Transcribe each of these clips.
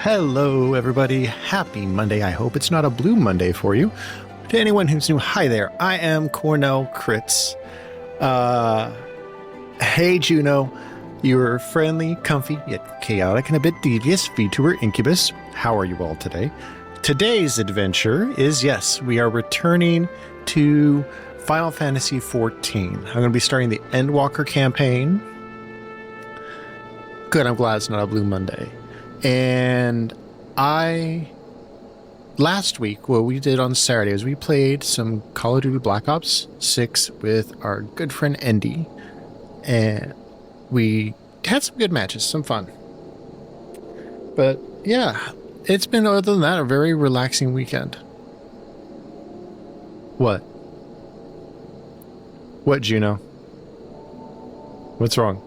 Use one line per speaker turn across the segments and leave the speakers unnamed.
Hello, everybody. Happy Monday. I hope it's not a blue Monday for you. To anyone who's new, hi there. I am Cornell Kritz. Hey, Juno. Your friendly, comfy, yet chaotic and a bit devious VTuber Incubus. How are you all today? Today's adventure is, yes, we are returning to Final Fantasy XIV. I'm going to be starting the Endwalker campaign. Good, I'm glad it's not a blue Monday. And last week, what we did on Saturday is we played some Call of Duty Black Ops 6 with our good friend Endy. And we had some good matches, some fun. But yeah, it's been, other than that, a very relaxing weekend. What? What, Juno? What's wrong?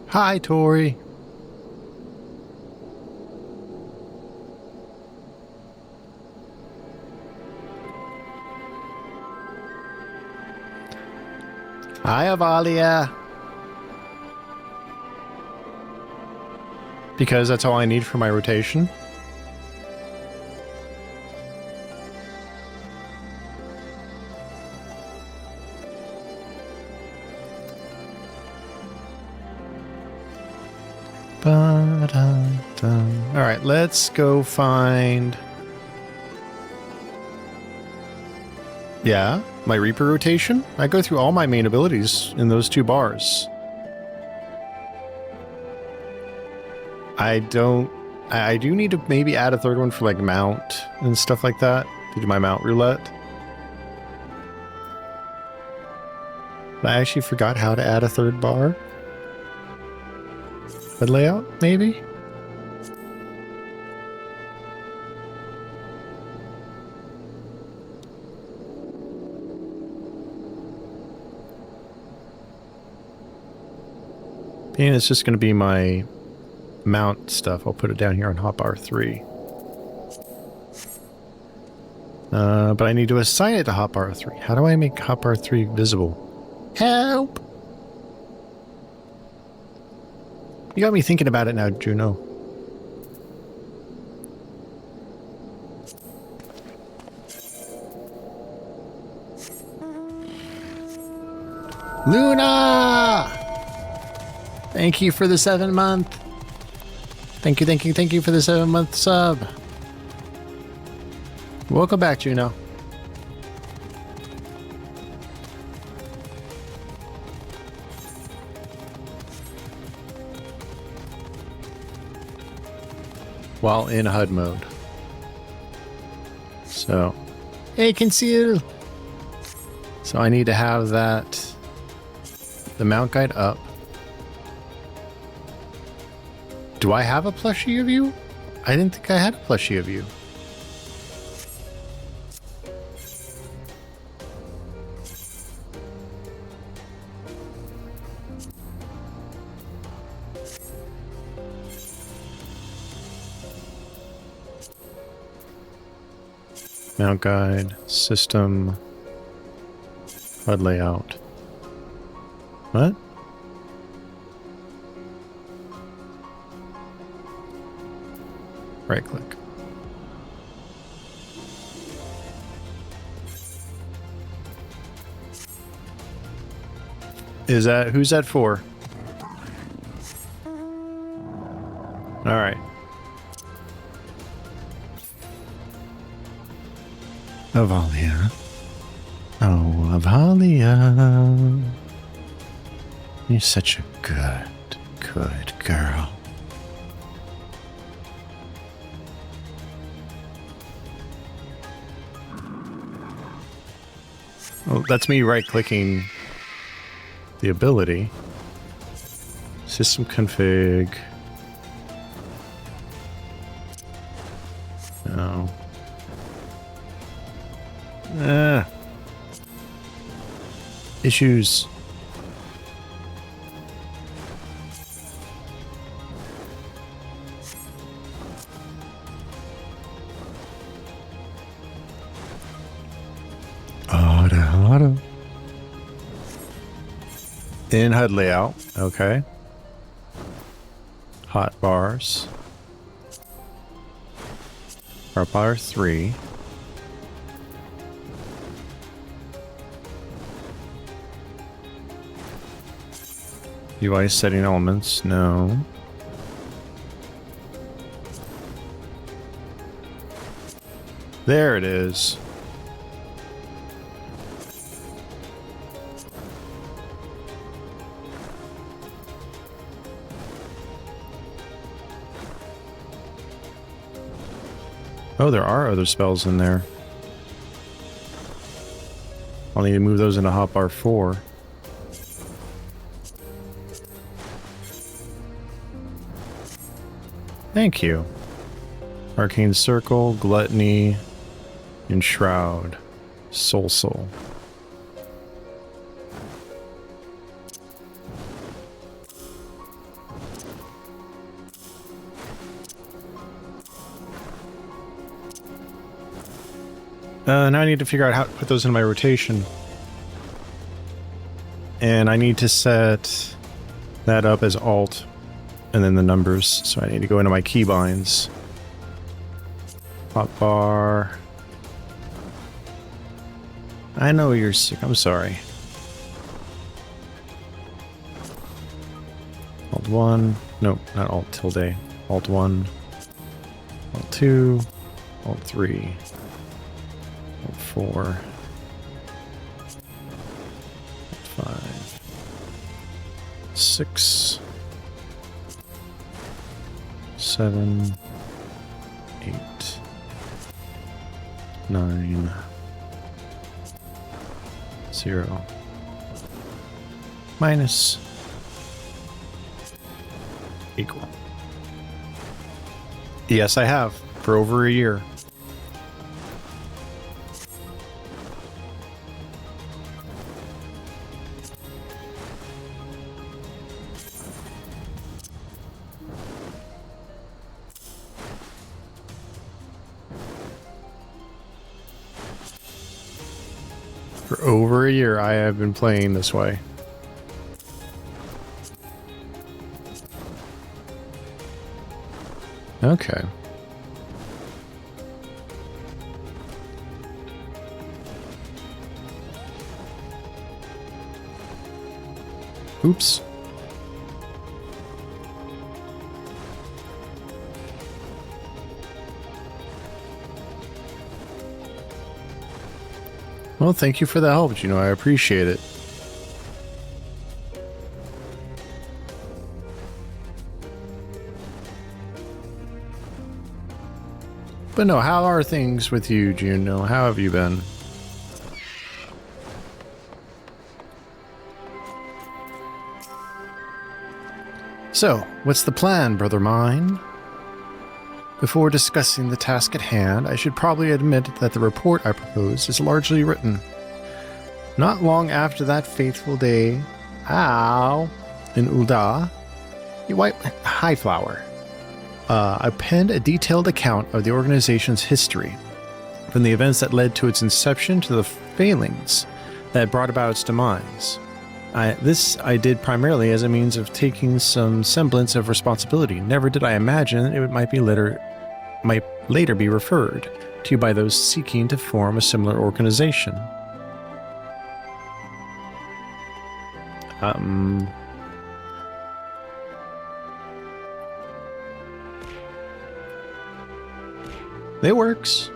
Hi, Tori. Hi, Avalia. Because that's all I need for my rotation. Alright, let's go find... Yeah, my Reaper rotation? I go through all my main abilities in those two bars. I do need to maybe add a third one for like mount and stuff like that. To do my mount roulette. But I actually forgot how to add a third bar. The layout, maybe? And it's just going to be my mount stuff. I'll put it down here on hotbar 3. But I need to assign it to hotbar 3. How do I make hotbar 3 visible? Help! You got me thinking about it now, Juno. Luna! Thank you for the 7-month. Thank you for the 7-month sub. Welcome back, Juno. While in HUD mode. So, hey, conceal. So I need to have that, the mount guide up. Do I have a plushie of you? I didn't think I had a plushie of you. Mount guide, system, HUD layout. What? Right click. Is that, who's that for? All right. Avalia. Oh, Avalia. You're such a good girl. Oh, that's me right-clicking the ability. System config. No. Issues. Auto. In HUD layout. Okay. Hot bars. Hot bar 3. UI setting elements. No. There it is. Oh, there are other spells in there. I'll need to move those into hotbar 4. Thank you. Arcane Circle, Gluttony, Enshroud, Soul. Now I need to figure out how to put those in my rotation. And I need to set that up as Alt and then the numbers. So I need to go into my keybinds. Hotbar. I know you're sick. I'm sorry. Alt 1. Nope, not Alt tilde. Alt 1. Alt 2. Alt 3. Alt 4. Alt 5. 6. 7. 8. 9. 0. Minus. Equal. Yes, I have. For over a year. For over a year, I have been playing this way. Okay. Oops. Well, thank you for the help, Juno. I appreciate it. But no, how are things with you, Juno? How have you been? So, what's the plan, brother mine? Before discussing the task at hand, I should probably admit that the report I propose is largely written. Not long after that fateful day, in Ulda, Highflower, I penned a detailed account of the organization's history, from the events that led to its inception to the failings that brought about its demise. This I did primarily as a means of taking some semblance of responsibility. Never did I imagine it might later be referred to by those seeking to form a similar organization. It works.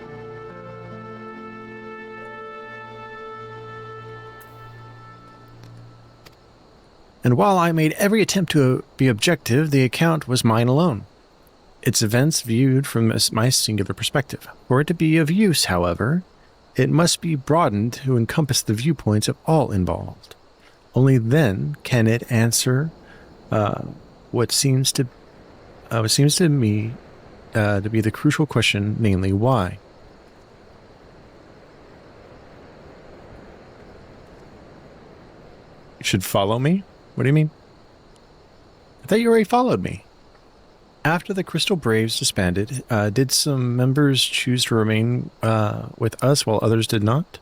And while I made every attempt to be objective, the account was mine alone. Its events viewed from my singular perspective. For it to be of use, however, it must be broadened to encompass the viewpoints of all involved. Only then can it answer what seems to me to be the crucial question, namely why. You should follow me? What do you mean? I thought you already followed me. After the Crystal Braves disbanded, did some members choose to remain with us while others did not?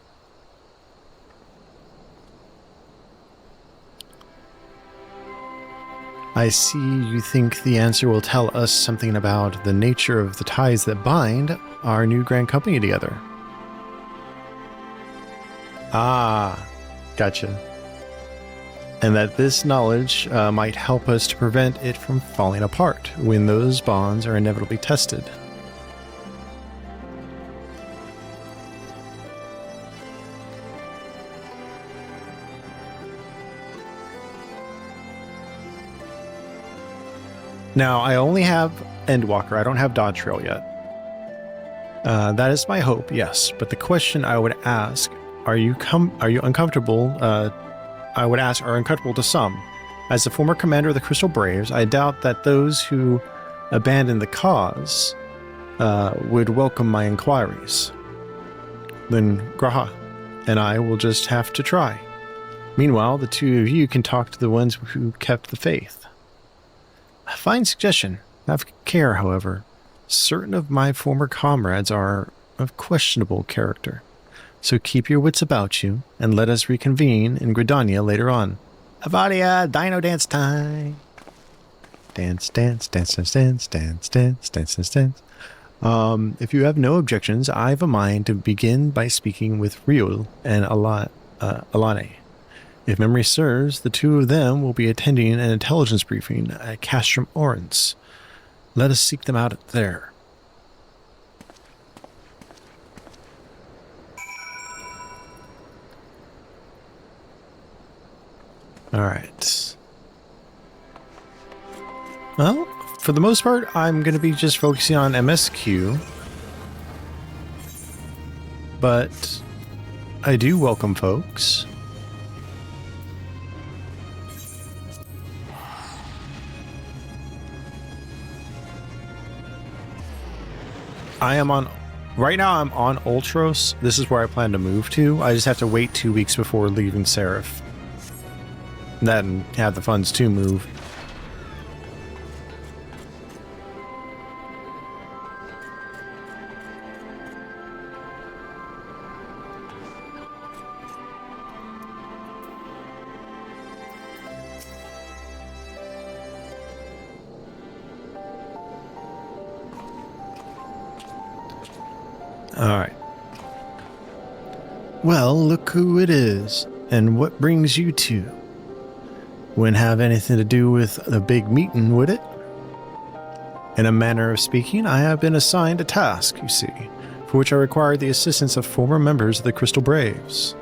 I see you think the answer will tell us something about the nature of the ties that bind our new grand company together. Ah, gotcha. And that this knowledge might help us to prevent it from falling apart when those bonds are inevitably tested. Now, I only have Endwalker. I don't have Dodge Trail yet. That is my hope, yes. But the question I would ask, are you uncomfortable? I would ask, are uncomfortable to some. As the former commander of the Crystal Braves, I doubt that those who abandon the cause would welcome my inquiries. Then Graha and I will just have to try. Meanwhile, the two of you can talk to the ones who kept the faith. A fine suggestion. Have care, however. Certain of my former comrades are of questionable character. So keep your wits about you, and let us reconvene in Gridania later on. Avadia, dino dance time! Dance, dance, dance, dance, dance, dance, dance, dance, dance, dance. If you have no objections, I have a mind to begin by speaking with Riul and Alane. If memory serves, the two of them will be attending an intelligence briefing at Castrum Orens. Let us seek them out there. Alright. Well, for the most part, I'm going to be just focusing on MSQ. But I do welcome folks. Right now I'm on Ultros. This is where I plan to move to. I just have to wait 2 weeks before leaving Seraph. Then have the funds to move. Alright. Well, look who it is, and what brings you two. Wouldn't have anything to do with a big meeting, would it? In a manner of speaking, I have been assigned a task, you see, for which I require the assistance of former members of the Crystal Braves.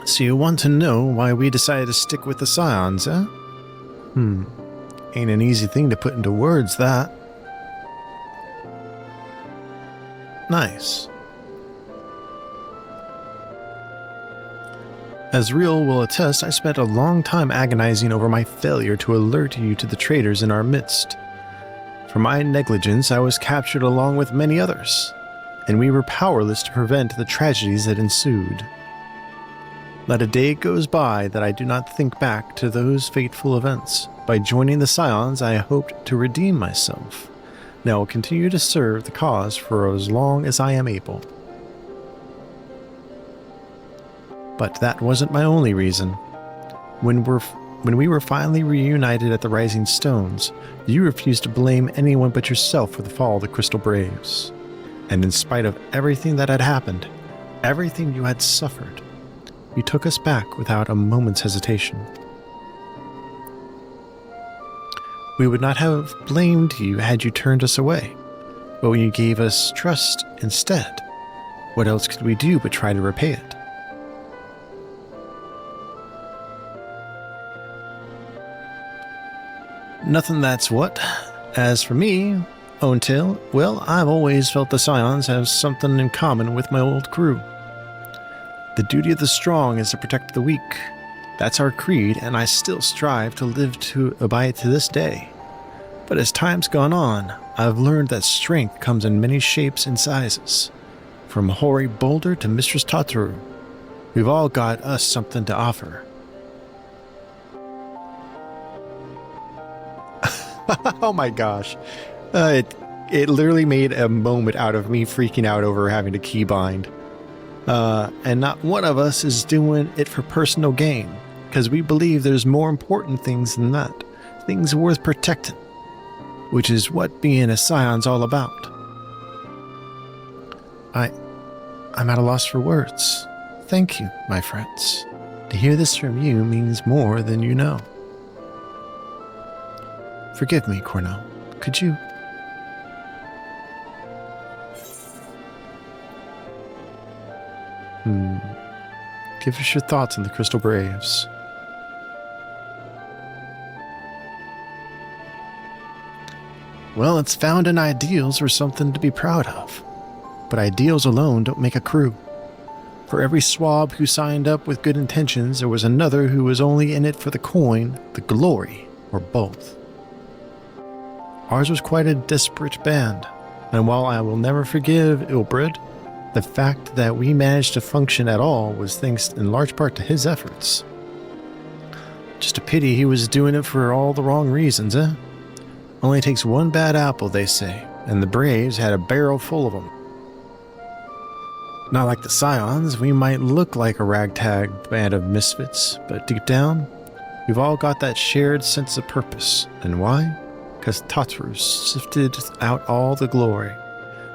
So you want to know why we decided to stick with the Scions, eh? Ain't an easy thing to put into words, that. Nice. As Real will attest, I spent a long time agonizing over my failure to alert you to the traitors in our midst. For my negligence, I was captured along with many others, and we were powerless to prevent the tragedies that ensued. Not a day goes by that I do not think back to those fateful events. By joining the Scions, I hoped to redeem myself. Now I will continue to serve the cause for as long as I am able. But that wasn't my only reason. When we were finally reunited at the Rising Stones, you refused to blame anyone but yourself for the fall of the Crystal Braves. And in spite of everything that had happened, everything you had suffered, you took us back without a moment's hesitation. We would not have blamed you had you turned us away, but when you gave us trust instead, what else could we do but try to repay it? Nothing, that's what. As for me, Owntail, well, I've always felt the Scions have something in common with my old crew. The duty of the strong is to protect the weak. That's our creed, and I still strive to live by it to this day. But as time's gone on, I've learned that strength comes in many shapes and sizes. From Hoary Boulder to Mistress Tataru, we've all got us something to offer. Oh my gosh. it literally made a moment out of me freaking out over having to keybind. And not one of us is doing it for personal gain, because we believe there's more important things than that. Things worth protecting, which is what being a Scion's all about. I'm at a loss for words. Thank you, my friends. To hear this from you means more than you know. Forgive me, Cornell. Could you... Give us your thoughts on the Crystal Braves. Well, it's found in ideals or something to be proud of. But ideals alone don't make a crew. For every swab who signed up with good intentions, there was another who was only in it for the coin, the glory, or both. Ours was quite a disparate band, and while I will never forgive Ilbrid, the fact that we managed to function at all was thanks in large part to his efforts. Just a pity he was doing it for all the wrong reasons, eh? Only takes one bad apple, they say, and the Braves had a barrel full of them. Not like the Scions, we might look like a ragtag band of misfits, but deep down, we've all got that shared sense of purpose. And why? Because Tatrus sifted out all the glory.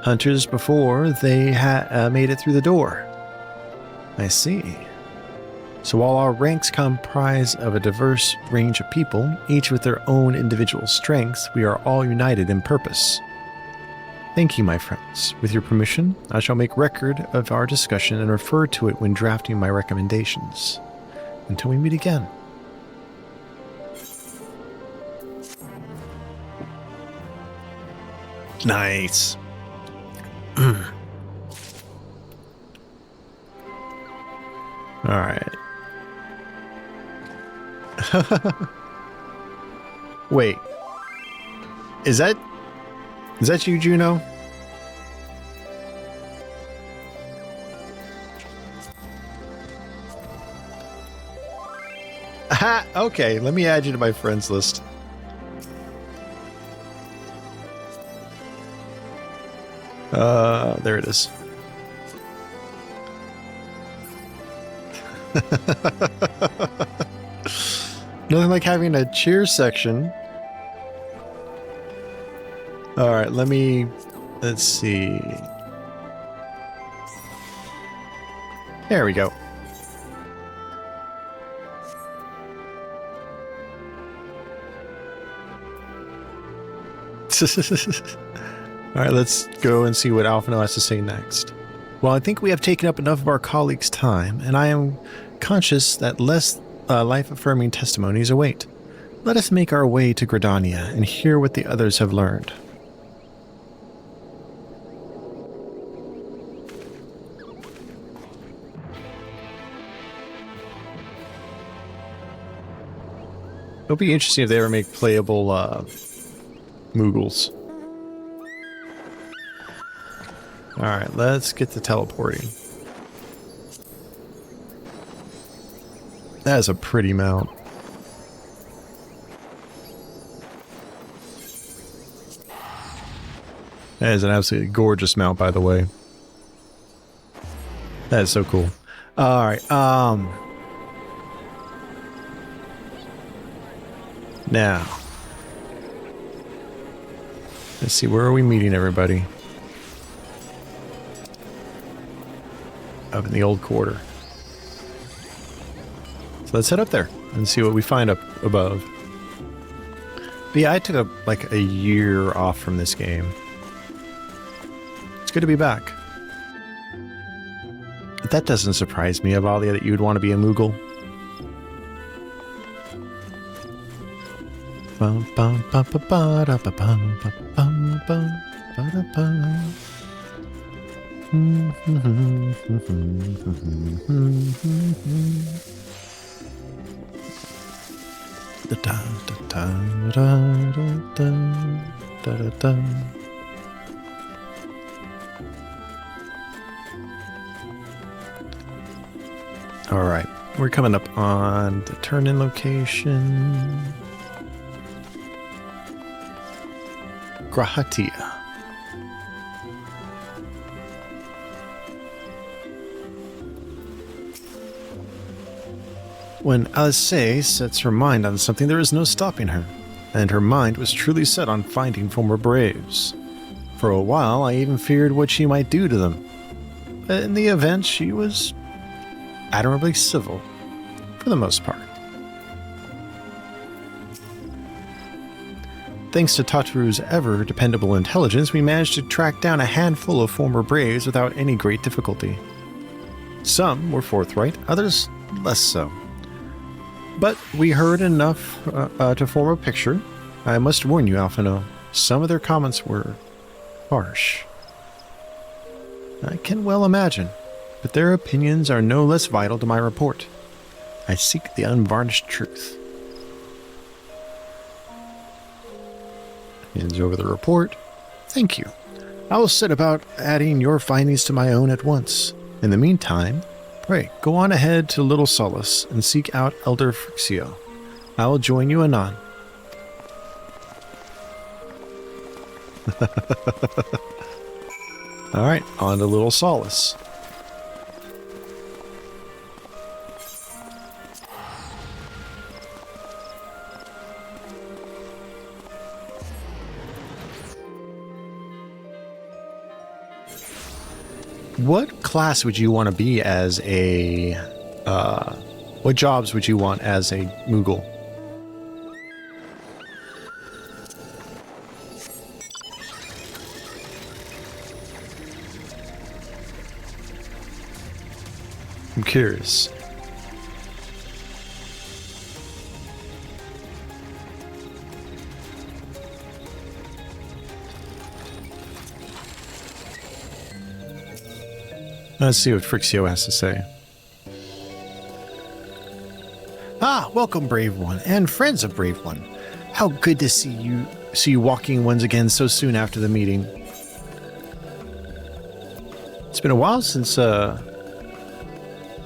Hunters before they had made it through the door. I see. So while our ranks comprise of a diverse range of people, each with their own individual strengths, we are all united in purpose. Thank you, my friends. With your permission, I shall make record of our discussion and refer to it when drafting my recommendations. Until we meet again. Nice. All right. Wait. Is that you, Juno? Aha! Okay, let me add you to my friends list. There it is. Nothing like having a cheer section. Alright, let's see. There we go. Alright, let's go and see what Alphino has to say next. Well, I think we have taken up enough of our colleagues' time, and I am conscious that less life-affirming testimonies await. Let us make our way to Gridania and hear what the others have learned. It'll be interesting if they ever make playable Moogles. Alright, let's get to teleporting. That is a pretty mount. That is an absolutely gorgeous mount, by the way. That is so cool. Alright, now. Let's see, where are we meeting everybody? Up in the old quarter. So let's head up there and see what we find up above. But yeah, I took like a year off from this game. It's good to be back. But that doesn't surprise me, Avalia, that you would want to be a Moogle. Bum, bum, bum, bum, ba, da, ba, bum, bum, bum, bum, ba, da, bum. All right, we're coming up on the turn-in location. Grahatia. When Alice sets her mind on something, there is no stopping her, and her mind was truly set on finding former braves. For a while, I even feared what she might do to them. But in the event, she was admirably civil, for the most part. Thanks to Tataru's ever-dependable intelligence, we managed to track down a handful of former braves without any great difficulty. Some were forthright, others less so. But we heard enough to form a picture. I must warn you, Alphino, some of their comments were harsh. I can well imagine, but their opinions are no less vital to my report. I seek the unvarnished truth. Hands over the report. Thank you. I will set about adding your findings to my own at once. In the meantime, pray, go on ahead to Little Solace and seek out Elder Frixio. I will join you anon. Alright, on to Little Solace. What class would you want to be as a, what jobs would you want as a Moogle? I'm curious. Let's see what Frixio has to say. Ah, welcome, Brave One, and friends of Brave One. How good to see you walking ones again so soon after the meeting. It's been a while since,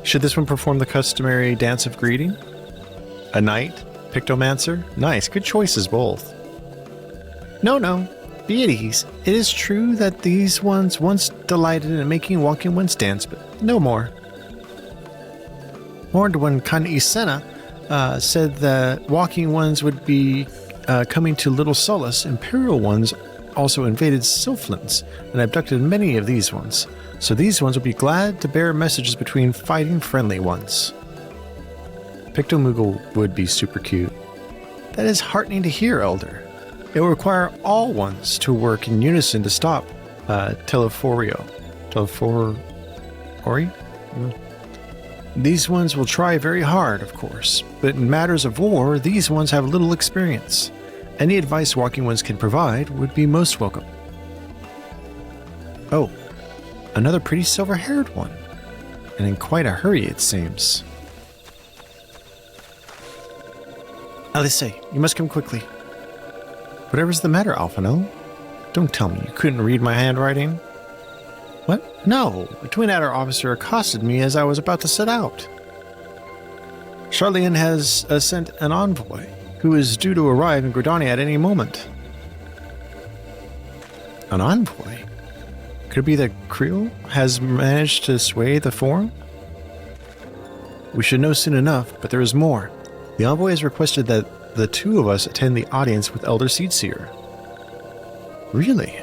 should this one perform the customary dance of greeting? A knight? Pictomancer? Nice, good choices both. No. Be at ease. It is true that these ones once delighted in making walking ones dance, but no more. Horned one Kan Isena said that walking ones would be coming to Little Solace. Imperial ones also invaded Sylphlands and abducted many of these ones. So these ones will be glad to bear messages between fighting friendly ones. Pictomoogle would be super cute. That is heartening to hear, Elder. It will require all ones to work in unison to stop Teleforio. These ones will try very hard, of course, but in matters of war, these ones have little experience. Any advice walking ones can provide would be most welcome. Oh, another pretty silver-haired one, and in quite a hurry, it seems. Alice, you must come quickly. Whatever's the matter, Alphino? Don't tell me you couldn't read my handwriting. What? No, a Twin Adder officer accosted me as I was about to set out. Charlian has sent an envoy, who is due to arrive in Gridania at any moment. An envoy? Could it be that Creel has managed to sway the forum? We should know soon enough, but there is more. The envoy has requested that the two of us attend the audience with Elder Seedseer. Really?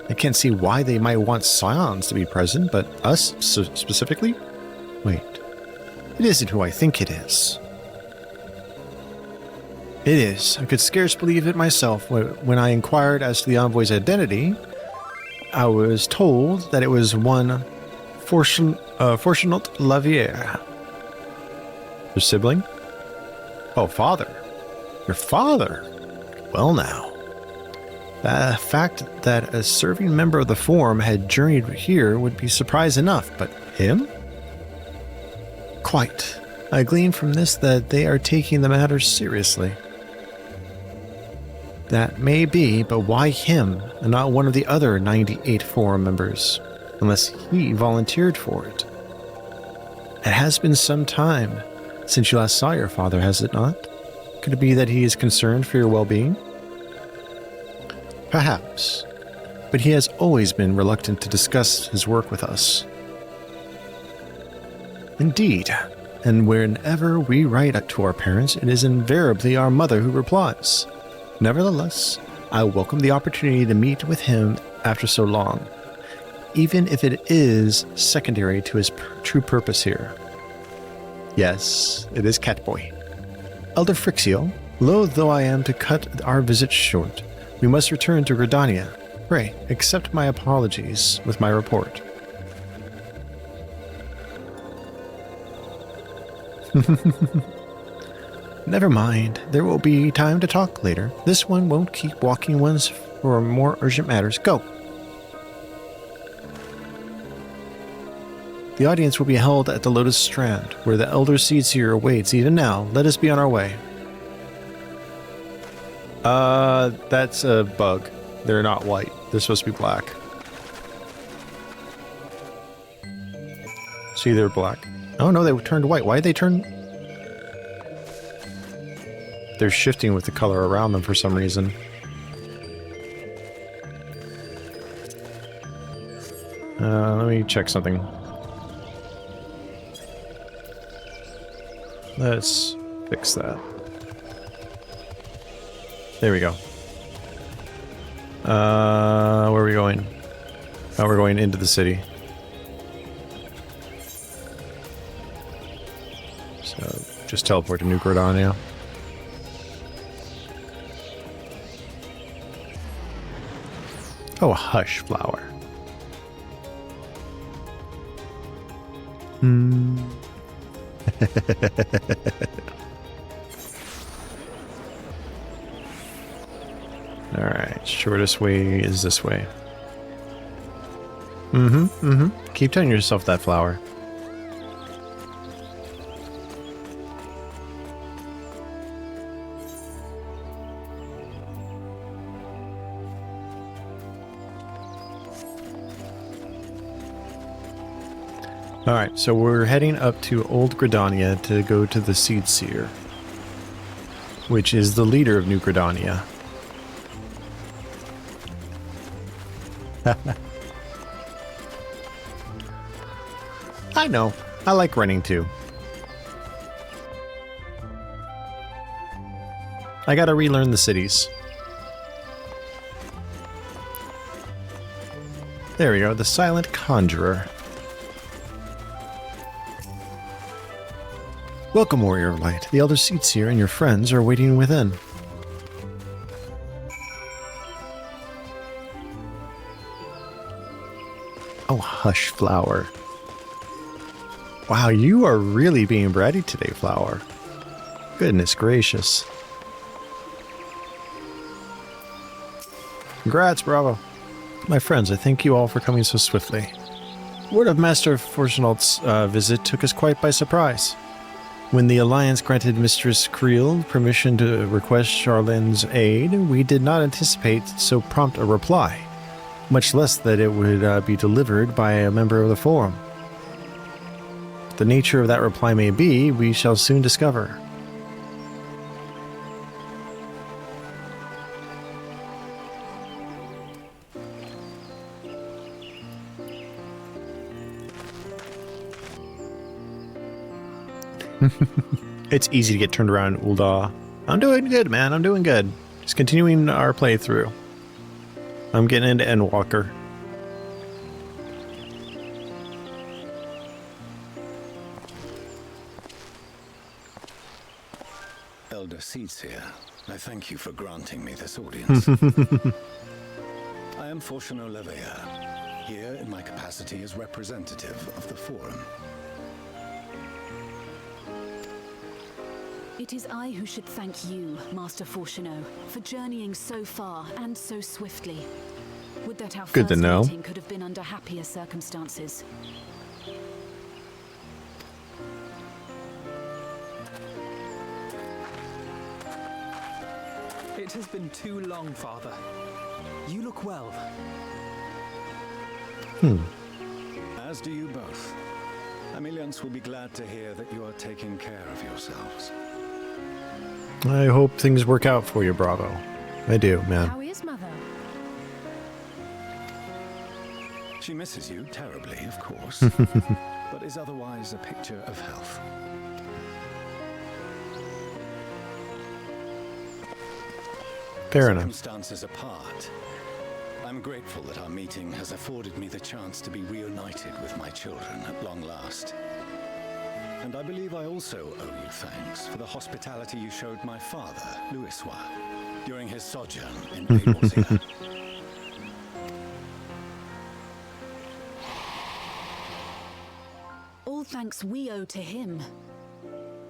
I can't see why they might want Scions to be present, but us specifically? Wait, it isn't who I think it is. It is. I could scarce believe it myself. When I inquired as to the envoy's identity, I was told that it was one Fortunat Lavier. Your sibling? Oh, father. Your father? Well now. The fact that a serving member of the Forum had journeyed here would be surprise enough, but him? Quite. I glean from this that they are taking the matter seriously. That may be, but why him and not one of the other 98 Forum members? Unless he volunteered for it. It has been some time since you last saw your father, has it not? Could it be that he is concerned for your well-being? Perhaps, but he has always been reluctant to discuss his work with us. Indeed, And whenever we write to our parents, it is invariably our mother who replies. Nevertheless, I welcome the opportunity to meet with him after so long, even if it is secondary to his true purpose here. Yes, it is Catboy. Elder Frixio, loath though I am to cut our visit short, we must return to Gridania. Pray, accept my apologies with my report. Never mind, there will be time to talk later. This one won't keep walking once for more urgent matters. Go! The audience will be held at the Lotus Strand, where the Elder Seedseer awaits even now. Let us be on our way. That's a bug. They're not white. They're supposed to be black. See, they're black. Oh no, they turned white. Why did they turn... They're shifting with the color around them for some reason. Let me check something. Let's fix that. There we go. Where are we going? Oh, we're going into the city. So, just teleport to New Gridania. Oh, a hush flower. Alright, shortest way is this way. Keep telling yourself that, flower. Alright, so we're heading up to Old Gridania to go to the Seedseer, which is the leader of New Gridania. I know. I like running too. I gotta relearn the cities. There we go, the Silent Conjurer. Welcome, Warrior of Light. The Elder Seedseer and your friends are waiting within. Oh, hush, Flower. Wow, you are really being bratty today, Flower. Goodness gracious. Congrats, bravo. My friends, I thank you all for coming so swiftly. Word of Master Fortunault's visit took us quite by surprise. When the Alliance granted Mistress Creel permission to request Charlene's aid, we did not anticipate so prompt a reply, much less that it would be delivered by a member of the Forum. What the nature of that reply may be, we shall soon discover. It's easy to get turned around, Ul'dah. I'm doing good, man. I'm doing good. Just continuing our playthrough. I'm getting into Endwalker.
Elder Seedseer, I thank you for granting me this audience. I am Fortunault Leveilleur, here in my capacity as representative of the Forum.
It is I who should thank you, Master Fortunault, for journeying so far and so swiftly. Would that our
Good to
first
know.
meeting could have been under happier circumstances.
It has been too long, Father. You look well.
As do you both. Ameliance will be glad to hear that you are taking care of yourselves.
I hope things work out for you, Bravo. I do, man.
How is Mother?
She misses you terribly, of course, but is otherwise a picture of health.
Fair enough.
Circumstances apart, I'm grateful that our meeting has afforded me the chance to be reunited with my children at long last. And I believe I also owe you thanks for the hospitality you showed my father, Louisois, during his sojourn in Eorzea.
All thanks we owe to him.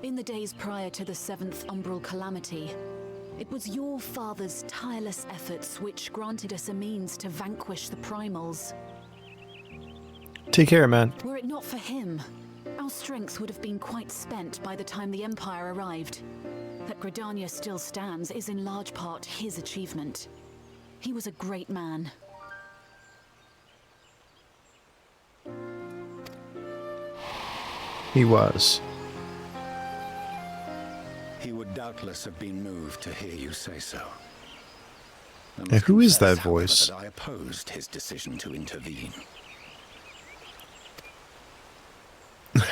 In the days prior to the 7th Umbral Calamity, it was your father's tireless efforts which granted us a means to vanquish the primals.
Take care, man.
Were it not for him, our strength would have been quite spent by the time the Empire arrived. That Gridania still stands is in large part his achievement. He was a great man.
He was.
He would doubtless have been moved to hear you say so. I
Now,
must
who is
confess,
that
however,
voice?
that I opposed his decision to intervene.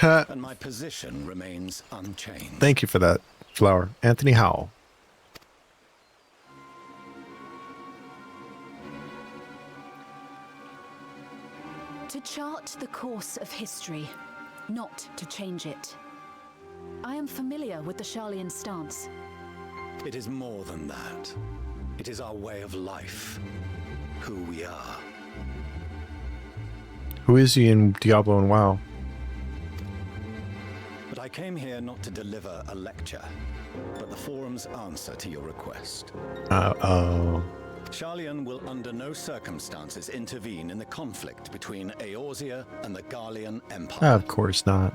And my position remains unchanged.
Thank you for that, Flower. Anthony Howell.
To chart the course of history, not to change it. I am familiar with the Sharlayan stance.
It is more than that. It is our way of life. Who we are.
Who is he in Diablo and WoW?
But I came here not to deliver a lecture, but the forum's answer to your request.
Oh.
Sharlayan will under no circumstances intervene in the conflict between Eorzea and the Garlean Empire.
Of course not.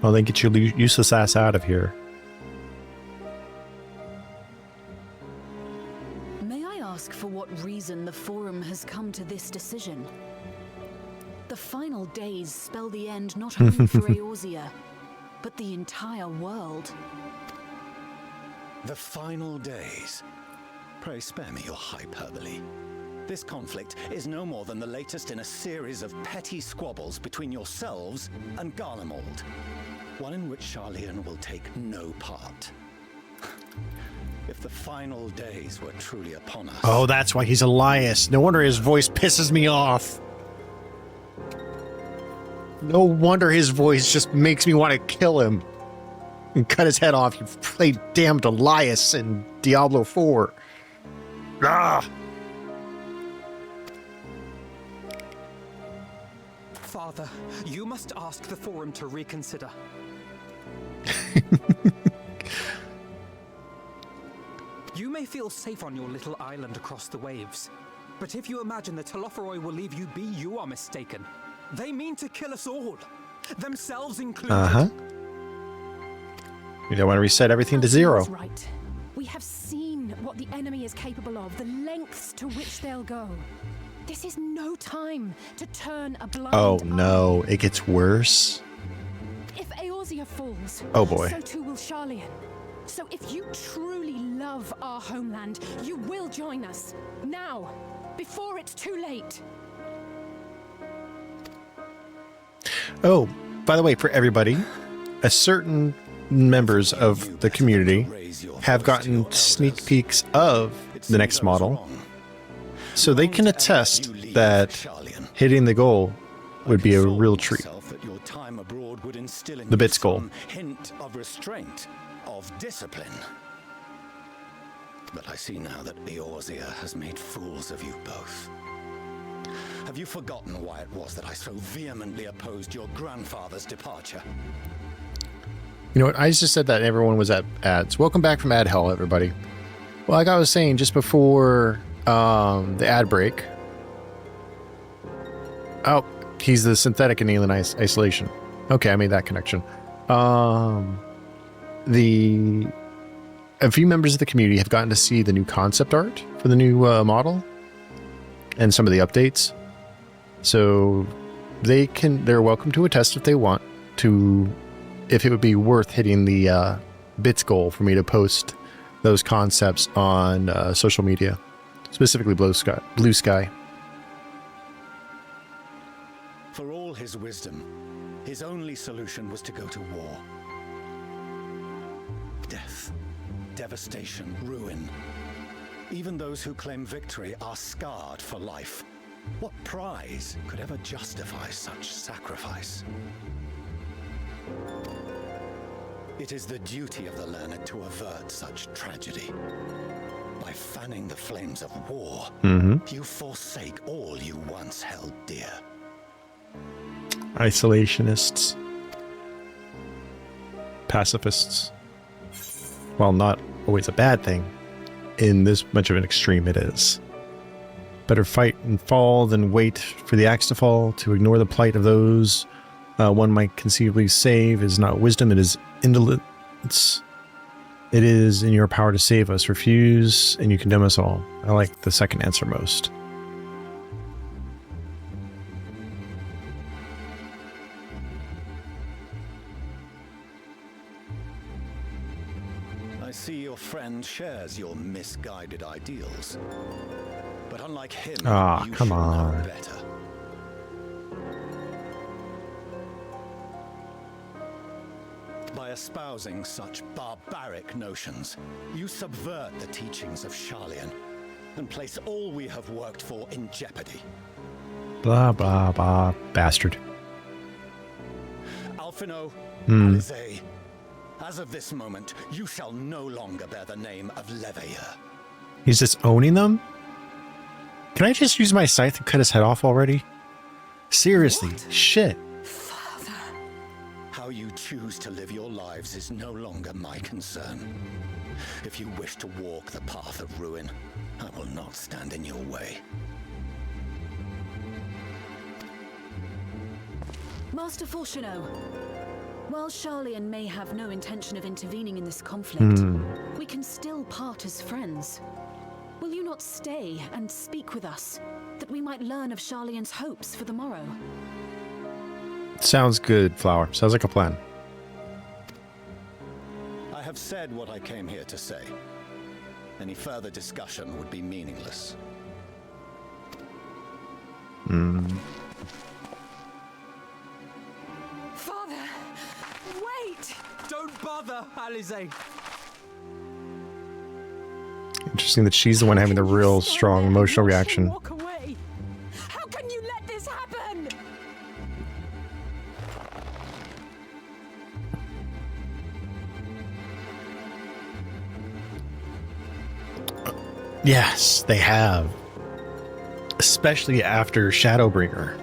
Well, then get your useless ass out of here.
May I ask for what reason the Forum has come to this decision? The final days spell the end not only for Eorzea, but the entire world.
The final days. Pray spare me your hyperbole. This conflict is no more than the latest in a series of petty squabbles between yourselves and Garlemald. One in which Sharlayan will take no part. If the final days were truly upon us...
Oh, that's why he's Elias. No wonder his voice pisses me off. No wonder his voice just makes me want to kill him and cut his head off. You played damned Elias in Diablo 4. Ah!
Father, you must ask the Forum to reconsider. You may feel safe on your little island across the waves, but if you imagine that Telophoroi will leave you be, you are mistaken. They mean to kill us all, themselves included.
Uh-huh. You don't want to reset everything to 0.
That's right. We have seen what the enemy is capable of, the lengths to which they'll go. This is no time to turn a blind
Oh
eye.
no, it gets worse.
If Eorzea falls,
Oh boy.
so too will Sharlayan. So if you truly love our homeland, you will join us. Now, before it's too late.
Oh, by the way, for everybody, a certain members of the community have gotten sneak peeks of the next model, so they can attest that hitting the goal would be a real treat. The bits goal.
Hint of restraint, of discipline. But I see now that Eorzea has made fools of you both. Have you forgotten why it was that I so vehemently opposed your grandfather's departure?
You know what? I just said that everyone was at ads. Welcome back from ad hell, everybody. Well, like I was saying just before the ad break. Oh, he's the synthetic and alien isolation. Okay, I made that connection. A few members of the community have gotten to see the new concept art for the new model and some of the updates. So they're welcome to attest if they want to, if it would be worth hitting the bits goal for me to post those concepts on social media, specifically Blue Sky.
For all his wisdom, his only solution was to go to war. Death, devastation, ruin. Even those who claim victory are scarred for life. What prize could ever justify such sacrifice? It is the duty of the learned to avert such tragedy. By fanning the flames of war, you forsake all you once held dear.
Isolationists. Pacifists. While not always a bad thing, in this much of an extreme it is. Better fight and fall than wait for the axe to fall. To ignore the plight of those one might conceivably save is not wisdom, it is indolence. It is in your power to save us. Refuse, and you condemn us all. I like the second answer most.
I see your friend shares your misguided ideals. But unlike him, you
come
should
on.
know better. By espousing such barbaric notions, you subvert the teachings of Charlian and place all we have worked for in jeopardy.
Blah, blah, blah. Bastard.
Alphino, Alizé, as of this moment, you shall no longer bear the name of Leveilleur.
He's just owning them? Can I just use my scythe to cut his head off already? Seriously, shit.
How you choose to live your lives is no longer my concern. If you wish to walk the path of ruin, I will not stand in your way.
Master Fourcheneau, while Charlian may have no intention of intervening in this conflict, we can still part as friends. Will you not stay and speak with us, that we might learn of Charlian's hopes for the morrow?
Sounds good, Flower. Sounds like a plan.
I have said what I came here to say. Any further discussion would be meaningless.
Father, wait!
Don't bother, Alizé.
Interesting that she's the one having the real strong emotional reaction.
Walk away. How can you let this happen?
Yes, they have. Especially after Shadowbringer.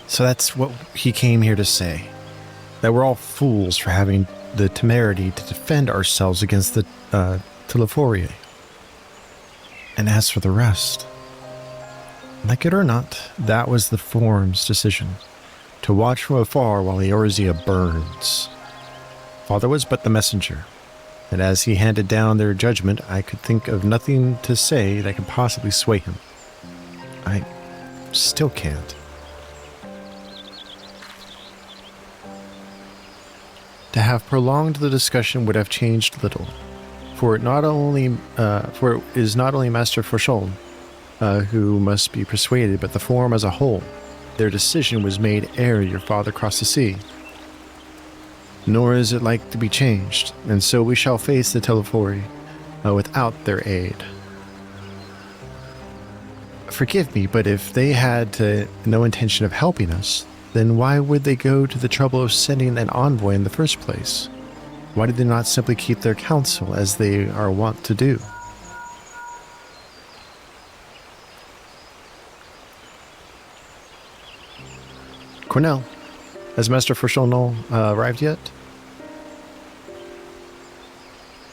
So that's what he came here to say. That we're all fools for having the temerity to defend ourselves against the Telephoria. And as for the rest, like it or not, that was the Form's decision. To watch from afar while Eorzea burns. Father was but the messenger. And as he handed down their judgment, I could think of nothing to say that could possibly sway him. I still can't. To have prolonged the discussion would have changed little, for it is not only Master Fourcheneau who must be persuaded, but the Forum as a whole. Their decision was made ere your father crossed the sea. Nor is it like to be changed, and so we shall face the Telephoria without their aid. Forgive me, but if they had no intention of helping us, then why would they go to the trouble of sending an envoy in the first place? Why did they not simply keep their counsel as they are wont to do? Cornell, has Master Fourcheneau arrived yet?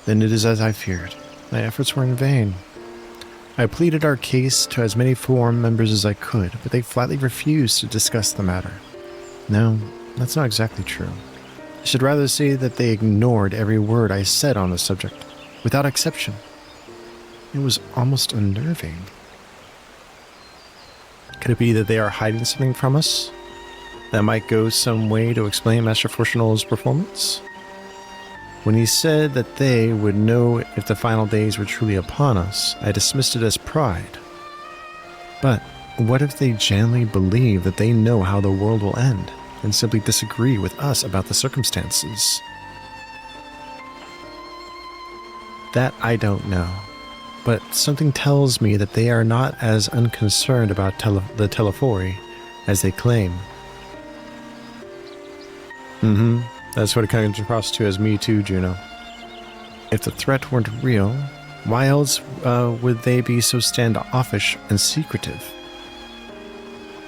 Then it is as I feared. My efforts were in vain. I pleaded our case to as many Forum members as I could, but they flatly refused to discuss the matter. No, that's not exactly true. I should rather say that they ignored every word I said on the subject, without exception. It was almost unnerving. Could it be that they are hiding something from us? That might go some way to explain Master Fourcheneau's performance? When he said that they would know if the final days were truly upon us, I dismissed it as pride. But what if they genuinely believe that they know how the world will end and simply disagree with us about the circumstances? That I don't know, but something tells me that they are not as unconcerned about the Telephori as they claim. That's what it comes across to as me too, Juno. If the threat weren't real, why else would they be so standoffish and secretive?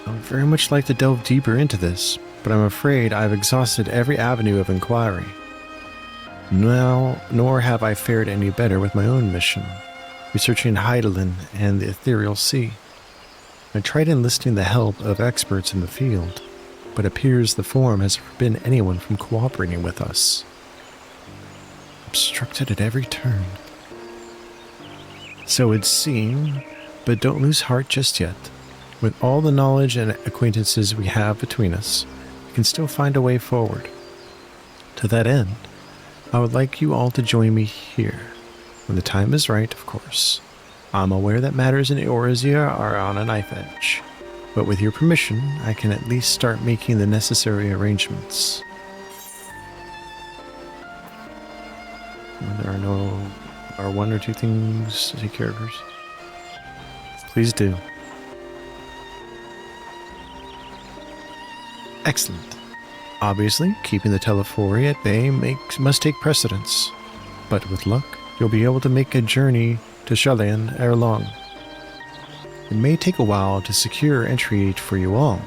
I would very much like to delve deeper into this, but I'm afraid I've exhausted every avenue of inquiry. Nor have I fared any better with my own mission, researching Heidelin and the Ethereal Sea. I tried enlisting the help of experts in the field, but appears the Forum has forbidden anyone from cooperating with us. Obstructed at every turn. So it'd seem, but don't lose heart just yet. With all the knowledge and acquaintances we have between us, we can still find a way forward. To that end, I would like you all to join me here, when the time is right, of course. I'm aware that matters in Eorzea are on a knife edge, but with your permission, I can at least start making the necessary arrangements. There are one or two things to take care of first. Please do. Excellent. Obviously, keeping the Telephori at bay must take precedence, but with luck, you'll be able to make a journey to Sharlayan ere long. It may take a while to secure entry for you all,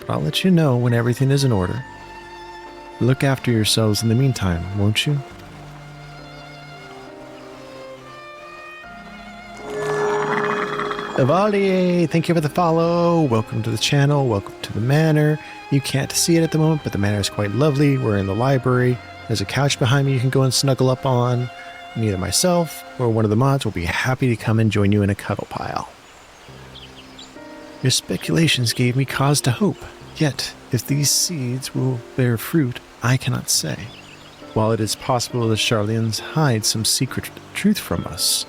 but I'll let you know when everything is in order. Look after yourselves in the meantime, won't you? Evalier, thank you for the follow. Welcome to the channel. Welcome to the manor. You can't see it at the moment, but the manor is quite lovely. We're in the library. There's a couch behind me you can go and snuggle up on. And either myself or one of the mods will be happy to come and join you in a cuddle pile. Your speculations gave me cause to hope. Yet, if these seeds will bear fruit, I cannot say. While it is possible the Sharlayans hide some secret truth from us,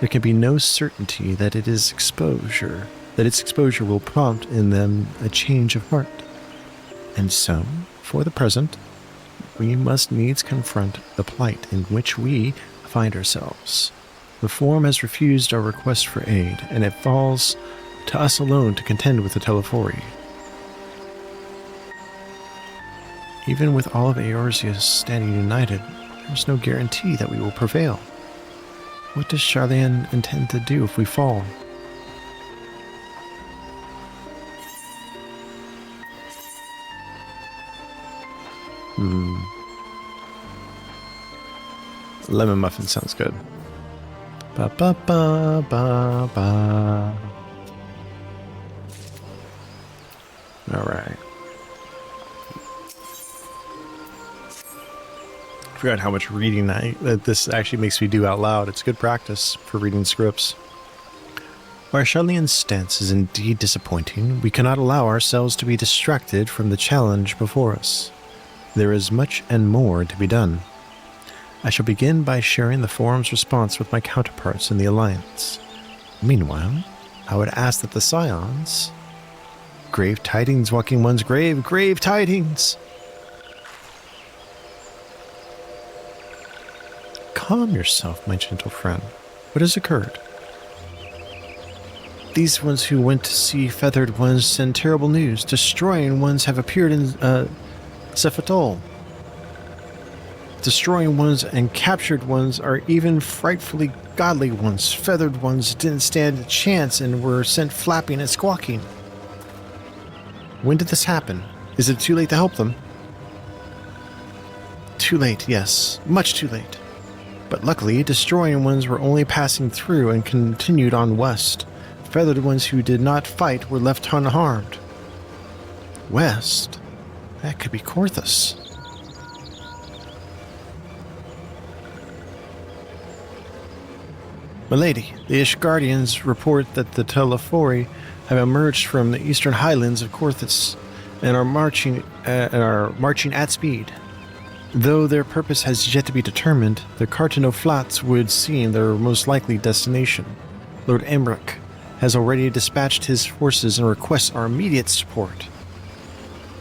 there can be no certainty that its exposure will prompt in them a change of heart. And so, for the present, we must needs confront the plight in which we find ourselves. The Forum has refused our request for aid, and it falls to us alone to contend with the Telephori. Even with all of Eorzea standing united, there's no guarantee that we will prevail. What does Sharlayan intend to do if we fall? Lemon muffin sounds good. Ba ba ba ba ba. All right. I forgot how much reading that this actually makes me do out loud. It's good practice for reading scripts. While Sharlayan's stance is indeed disappointing, we cannot allow ourselves to be distracted from the challenge before us. There is much and more to be done. I shall begin by sharing the Forum's response with my counterparts in the Alliance. Meanwhile, I would ask that the Scions... Grave tidings walking one's grave, grave tidings! Calm yourself, my gentle friend. What has occurred? These ones who went to see feathered ones send terrible news. Destroying ones have appeared in Cephatol. Destroying ones and captured ones are even frightfully godly ones. Feathered ones didn't stand a chance and were sent flapping and squawking. When did this happen? Is it too late to help them? Too late, yes. Much too late. But luckily, destroying ones were only passing through and continued on west. Feathered ones who did not fight were left unharmed. West? That could be Korthus. Milady, the Ishgardians report that the Telephori have emerged from the eastern highlands of Korthus and are marching at speed. Though their purpose has yet to be determined, the Cartano Flats would seem their most likely destination. Lord Emmerich has already dispatched his forces and requests our immediate support.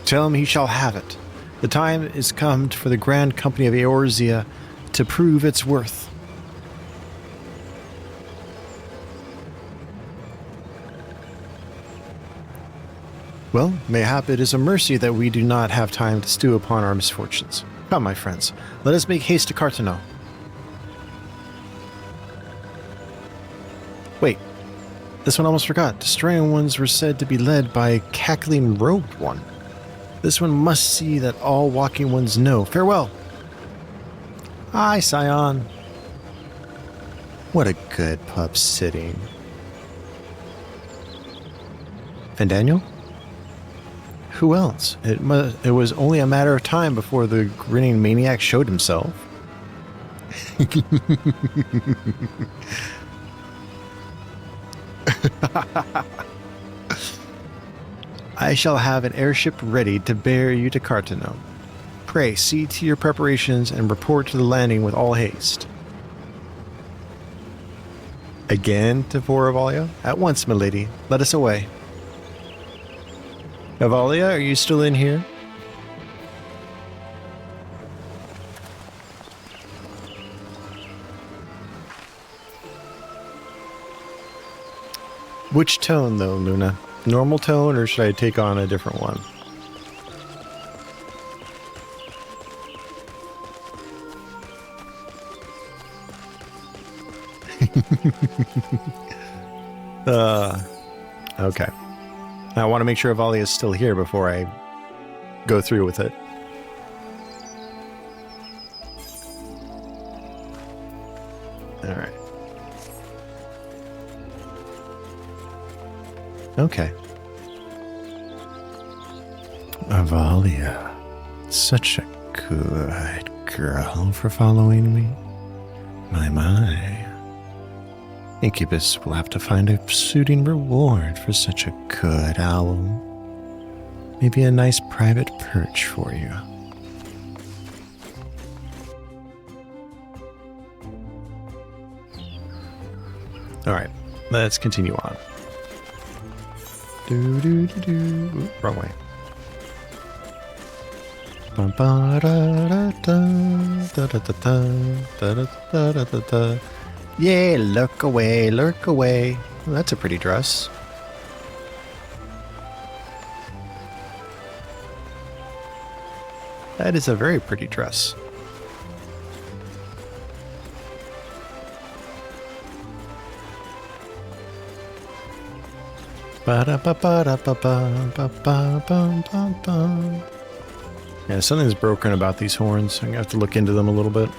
Tell him he shall have it. The time is come for the Grand Company of Eorzea to prove its worth. Well, mayhap it is a mercy that we do not have time to stew upon our misfortunes. Come, my friends, let us make haste to Carteneau. Wait, this one almost forgot. Destroying ones were said to be led by a cackling robed one. This one must see that all walking ones know. Farewell. Hi, Scion. What a good pub sitting. Daniel? Who else? It was only a matter of time before the grinning maniac showed himself. I shall have an airship ready to bear you to Carteneau. Pray see to your preparations and report to the landing with all haste. Again to poor Avalia? At once, milady. Let us away. Avalia, are you still in here? Which tone, though, Luna? Normal tone, or should I take on a different one? Okay. I want to make sure Avalia is still here before I go through with it. Alright. Okay. Avalia. Such a good girl for following me. My. Incubus will have to find a suiting reward for such a good owl. Maybe a nice private perch for you. Alright, let's continue on. Ooh, wrong way. Yeah, lurk away, lurk away. Well, that's a pretty dress. That is a very pretty dress. Yeah, something's broken about these horns. I'm gonna have to look into them a little bit.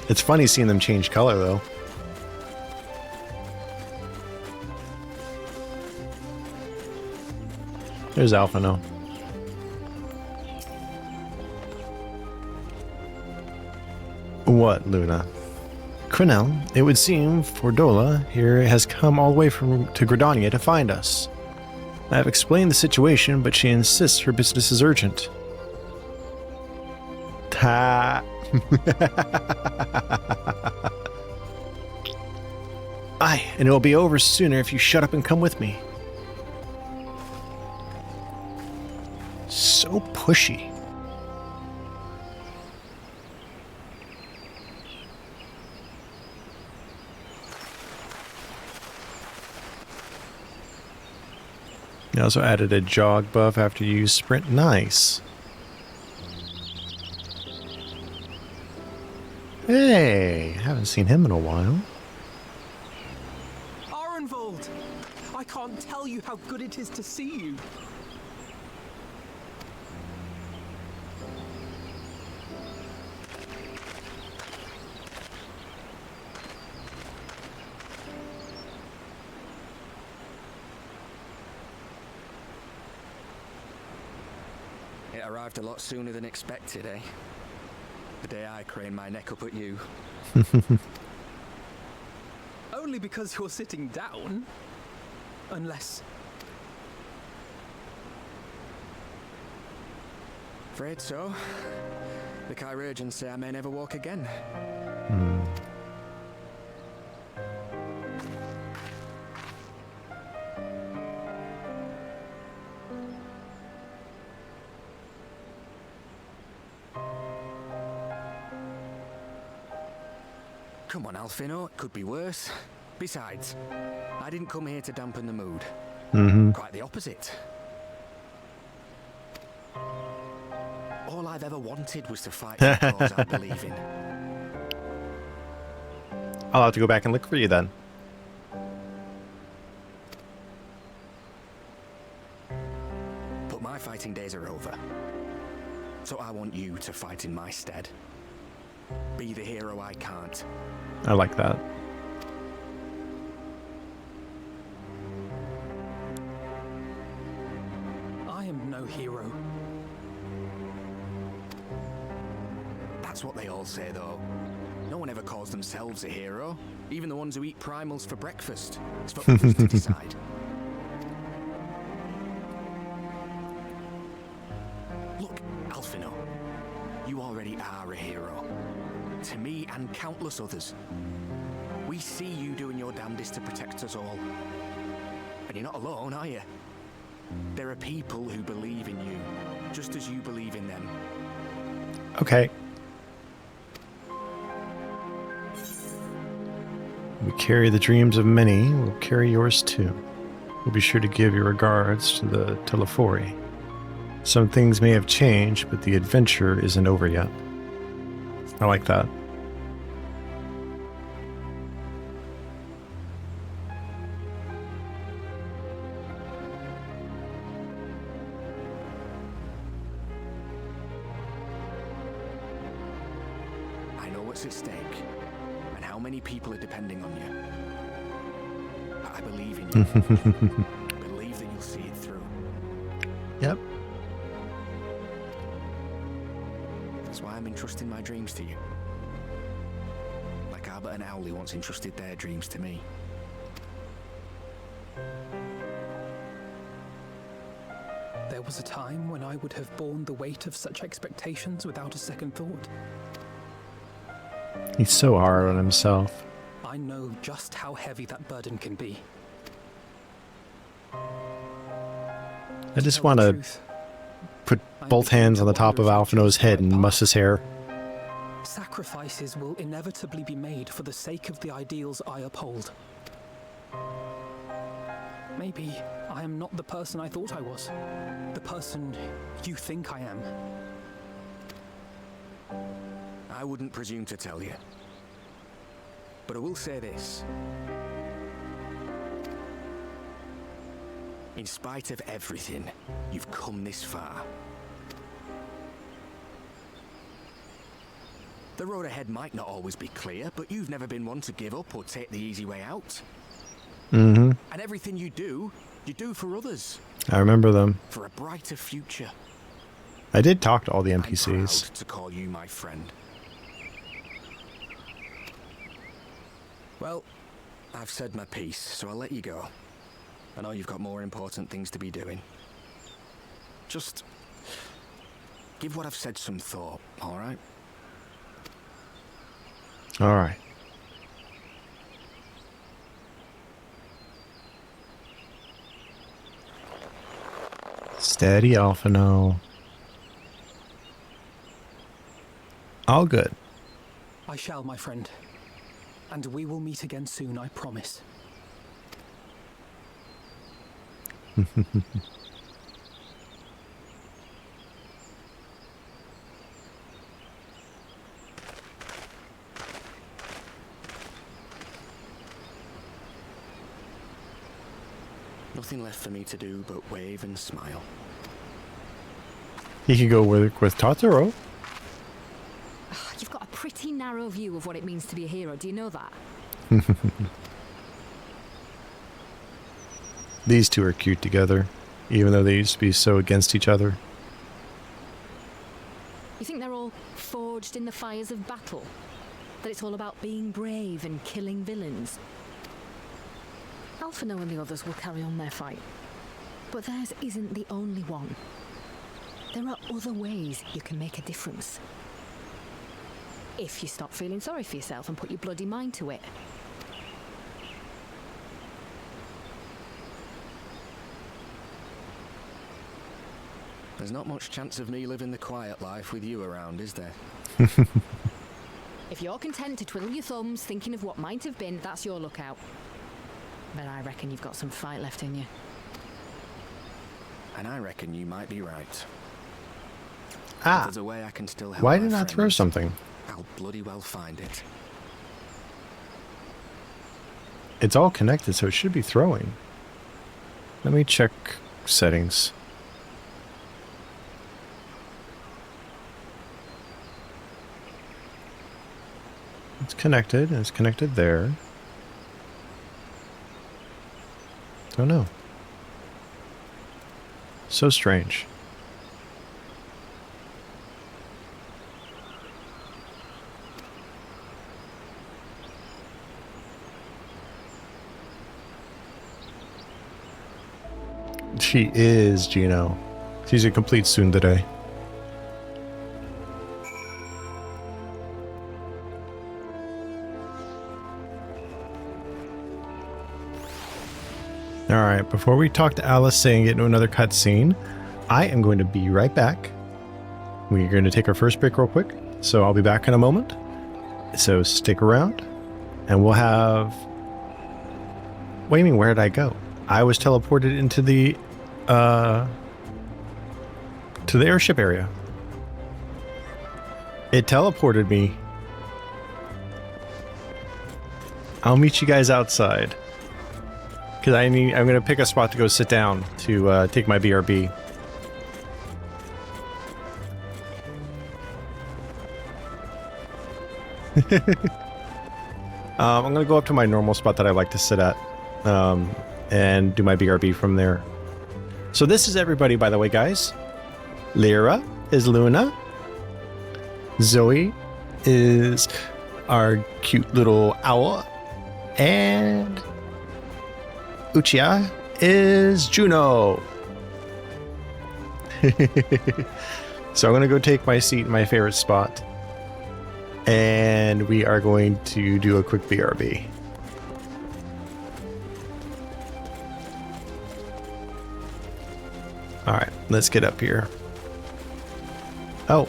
It's funny seeing them change color, though. There's Alphino. What, Luna? Quinnell, it would seem Fordola here has come all the way to Gridania to find us. I have explained the situation, but she insists her business is urgent. Ta. Aye, and it will be over sooner if you shut up and come with me. So pushy. They also added a jog buff after you use sprint. Nice. Hey, haven't seen him in a while.
Arenvold! I can't tell you how good it is to see you.
It arrived a lot sooner than expected, eh? The day I craned my neck up at you.
Only because you're sitting down. Unless...
Afraid so. The chirurgeons say I may never walk again. Come on, Alfino, it could be worse. Besides, I didn't come here to dampen the mood. Quite the opposite. All I've ever wanted was to fight for a cause I believe in.
I'll have to go back and look for you then.
But my fighting days are over. So I want you to fight in my stead. Be the hero I can't.
I like that.
I am no hero.
That's what they all say, though. No one ever calls themselves a hero. Even the ones who eat primals for breakfast. It's for others to decide. Look, Alfino. You already are a hero. To me and countless others. We see you doing your damnedest to protect us all. And you're not alone, are you? There are people who believe in you, just as you believe in them.
Okay. We carry the dreams of many. We'll carry yours too. We'll be sure to give your regards to the Telefori. Some things may have changed, but the adventure isn't over yet. I like that.
I know what's at stake, and how many people are depending on you. I believe in you. Believe that you'll see it through.
Yep.
That's why I'm entrusting my dreams to you. Like Albert and Owley once entrusted their dreams to me.
There was a time when I would have borne the weight of such expectations without a second thought.
He's so hard on himself.
I know just how heavy that burden can be.
I just want to put both hands on the top of Alfino's head and muss his hair.
Sacrifices will inevitably be made for the sake of the ideals I uphold. Maybe I am not the person I thought I was. The person you think I am.
I wouldn't presume to tell you. But I will say this. In spite of everything, you've come this far. The road ahead might not always be clear, but you've never been one to give up or take the easy way out.
Mm-hmm.
And everything you do for others.
I remember them.
For a brighter future.
I did talk to all the
I'm
NPCs.
proud to call you my friend. Well, I've said my piece, so I'll let you go. I know you've got more important things to be doing. Just give what I've said some thought, all right?
All right. Steady, Alfino. All good.
I shall, my friend. And we will meet again soon, I promise.
Nothing left for me to do but wave and smile.
He could go work with Totoro.
You've got a pretty narrow view of what it means to be a hero. Do you know that?
These two are cute together, even though they used to be so against each other.
You think they're all forged in the fires of battle? That it's all about being brave and killing villains? Alfino and the others will carry on their fight. But theirs isn't the only one. There are other ways you can make a difference. If you stop feeling sorry for yourself and put your bloody mind to it.
There's not much chance of me living the quiet life with you around, is there?
If you're content to twiddle your thumbs thinking of what might have been, that's your lookout. But I reckon you've got some fight left in you.
And I reckon you might be right. If
Ah,
there's a way I can still help
why
my
did I throw
friends,
something?
I'll bloody well find it.
It's all connected, so it should be throwing. Let me check settings. It's connected, and it's connected there. Don't know. So strange. She is Gino. She's a complete tsundere. Alright, before we talk to Alice and get into another cutscene, I am going to be right back. We're going to take our first break real quick, so I'll be back in a moment. So stick around, and we'll have... What do you mean, where did I go? I was teleported into the airship area. It teleported me. I'll meet you guys outside. Because I'm going to pick a spot to go sit down to take my BRB. I'm going to go up to my normal spot that I like to sit at and do my BRB from there. So this is everybody, by the way, guys. Lyra is Luna. Zoe is our cute little owl. And Uchiha is Juno. So I'm going to go take my seat in my favorite spot. And we are going to do a quick BRB. Alright, let's get up here. Oh,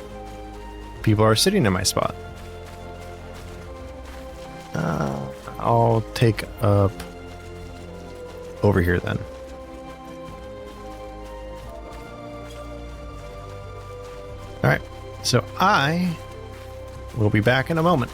people are sitting in my spot. I'll take up over here then. Alright, so I will be back in a moment.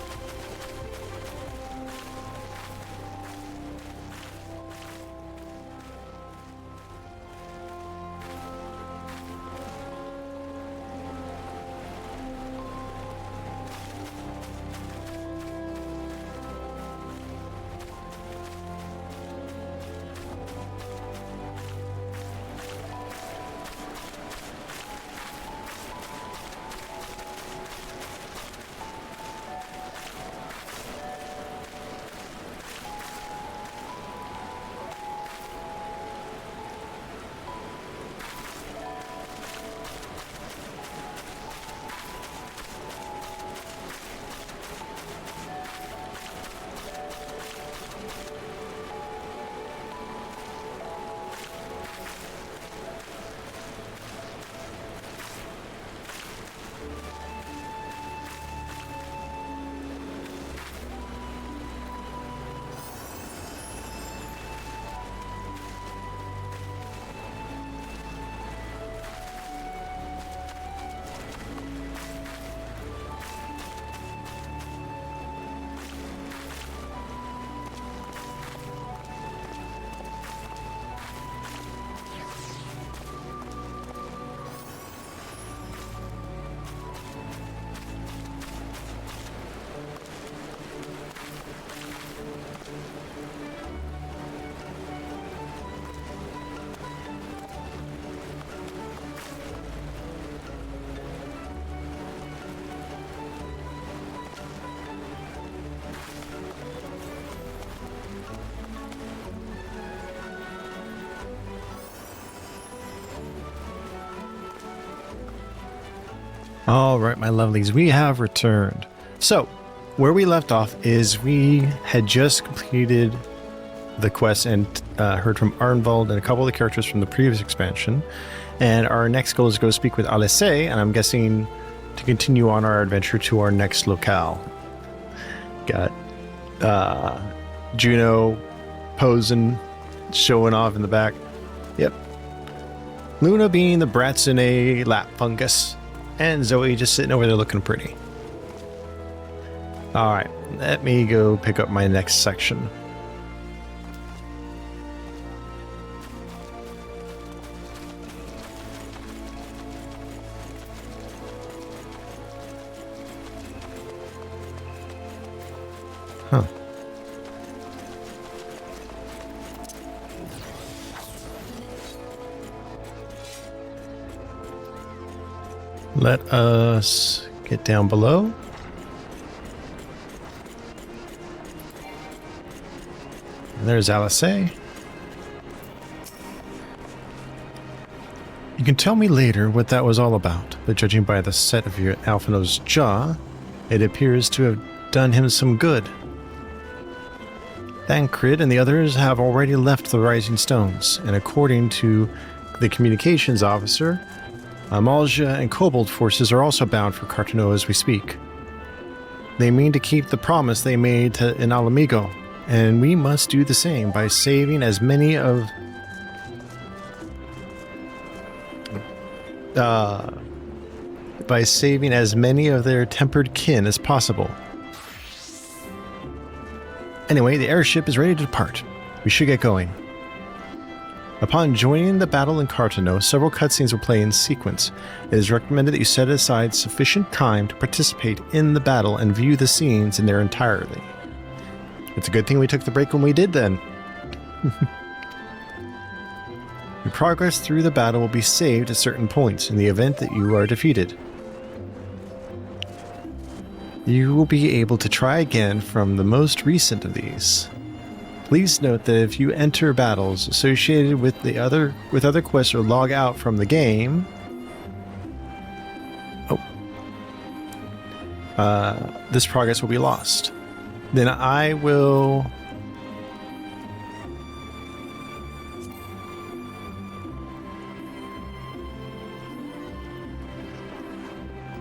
All right, my lovelies, we have returned. So, where we left off is we had just completed the quest and heard from Arnvald and a couple of the characters from the previous expansion. And our next goal is to go speak with Alice, and I'm guessing to continue on our adventure to our next locale. Got Juno posing, showing off in the back. Yep. Luna being the brats in a lap fungus. And Zoe just sitting over there looking pretty. Alright, let me go pick up my next section. Huh. Let us get down below. And there's Alice. You can tell me later what that was all about, but judging by the set of your Alphino's jaw, it appears to have done him some good. Thancred and the others have already left the Rising Stones, and according to the communications officer, Amalja and Kobold forces are also bound for Cartano as we speak. They mean to keep the promise they made in Alamigo, and we must do the same by saving as many of their tempered kin as possible. Anyway, the airship is ready to depart. We should get going. Upon joining the battle in Cartano, several cutscenes will play in sequence. It is recommended that you set aside sufficient time to participate in the battle and view the scenes in their entirety. It's a good thing we took the break when we did then. Your progress through the battle will be saved at certain points in the event that you are defeated. You will be able to try again from the most recent of these. Please note that if you enter battles associated with other quests or log out from the game, this progress will be lost. Then I will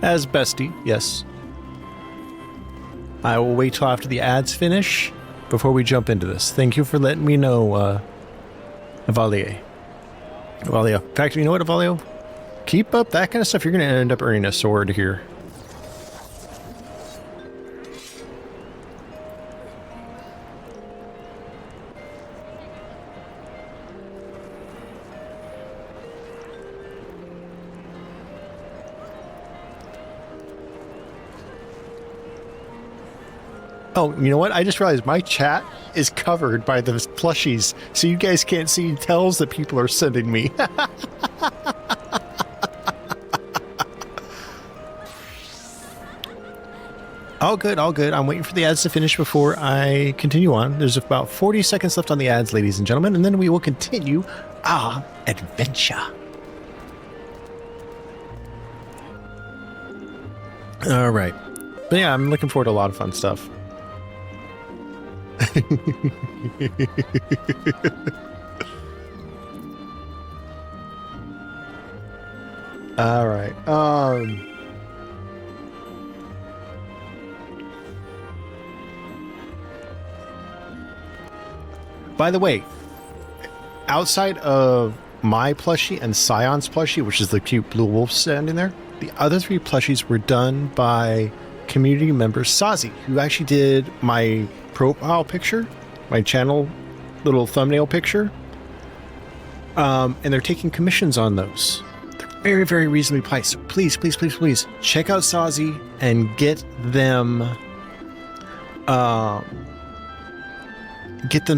as bestie, yes. I will wait till after the ads finish before we jump into this. Thank you for letting me know, Avalio. In fact, you know what, Avalio? Keep up that kind of stuff. You're going to end up earning a sword here. Oh, you know what? I just realized my chat is covered by the plushies, so you guys can't see tells that people are sending me. All good, all good. I'm waiting for the ads to finish before I continue on. There's about 40 seconds left on the ads, ladies and gentlemen, and then we will continue our adventure. All right. But yeah, I'm looking forward to a lot of fun stuff. All right. By the way, outside of my plushie and Scion's plushie, which is the cute blue wolf standing there, the other three plushies were done by community member Sazi, who actually did my profile picture, my channel little thumbnail picture. And they're taking commissions on those. They're very, very reasonably priced. So please, please, please, please check out Sazi and get them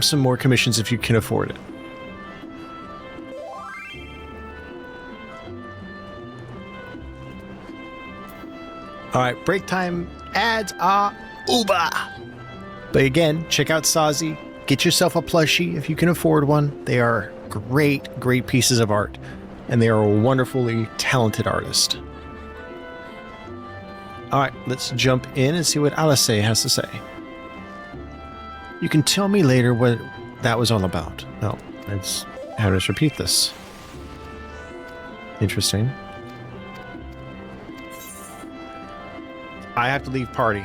some more commissions if you can afford it. All right, break time ads are uber. But again, check out Sazi. Get yourself a plushie if you can afford one. They are great, great pieces of art. And they are a wonderfully talented artist. All right, let's jump in and see what Alice has to say. You can tell me later what that was all about. Oh, let's have us repeat this. Interesting. I have to leave party.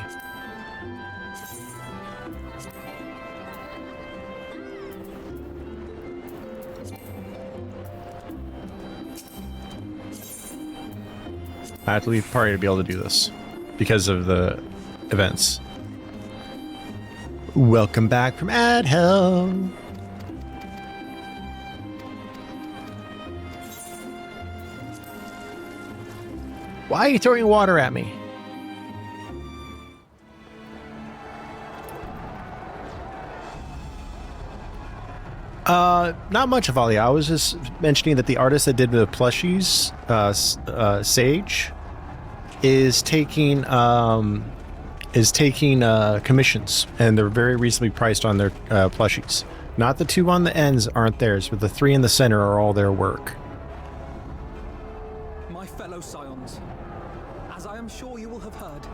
I have to leave the party to be able to do this because of the events. Welcome back from Ad Hell. Why are you throwing water at me? Not much of Ali. I was just mentioning that the artist that did the plushies, Sage, is taking commissions, and they're very reasonably priced on their plushies. Not the two on the ends aren't theirs, but the three in the center are all their work.
My fellow Scions, as I am sure you will have heard,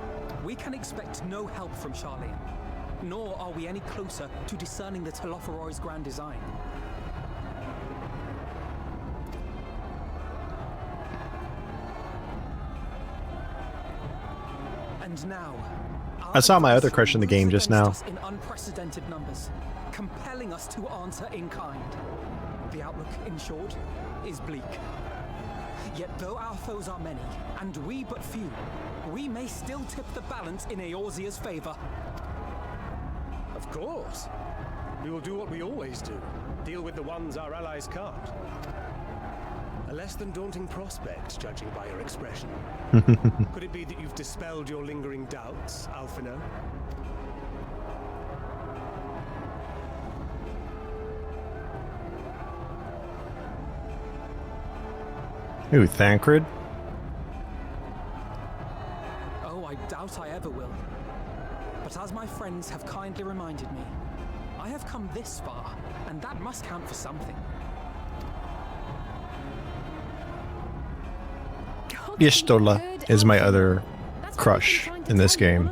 we can expect no help from Charlene, nor are we any closer to discerning the Telophoroi's grand design. And now,
I saw my other crush in the game just now.
in unprecedented numbers, compelling us to answer in kind. The outlook, in short, is bleak. Yet though our foes are many, and we but few, we may still tip the balance in Eorzea's favor.
Of course. We will do what we always do. Deal with the ones our allies can't. A less than daunting prospect, judging by your expression. Could it be that you've dispelled your lingering doubts, Alphino?
Ooh, Thancred.
Oh, I doubt I ever will. But as my friends have kindly reminded me, I have come this far, and that must count for something.
Y'shtola is my other crush in this game.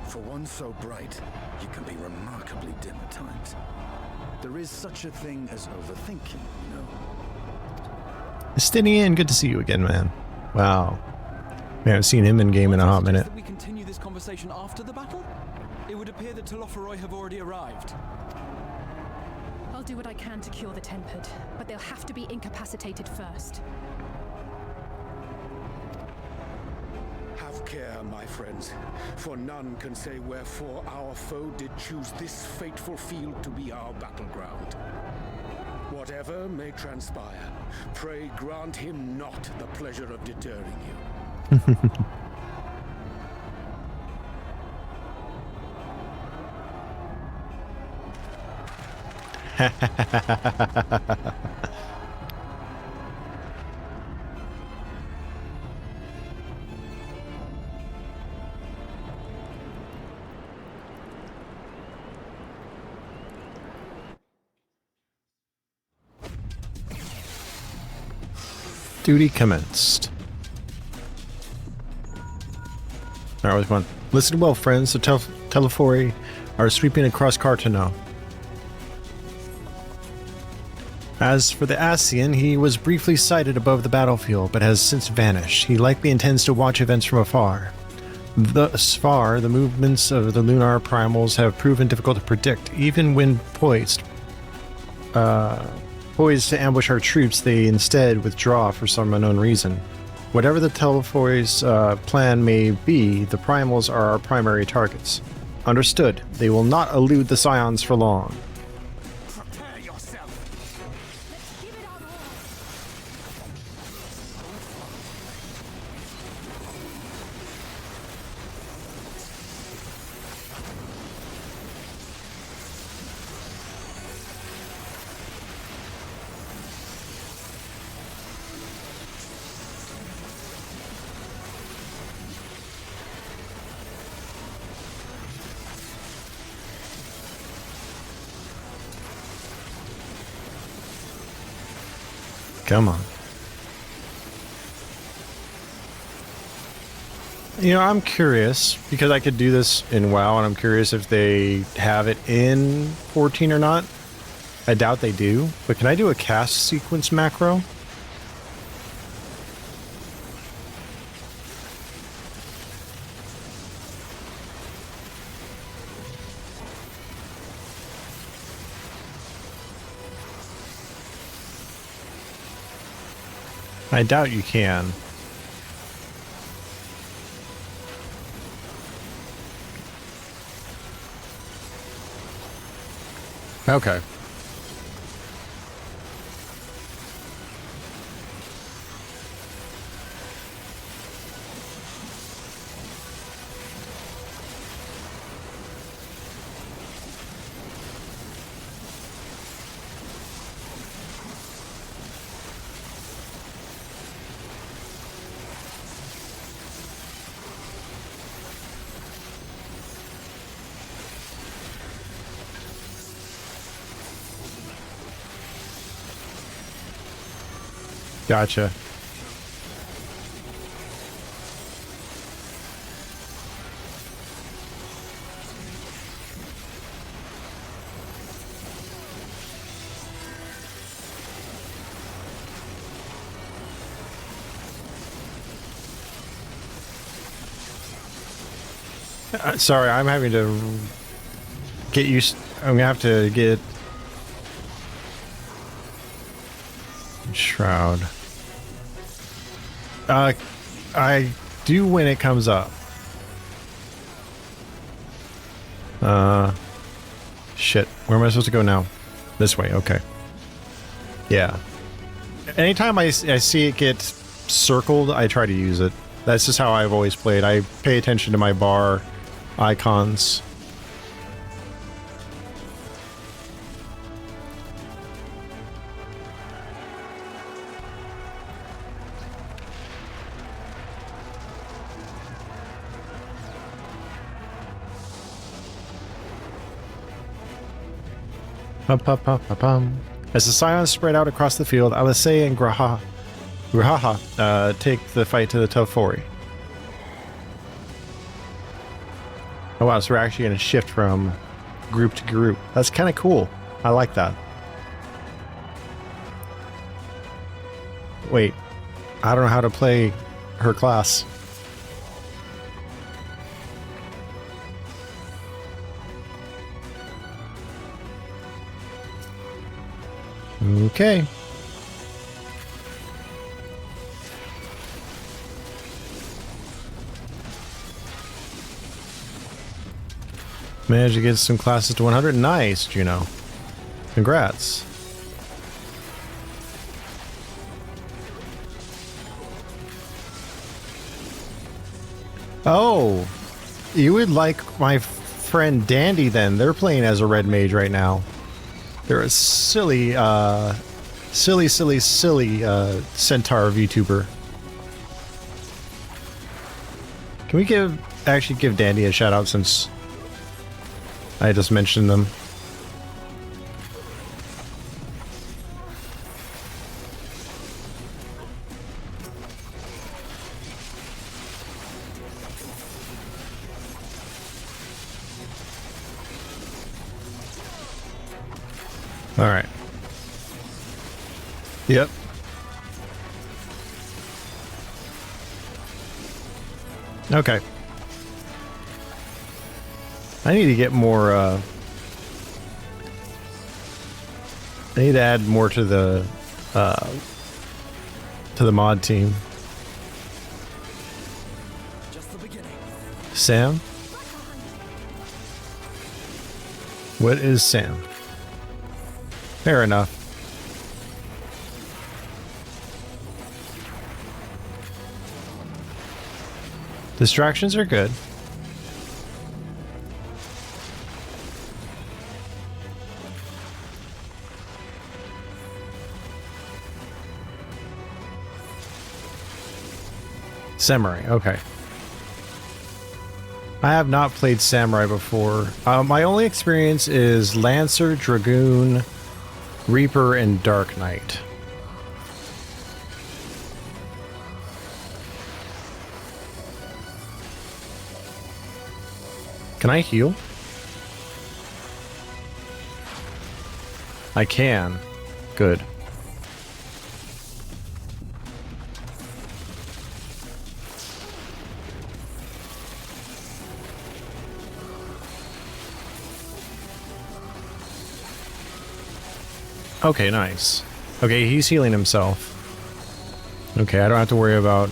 For one so bright, you can be remarkably dim at times. There is such a thing as overthinking, you know.
Estinian, good to see you again, man. Wow. We haven't seen him in game in a hot minute.
That we continue this conversation after the battle? It would appear that Telophoroi have already arrived.
I'll do what I can to cure the tempered, but they'll have to be incapacitated first.
Have care, my friends, for none can say wherefore our foe did choose this fateful field to be our battleground. Whatever may transpire, pray grant him not the pleasure of deterring you.
Duty commenced. Alright, with one. Listen well, friends. The Telophori are sweeping across Cartano. As for the Ascian, he was briefly sighted above the battlefield, but has since vanished. He likely intends to watch events from afar. Thus far, the movements of the lunar primals have proven difficult to predict. Even when poised to ambush our troops, they instead withdraw for some unknown reason. Whatever the Telophori's plan may be, the primals are our primary targets. Understood. They will not elude the Scions for long.
Prepare yourself!
Come on. You know, I'm curious, because I could do this in WoW, and I'm curious if they have it in 14 or not. I doubt they do, but can I do a cast sequence macro? I doubt you can. Okay. Gotcha. Sorry, I'm having to get used. I'm gonna have to get Shroud. I do when it comes up. Shit. Where am I supposed to go now? This way. Okay. Yeah. Anytime I see it get circled, I try to use it. That's just how I've always played. I pay attention to my bar icons. As the Scions spread out across the field, Alisei and Graha take the fight to the Tofori. Oh wow, so we're actually going to shift from group to group. That's kind of cool. I like that. Wait, I don't know how to play her class. Okay. Managed to get some classes to 100. Nice, Juno. Congrats. Oh, you would like my friend Dandy then. They're playing as a red mage right now. They're a silly centaur VTuber. Can we actually give Dandy a shout out since I just mentioned them? All right. Yep. Okay. I need to get more, I need to add more to the mod team.
Just the beginning.
Sam? What is Sam? Fair enough. Distractions are good. Samurai, okay. I have not played Samurai before. My only experience is Lancer, Dragoon, Reaper, and Dark Knight. Can I heal? I can. Good. Okay, nice. Okay, he's healing himself. Okay, I don't have to worry about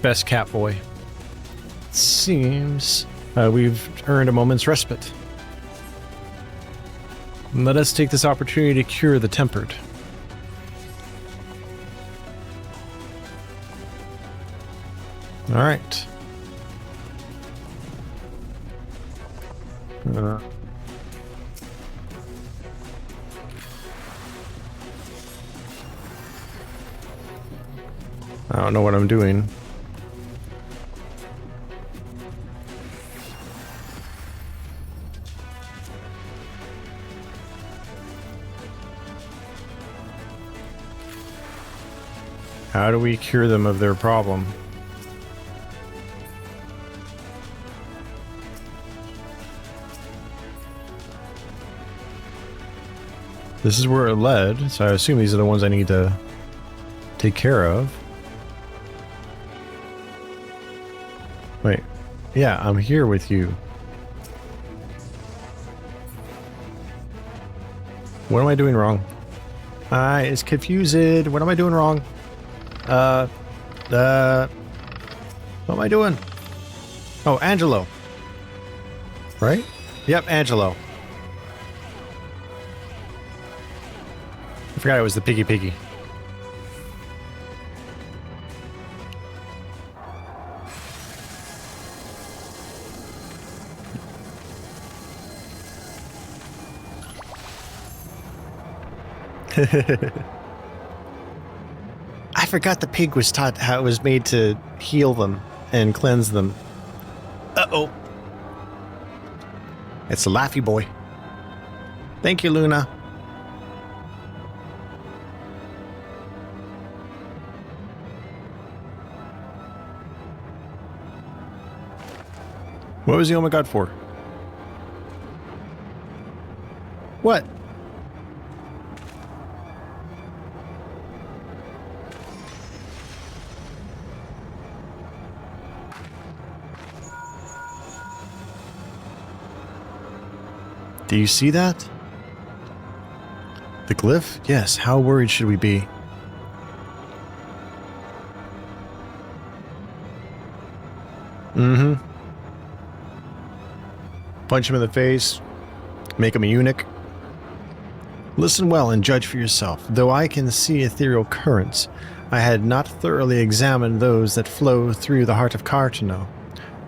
best cat boy. Seems we've earned a moment's respite. Let us take this opportunity to cure the tempered. All right. I don't know what I'm doing. How do we cure them of their problem? This is where it led, so I assume these are the ones I need to take care of. Wait. Yeah, I'm here with you. What am I doing wrong? I is confused. What am I doing wrong? What am I doing? Oh, Angelo. Right? Yep, Angelo. I forgot it was the Piggy. I forgot the pig was taught how it was made to heal them and cleanse them. Uh-oh. It's a Laffy boy. Thank you, Luna. What was the oh my god for? What? Do you see that? The glyph? Yes, how worried should we be? Mm-hmm. Punch him in the face. Make him a eunuch. Listen well and judge for yourself. Though I can see ethereal currents, I had not thoroughly examined those that flow through the heart of Cartano.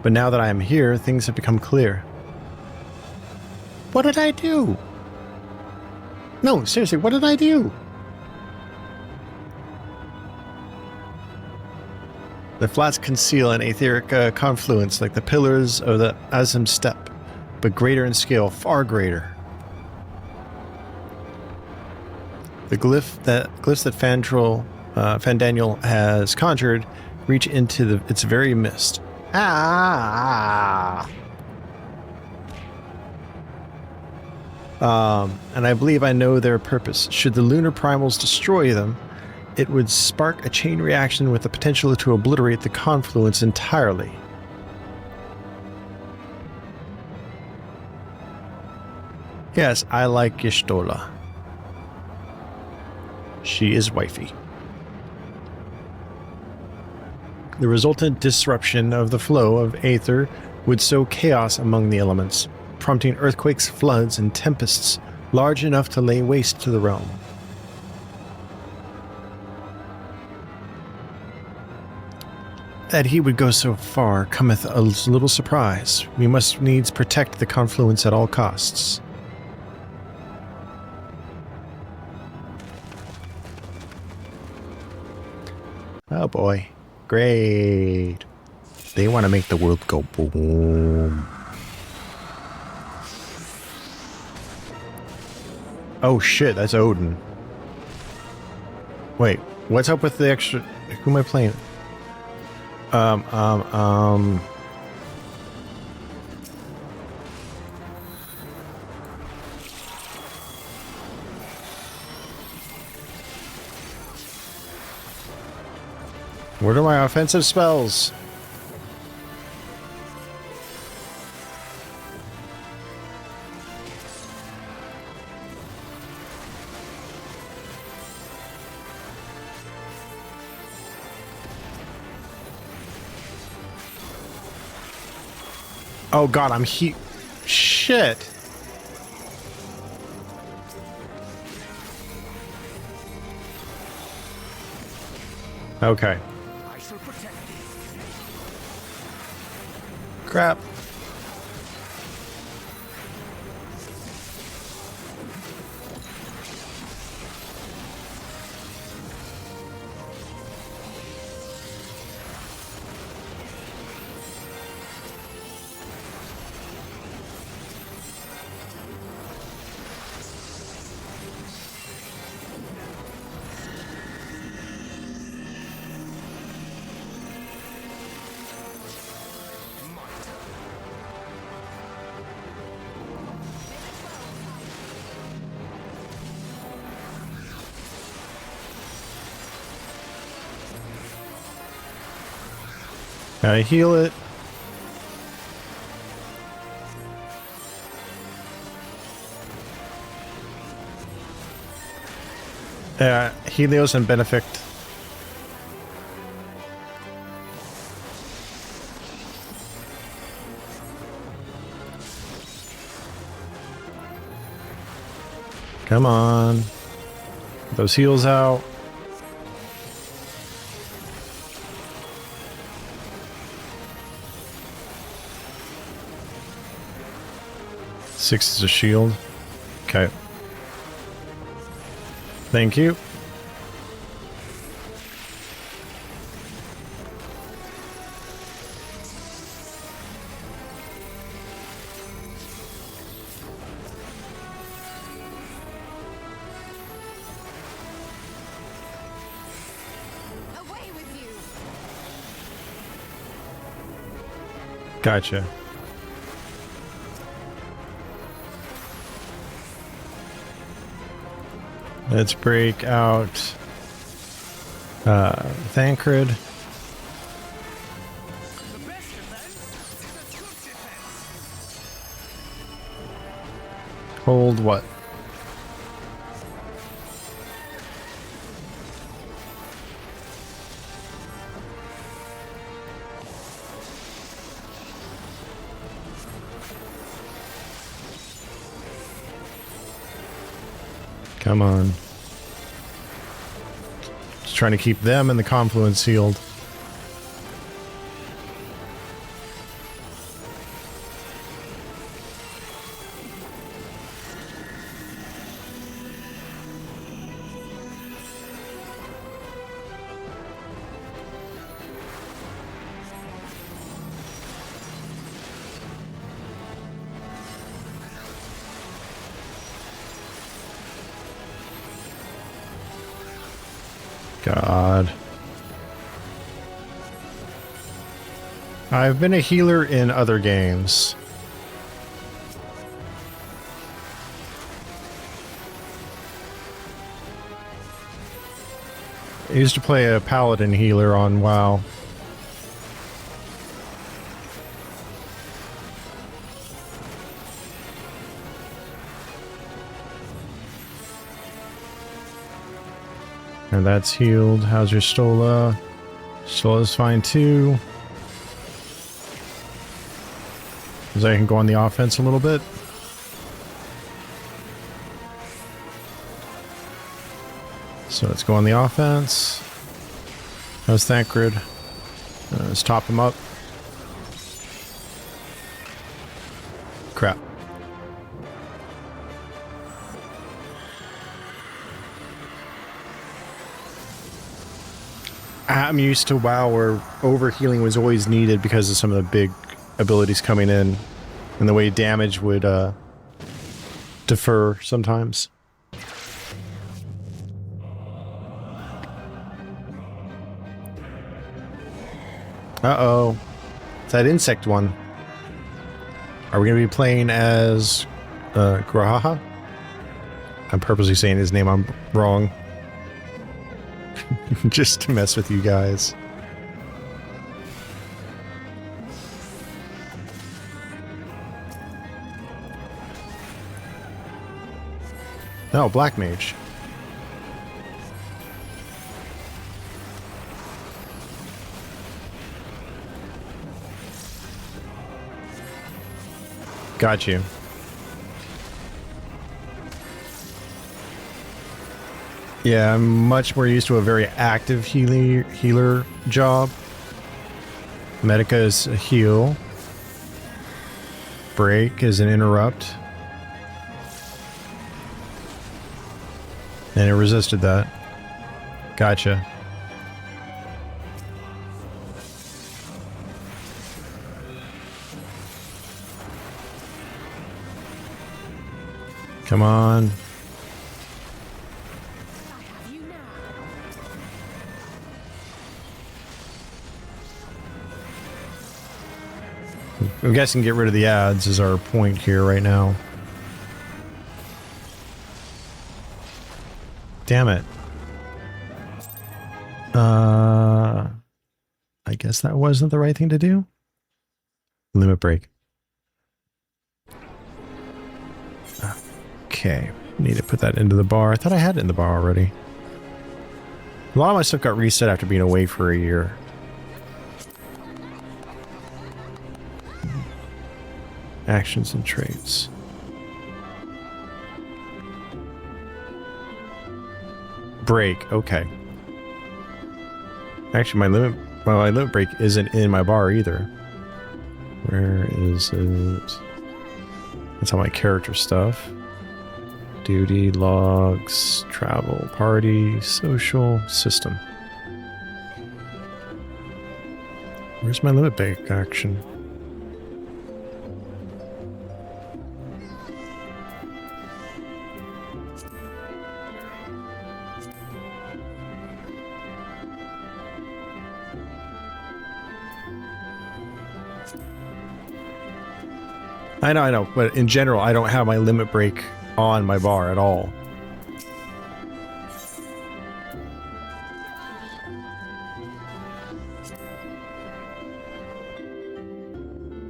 But now that I am here, things have become clear. What did I do? No, seriously, what did I do? The flats conceal an etheric confluence like the pillars of the Azim Step, but greater in scale, far greater. The glyphs that Fandaniel has conjured reach into its very mist. And I believe I know their purpose. Should the lunar primals destroy them, it would spark a chain reaction with the potential to obliterate the confluence entirely. Yes, I like Y'shtola. She is wifey. The resultant disruption of the flow of aether would sow chaos among the elements, prompting earthquakes, floods, and tempests large enough to lay waste to the realm. That he would go so far cometh a little surprise. We must needs protect the confluence at all costs. Oh boy. Great. They want to make the world go boom. Oh shit, that's Odin. Wait, what's up with the extra... Who am I playing? What are my offensive spells? Oh god, shit. Okay.
I shall protect thee.
Crap. I heal it. Helios and Benefict. Come on. Get those heals out. Six is a shield. Okay. Thank you.
Away with you!
Gotcha. Let's break out Thancred. Hold what? Come on. Just trying to keep them in the confluence sealed. God. I've been a healer in other games. I used to play a paladin healer on WoW. And that's healed. How's your Stola? Stola's fine too. Because I can go on the offense a little bit. So let's go on the offense. How's Thancred? Let's top him up. Crap. I'm used to WoW where overhealing was always needed because of some of the big abilities coming in and the way damage would defer sometimes. Uh-oh. It's that insect one. Are we going to be playing as Graha? I'm purposely saying his name wrong. Just to mess with you guys. Oh, Black Mage. Got you. Yeah, I'm much more used to a very active healer job. Medica is a heal. Break is an interrupt. And it resisted that. Gotcha. Come on. I'm guessing get rid of the ads is our point here right now. Damn it. I guess that wasn't the right thing to do. Limit break. Okay. Need to put that into the bar. I thought I had it in the bar already. A lot of my stuff got reset after being away for a year. Actions and traits. Break. Okay. Actually, my limit break isn't in my bar either. Where is it? That's all my character stuff. Duty, logs, travel, party, social, system. Where's my limit break action? I know, but in general, I don't have my limit break on my bar at all.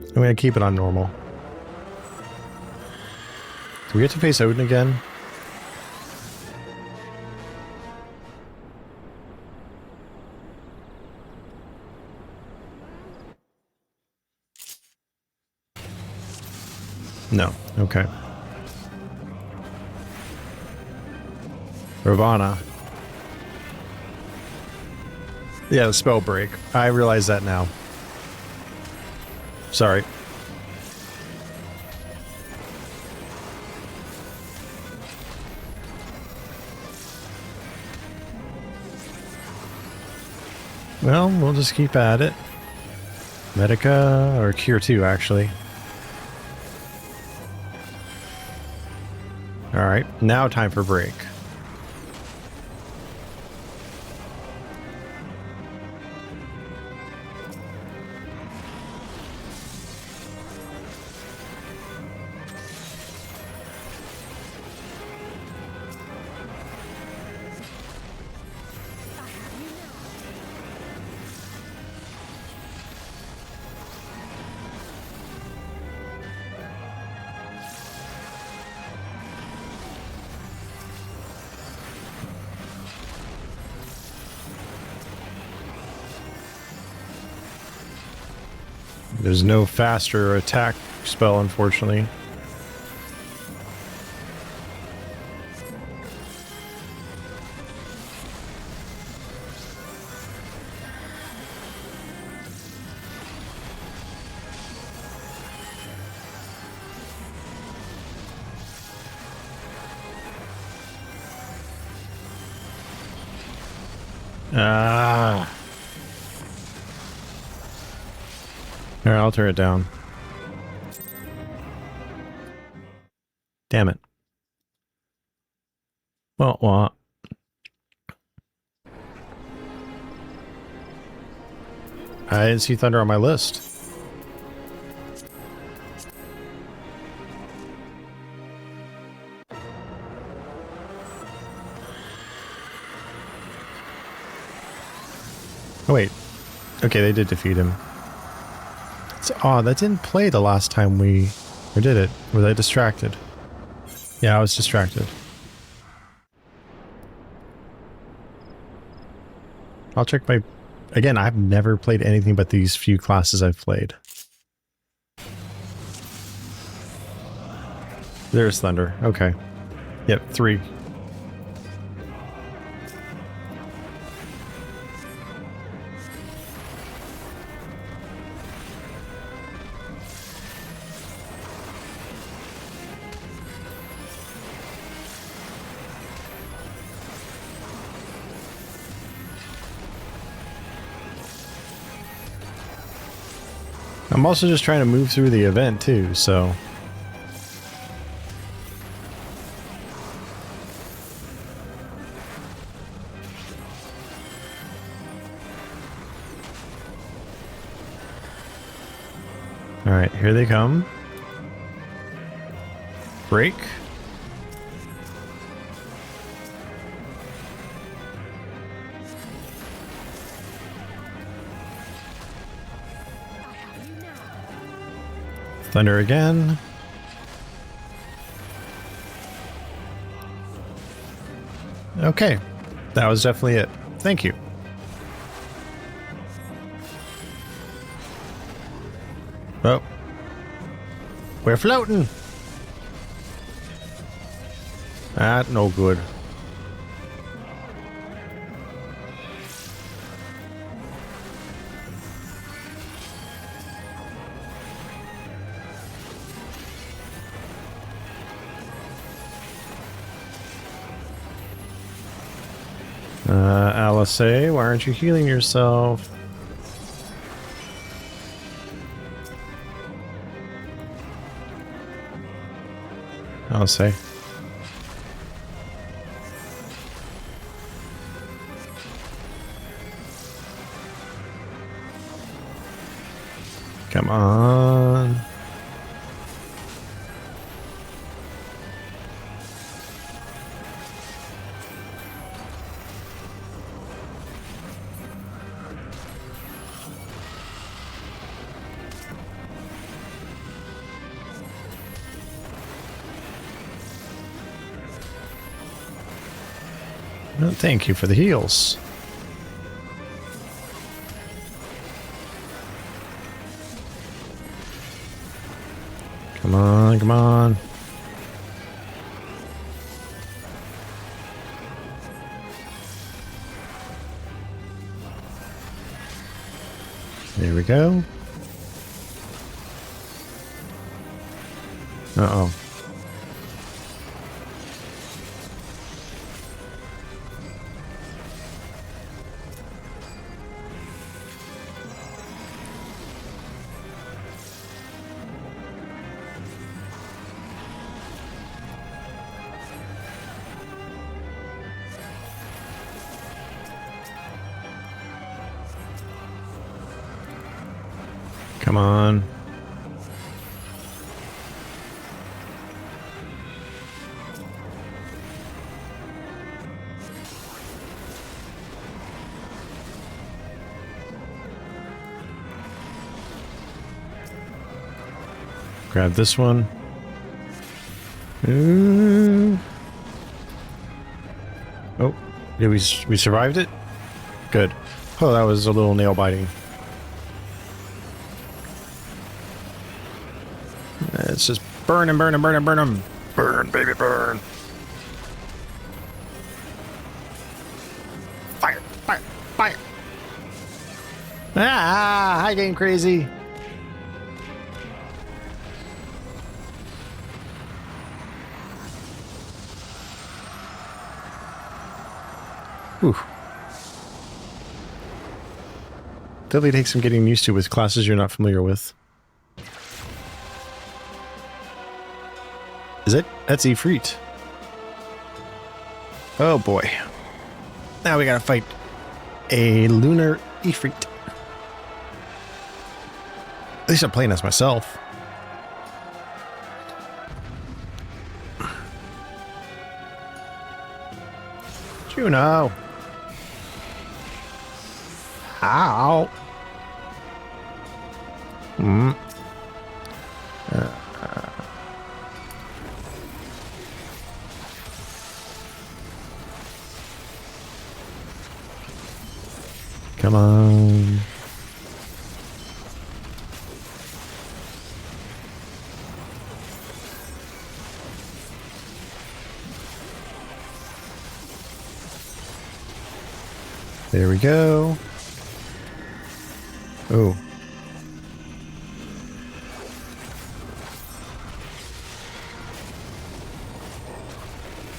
I'm gonna keep it on normal. Do we get to face Odin again? No. Okay. Ravana. Yeah, the spell break. I realize that now. Sorry. Well, we'll just keep at it. Medica, or Cure 2, actually. Alright, now time for break. There's no faster attack spell, unfortunately. Ah. All right, I'll turn it down. Damn it. Well. I didn't see Thunder on my list. Oh, wait. Okay, they did defeat him. It's odd. That didn't play the last time we... Or did it? Was I distracted? Yeah, I was distracted. I'll check my... Again, I've never played anything but these few classes I've played. There's thunder. Okay. Yep, 3. I'm also just trying to move through the event too, so... Alright, here they come. Break. Thunder again. Okay, that was definitely it. Thank you. Oh. We're floating. That no good. Alice, why aren't you healing yourself? Alice. Come on. Well, thank you for the heals. Come on, come on. There we go. Uh-oh. Come on. Grab this one. Ooh. Oh, did we survived it? Good. Oh, that was a little nail biting. It's just burn and burn and burn and burn them. Burn, baby, burn. Fire, fire, fire. Ah, hi, Game Crazy. Whew. Definitely takes some getting used to with classes you're not familiar with. Is it? That's Ifrit. Oh boy. Now we gotta fight a lunar Ifrit. At least I'm playing as myself. Juno. Ow. Hmm. Come on. There we go. Oh.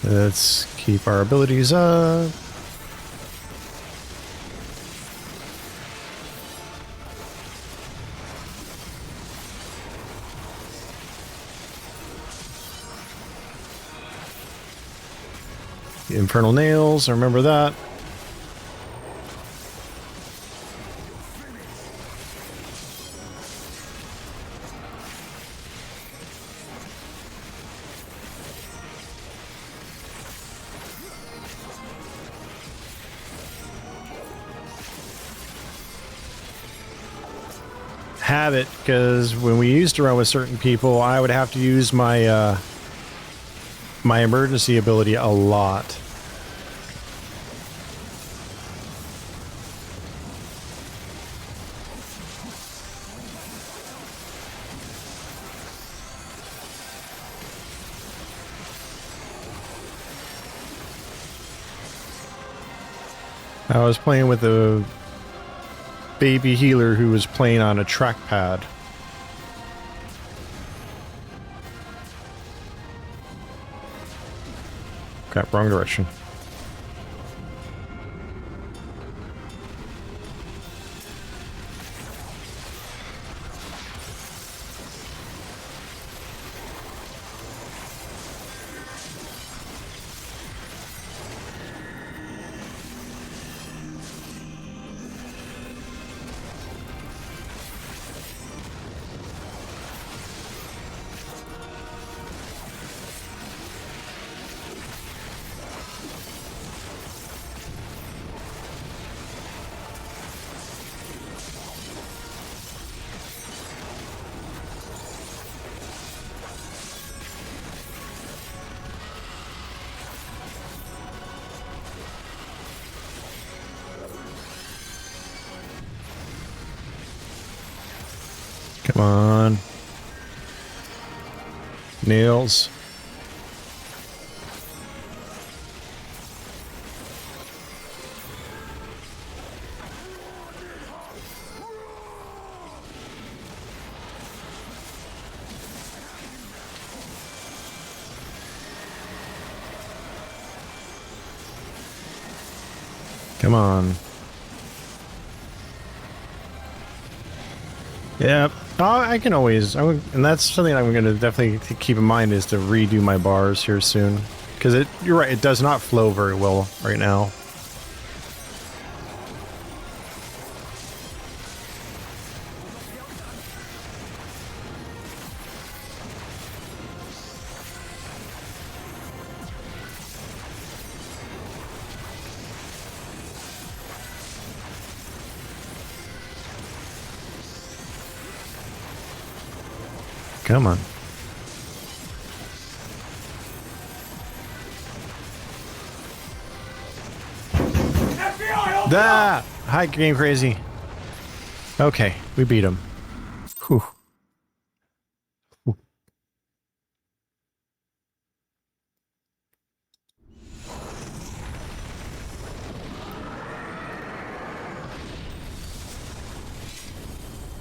Let's keep our abilities up. The infernal nails, I remember that. Have it, because when we used to run with certain people, I would have to use my my emergency ability a lot. I was playing with a baby healer who was playing on a trackpad. Crap, wrong direction. Come on. Nails. Come on. Yep. Oh, I can always, and that's something I'm going to definitely keep in mind, is to redo my bars here soon. Because you're right, it does not flow very well right now. Come on. Ah! Hi, Game Crazy. Okay, we beat him. Whew. Whew.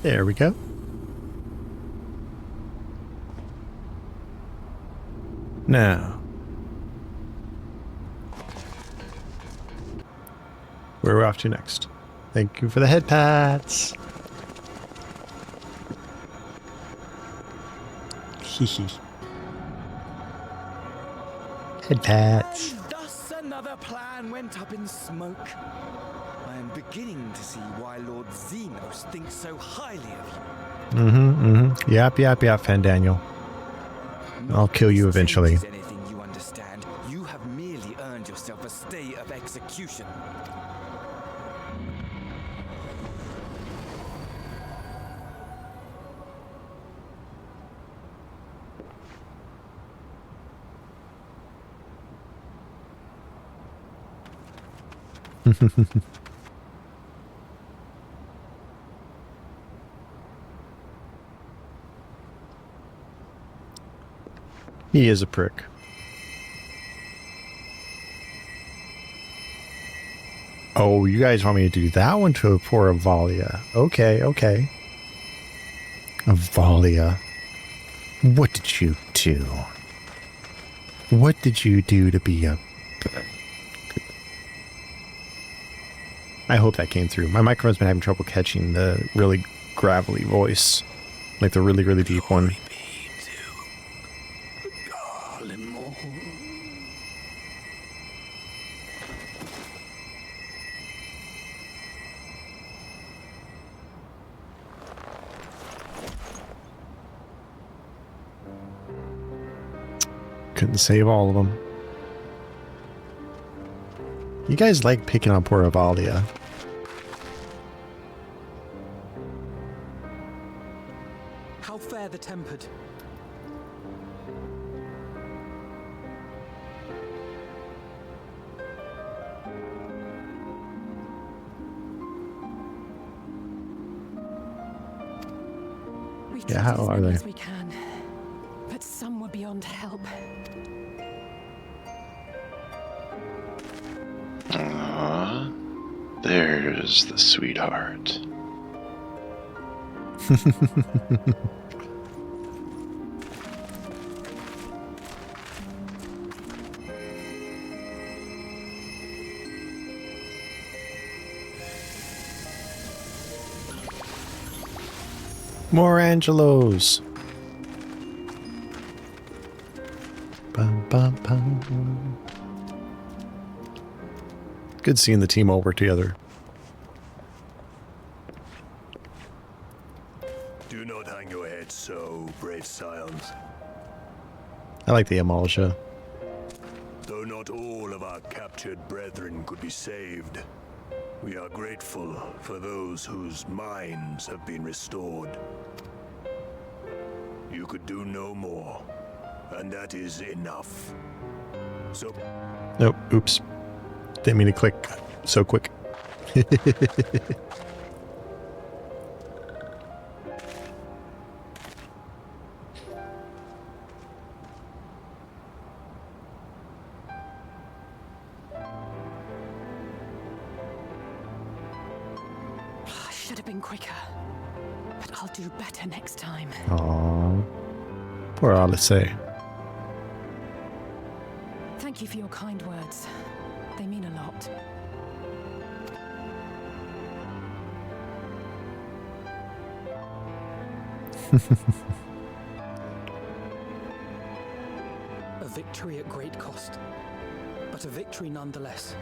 There we go. Now, where are we off to next? Thank you for the head pats. Hehe. Head pats.
And thus another plan went up in smoke. I am beginning to see why Lord Xenos thinks so highly of you.
Yep, Fandaniel. I'll kill you eventually.
Anything you understand, you have merely earned yourself a stay of execution.
He is a prick. Oh, you guys want me to do that one to poor Avalia? Okay, okay. Avalia, what did you do? What did you do to be a... I hope that came through. My microphone's been having trouble catching the really gravelly voice. Like the really, really deep one. Couldn't save all of them. You guys like picking on poor Avalia.
How fair the tempered.
We've
Yeah,
tried
how
as
are
many
they?
as we can, but some were beyond help.
Aww, there's the sweetheart.
More Angelos. Bum, bum, bum. Good seeing the team all work together.
Do not hang your head so, brave scions.
I like the Amalja.
Though not all of our captured brethren could be saved, we are grateful for those whose minds have been restored. You could do no more, and that is enough. So...
Nope, oops. Didn't mean to click so quick.
I should have been quicker, but I'll do better next time.
Aww. Poor Alice.
Thank you for your kind words. They mean a lot.
A victory at great cost, but a victory nonetheless.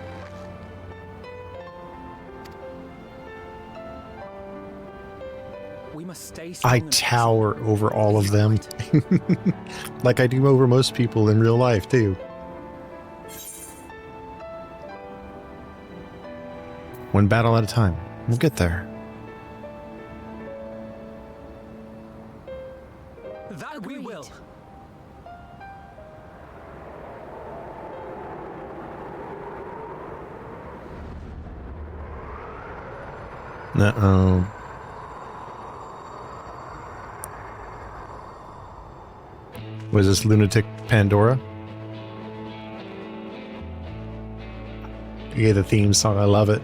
We must stay strong
I
and
tower over all of them. Like I do over most people in real life, too. One battle at a time. We'll get there.
That we will.
Uh-oh. Was this lunatic Pandora? Yeah, the theme song. I love it.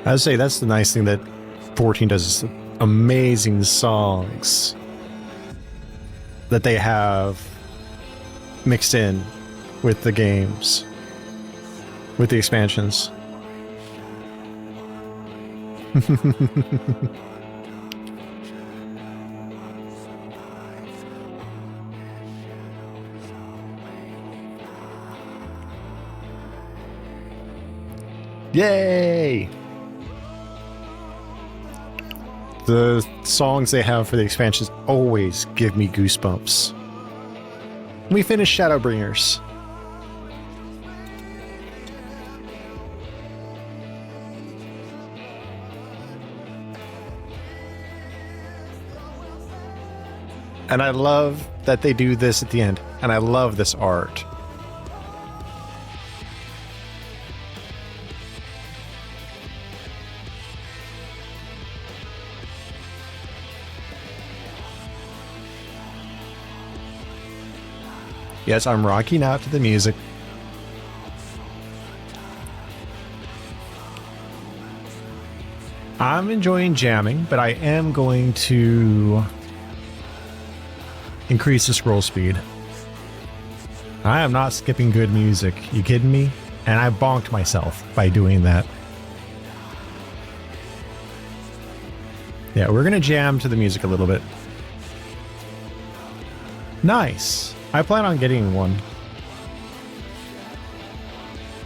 I would say that's the nice thing that 14 does. Is amazing songs that they have mixed in with the games, with the expansions. Yay! The songs they have for the expansions always give me goosebumps. We finished Shadowbringers. And I love that they do this at the end. And I love this art. Yes, I'm rocking out to the music. I'm enjoying jamming, but I am going to increase the scroll speed. I am not skipping good music. You kidding me? And I bonked myself by doing that. Yeah, we're gonna jam to the music a little bit. Nice. I plan on getting one.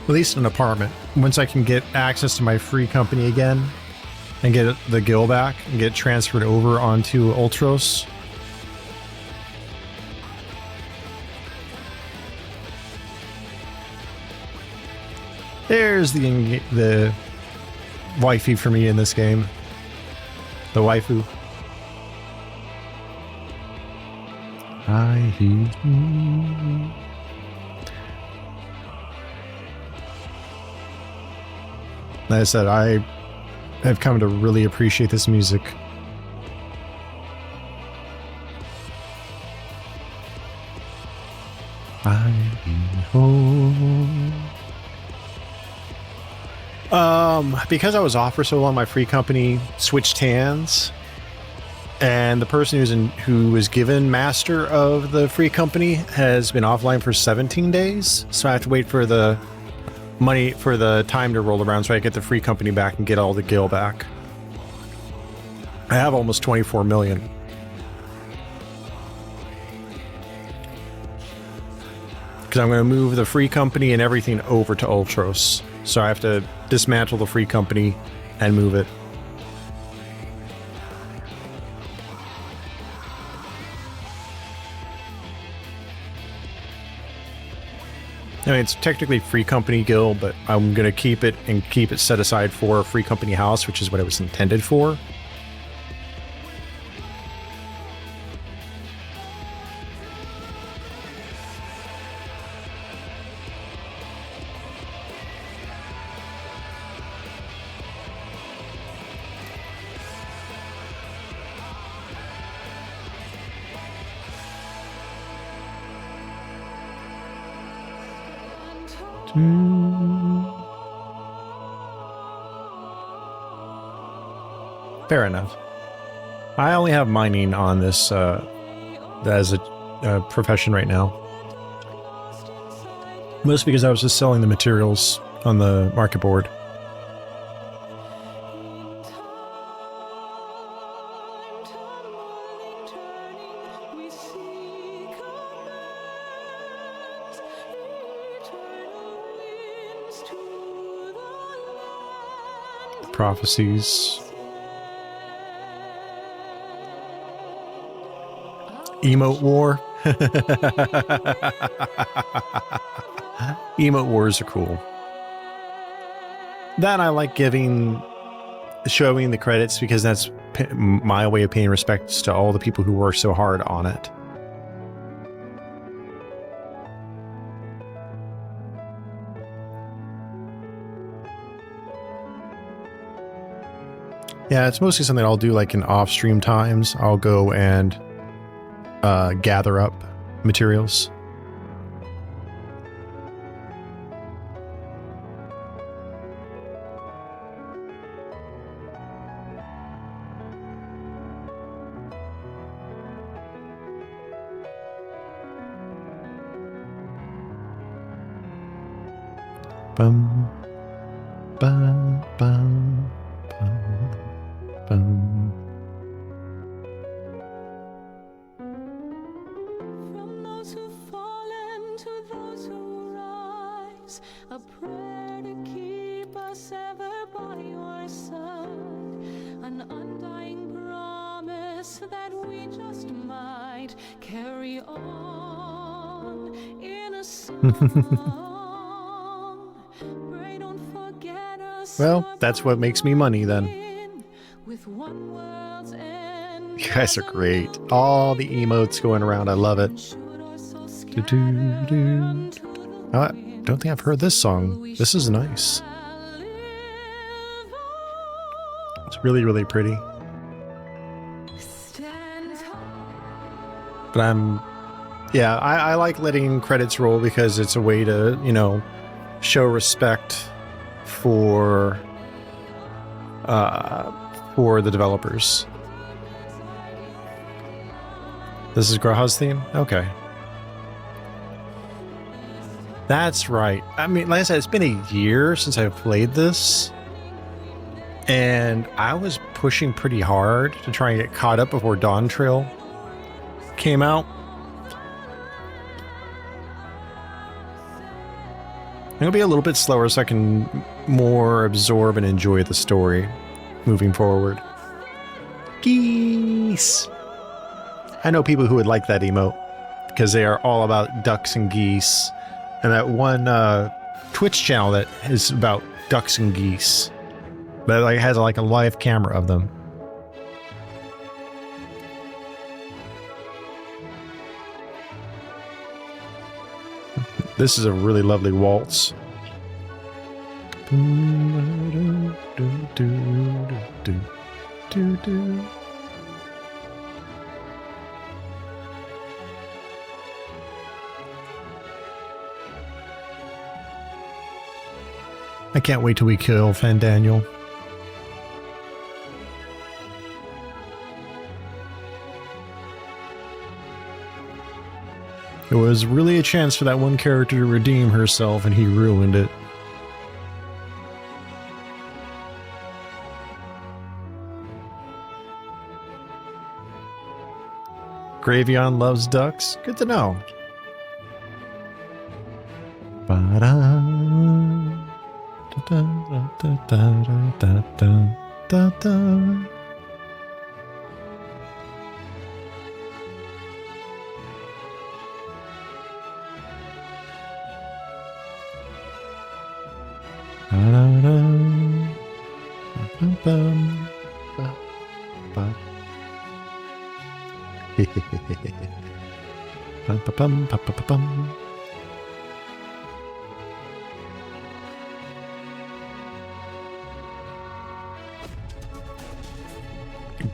At least an apartment. Once I can get access to my free company again and get the guild back and get transferred over onto Ultros. There's the wifey for me in this game. The waifu. I hate you. Like I said, I have come to really appreciate this music. Because I was off for so long, my free company switched hands, and the person who was given master of the free company has been offline for 17 days. So I have to wait for the money, for the time to roll around so I get the free company back and get all the gil back. I have almost 24 million. Because I'm going to move the free company and everything over to Ultros. So I have to dismantle the free company and move it. I mean, it's technically free company guild, but I'm going to keep it and keep it set aside for a free company house, which is what it was intended for. Fair enough. I only have mining on this as a profession right now. Mostly because I was just selling the materials on the market board. Prophecies. Emote war. Emote wars are cool. That I like showing the credits because that's my way of paying respects to all the people who work so hard on it. Yeah, it's mostly something I'll do like in off-stream times. I'll go and gather up materials. Bum, bum, bum, bum, bum.
From those who fallen to those who rise, a prayer to keep us ever by your side, an undying promise that we just might carry on in a song. Pray don't forget us.
Well, that's what makes me money then. You guys are great. All the emotes going around. I love it. I don't think I've heard this song. This is nice. It's really, really pretty. But Yeah, I like letting credits roll because it's a way to, you know, show respect for the developers. This is Graha's theme? Okay. That's right. I mean, like I said, it's been a year since I've played this, and I was pushing pretty hard to try and get caught up before Dawn Trail came out. I'm going to be a little bit slower so I can more absorb and enjoy the story moving forward. Geese! I know people who would like that emote because they are all about ducks and geese. And that one Twitch channel that is about ducks and geese. But it like, has like a live camera of them. This is a really lovely waltz. I can't wait till we kill Fandaniel. It was really a chance for that one character to redeem herself, and he ruined it. Gravion loves ducks? Good to know. Ba-da, da-da-da-da-da-da-da-da.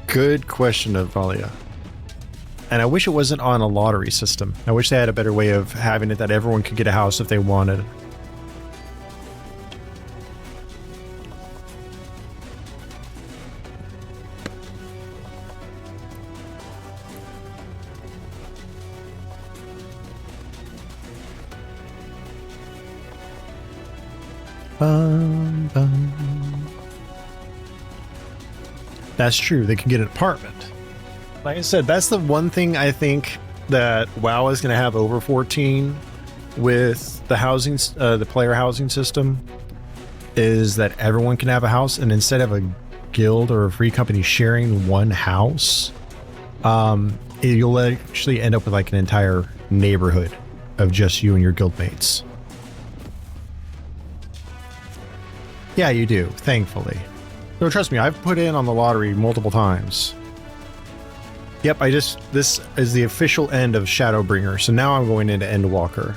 Good question, Avalia. And I wish it wasn't on a lottery system. I wish they had a better way of having it that everyone could get a house if they wanted. Bum, bum. That's true. They can get an apartment. Like I said, that's the one thing I think that WoW is going to have over 14 with the housing, the player housing system, is that everyone can have a house, and instead of a guild or a free company sharing one house, you'll actually end up with like an entire neighborhood of just you and your guildmates. Yeah, you do, thankfully. No, trust me, I've put in on the lottery multiple times. Yep, this is the official end of Shadowbringer, so now I'm going into Endwalker.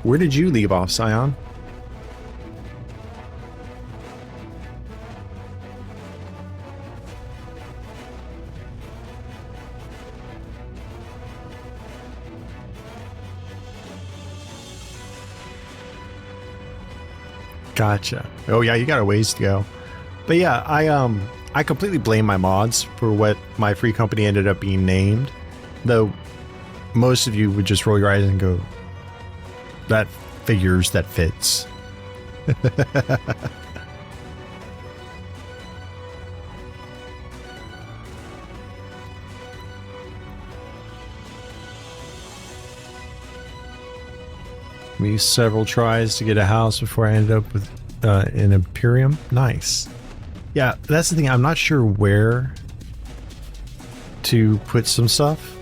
Where did you leave off, Scion? Gotcha. Oh yeah, you got a ways to go. But yeah, I completely blame my mods for what my free company ended up being named. Though most of you would just roll your eyes and go, that figures, that fits. Me several tries to get a house before I ended up with an Imperium. Nice. Yeah, that's the thing. I'm not sure where to put some stuff.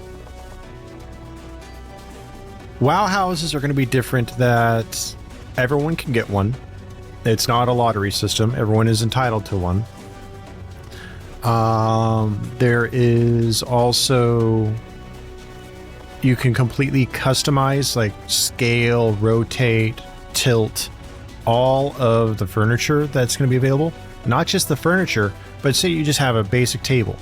WoW houses are going to be different, that everyone can get one. It's not a lottery system. Everyone is entitled to one. There is also you can completely customize, like scale, rotate, tilt all of the furniture that's going to be available. Not just the furniture, but say you just have a basic table.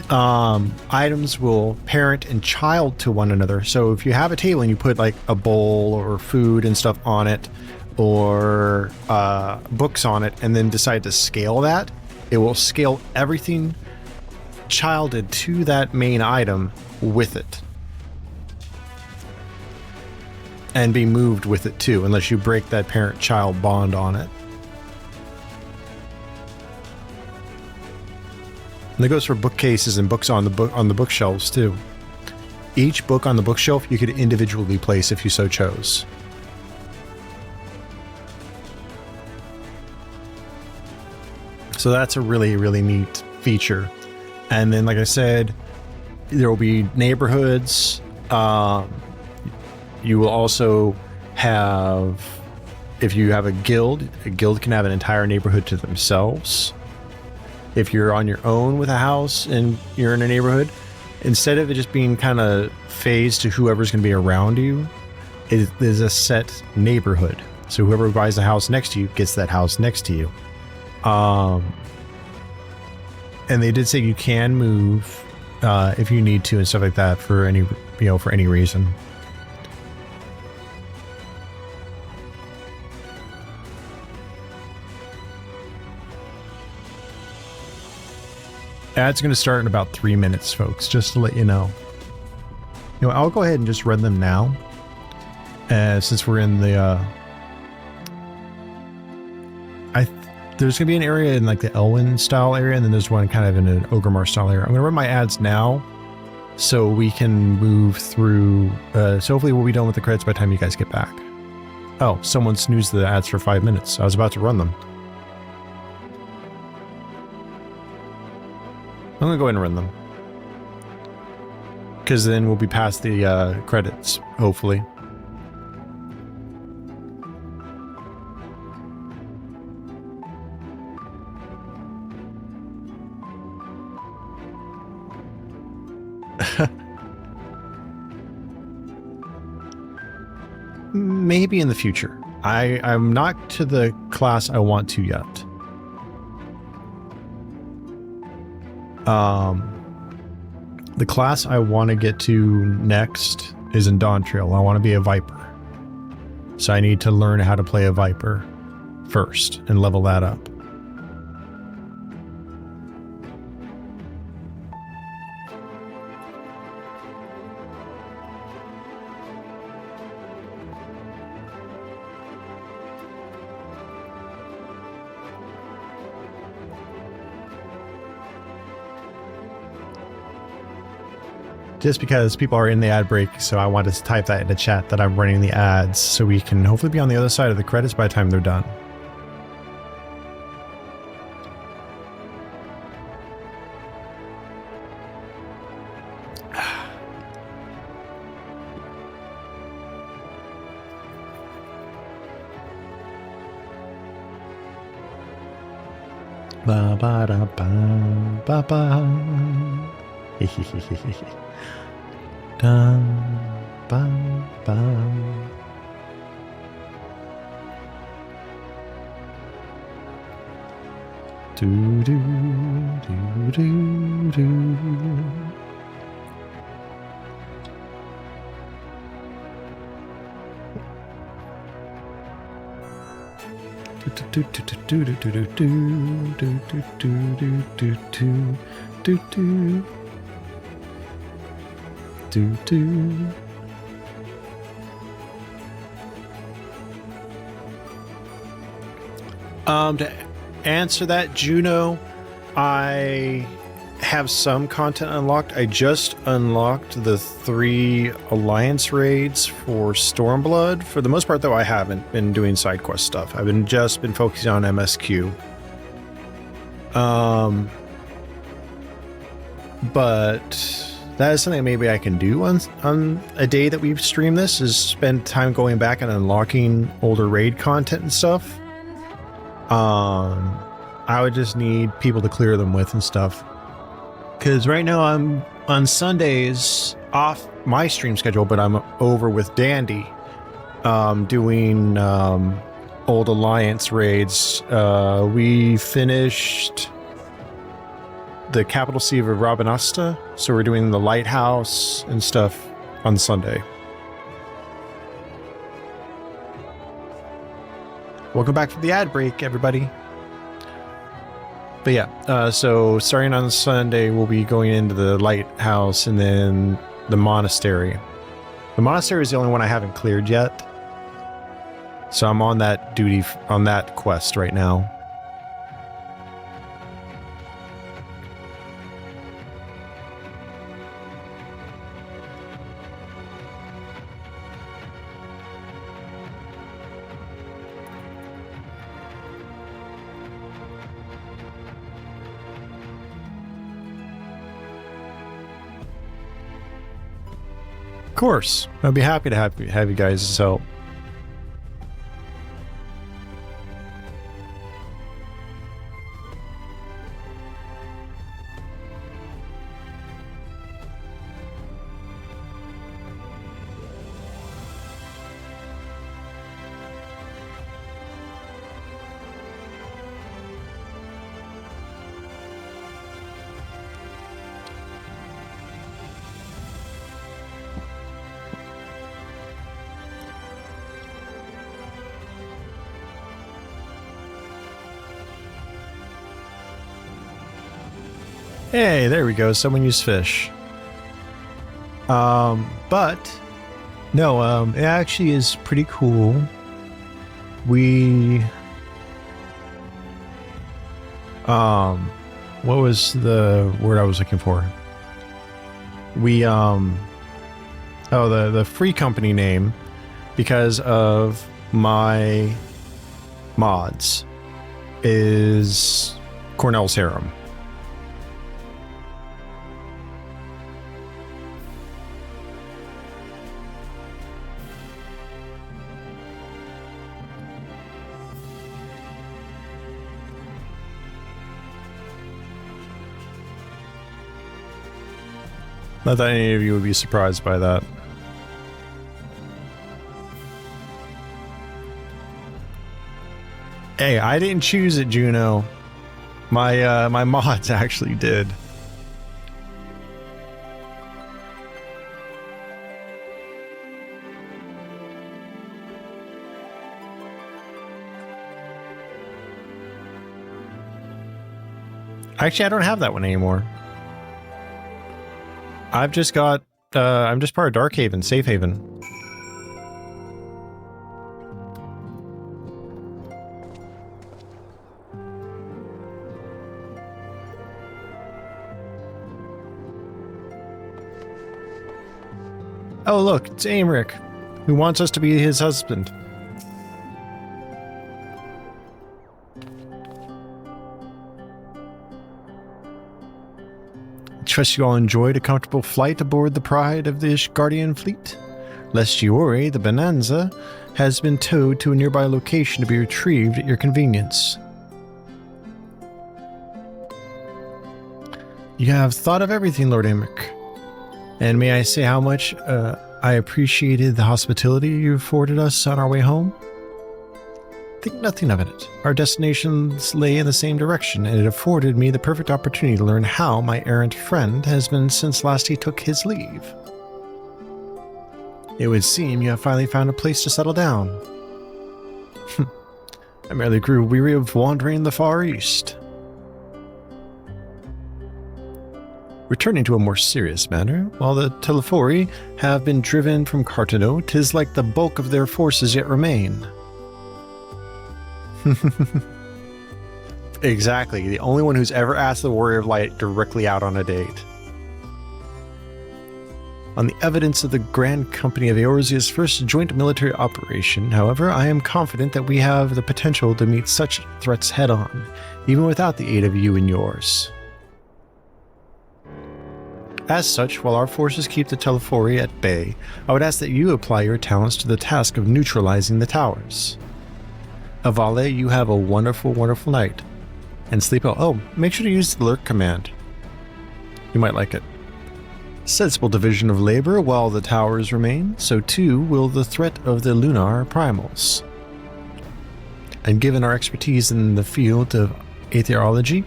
Items will parent and child to one another. So if you have a table and you put like a bowl or food and stuff on it, or books on it, and then decide to scale that, it will scale everything childed to that main item with it. And be moved with it too, unless you break that parent-child bond on it. And that goes for bookcases and books on the bookshelves too. Each book on the bookshelf you could individually place if you so chose. So that's a really, really neat feature. And then, like I said, there will be neighborhoods. You will also have, if you have a guild can have an entire neighborhood to themselves. If you're on your own with a house and you're in a neighborhood, instead of it just being kind of phased to whoever's going to be around you, it is a set neighborhood. So whoever buys a house next to you gets that house next to you. And they did say you can move if you need to and stuff like that for any reason. Ads going to start in about 3 minutes, folks, just to let you know. I'll go ahead and just run them now, since we're in the there's going to be an area in like the Elwyn style area, and then there's one kind of in an Ogremar style area. I'm going to run my ads now so we can move through. So hopefully we'll be done with the credits by the time you guys get back. Oh, someone snoozed the ads for 5 minutes. I was about to run them. I'm going to go ahead and run them, because then we'll be past the credits, hopefully. Maybe in the future. I'm not to the class I want to yet. The class I want to get to next is in Dawn Trail. I want to be a Viper. So I need to learn how to play a Viper first and level that up. Just because people are in the ad break, so I wanted to type that in the chat that I'm running the ads, so we can hopefully be on the other side of the credits by the time they're done. Ba ba da ba ba ba. Da ba ba. Do do do do do. Do do do do do do do do do do do do. To answer that, Juno, I have some content unlocked. I just unlocked the 3 Alliance raids for Stormblood. For the most part, though, I haven't been doing side quest stuff. I've just been focusing on MSQ. But that is something maybe I can do on a day that we stream this, is spend time going back and unlocking older raid content and stuff. I would just need people to clear them with and stuff. Because right now I'm on Sundays, off my stream schedule, but I'm over with Dandy, doing Old Alliance raids. We finished the capital city of Rabinasta, so we're doing the lighthouse and stuff on Sunday. Welcome back from the ad break, everybody. But yeah, so starting on Sunday, we'll be going into the lighthouse and then the monastery. The monastery is the only one I haven't cleared yet. So I'm on that duty, on that quest right now. Of course, I'd be happy to have you guys help. Hey, there we go. Someone used fish. But no, it actually is pretty cool. We what was the word I was looking for? We the free company name, because of my mods, is Cornell's Harem. Not that any of you would be surprised by that. Hey, I didn't choose it, Juno. My mods actually did. Actually, I don't have that one anymore. I've just got, I'm just part of Darkhaven, Safe Haven. Oh look, it's Aymeric, who wants us to be his husband. Trust you all enjoyed a comfortable flight aboard the Pride of the Ishgardian fleet. Lest you worry, the Bonanza has been towed to a nearby location to be retrieved at your convenience. You have thought of everything, Lord Aymeric. And may I say how much I appreciated the hospitality you afforded us on our way home? Think nothing of it. Our destinations lay in the same direction, and it afforded me the perfect opportunity to learn how my errant friend has been since last he took his leave. It would seem you have finally found a place to settle down. I merely grew weary of wandering the Far East. Returning to a more serious matter, while the Telefori have been driven from Cartano, 'tis like the bulk of their forces yet remain. Exactly, the only one who's ever asked the Warrior of Light directly out on a date. On the evidence of the Grand Company of Eorzea's first joint military operation, however, I am confident that we have the potential to meet such threats head-on, even without the aid of you and yours. As such, while our forces keep the Telefori at bay, I would ask that you apply your talents to the task of neutralizing the towers. Avale, you have a wonderful, wonderful night. And sleep well. Oh, make sure to use the lurk command. You might like it. Sensible division of labor. While the towers remain, so too will the threat of the lunar primals. And given our expertise in the field of aetherology,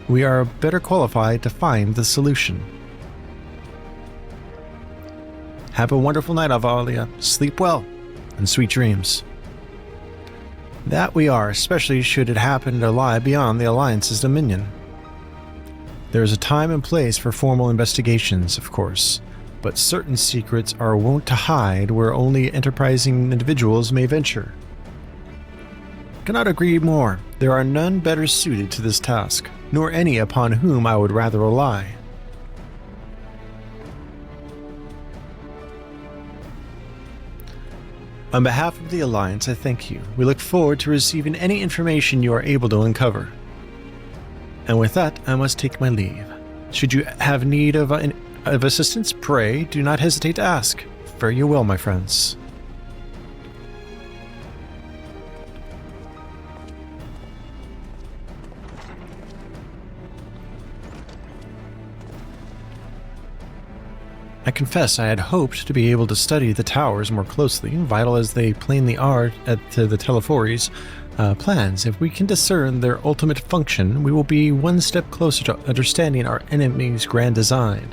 we are better qualified to find the solution. Have a wonderful night, Avalia. Sleep well, and sweet dreams. That we are, especially should it happen to lie beyond the Alliance's dominion. There is a time and place for formal investigations, of course, but certain secrets are wont to hide where only enterprising individuals may venture. Cannot agree more. There are none better suited to this task, nor any upon whom I would rather rely. On behalf of the Alliance, I thank you. We look forward to receiving any information you are able to uncover. And with that, I must take my leave. Should you have need of assistance, pray do not hesitate to ask. Fare you well, my friends. I confess I had hoped to be able to study the towers more closely, vital as they plainly are to the Telefori's plans. If we can discern their ultimate function, we will be one step closer to understanding our enemy's grand design.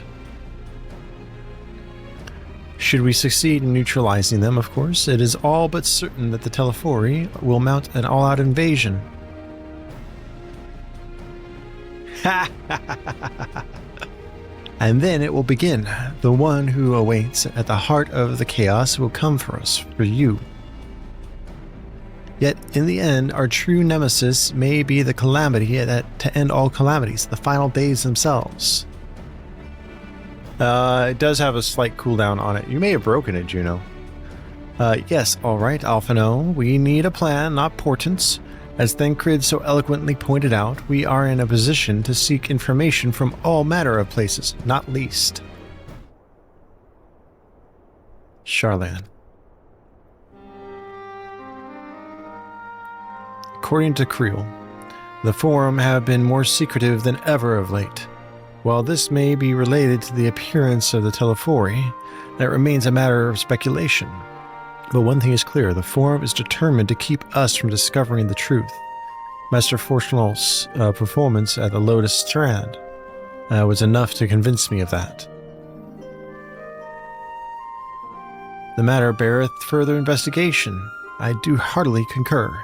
Should we succeed in neutralizing them, of course, it is all but certain that the Telefori will mount an all-out invasion. Ha ha ha ha ha! And then it will begin. The one who awaits at the heart of the chaos will come for us, for you. Yet, in the end, our true nemesis may be the calamity to end all calamities, the final days themselves. It does have a slight cooldown on it. You may have broken it, Juno. Yes, alright, Alphino. We need a plan, not portents. As Thancred so eloquently pointed out, we are in a position to seek information from all manner of places, not least Charlan. According to Creel, the Forum have been more secretive than ever of late. While this may be related to the appearance of the Telefori, that remains a matter of speculation. But one thing is clear, the Forum is determined to keep us from discovering the truth. Master Fortunal's performance at the Lotus Strand was enough to convince me of that. The matter beareth further investigation. I do heartily concur.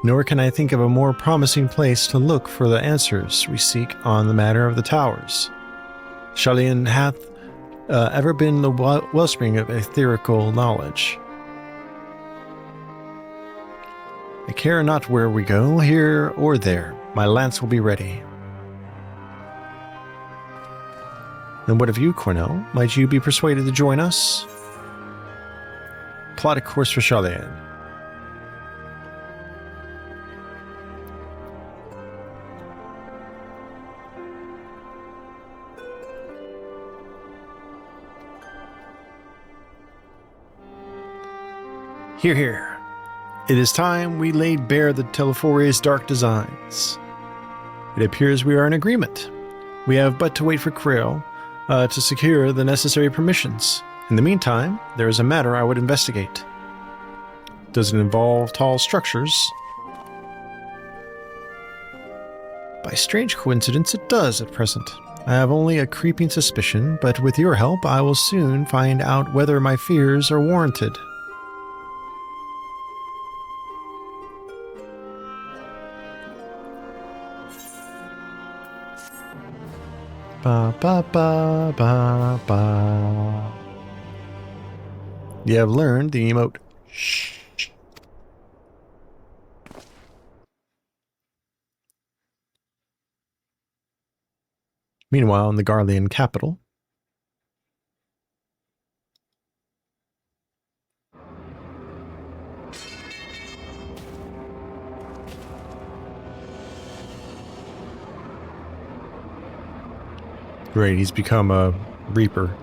Nor can I think of a more promising place to look for the answers we seek on the matter of the towers. Charlan hath ever been the wellspring of etherical knowledge. I care not where we go, here or there. My lance will be ready. And what of you, Cornell? Might you be persuaded to join us? Plot a course for Charlan. Hear, hear. It is time we laid bare the Telefori's dark designs. It appears we are in agreement. We have but to wait for Creel to secure the necessary permissions. In the meantime, there is a matter I would investigate. Does it involve tall structures? By strange coincidence, it does at present. I have only a creeping suspicion, but with your help, I will soon find out whether my fears are warranted. Ba ba ba ba ba. You have learned the emote shh. Meanwhile, in the Garlean capital, great, he's become a Reaper.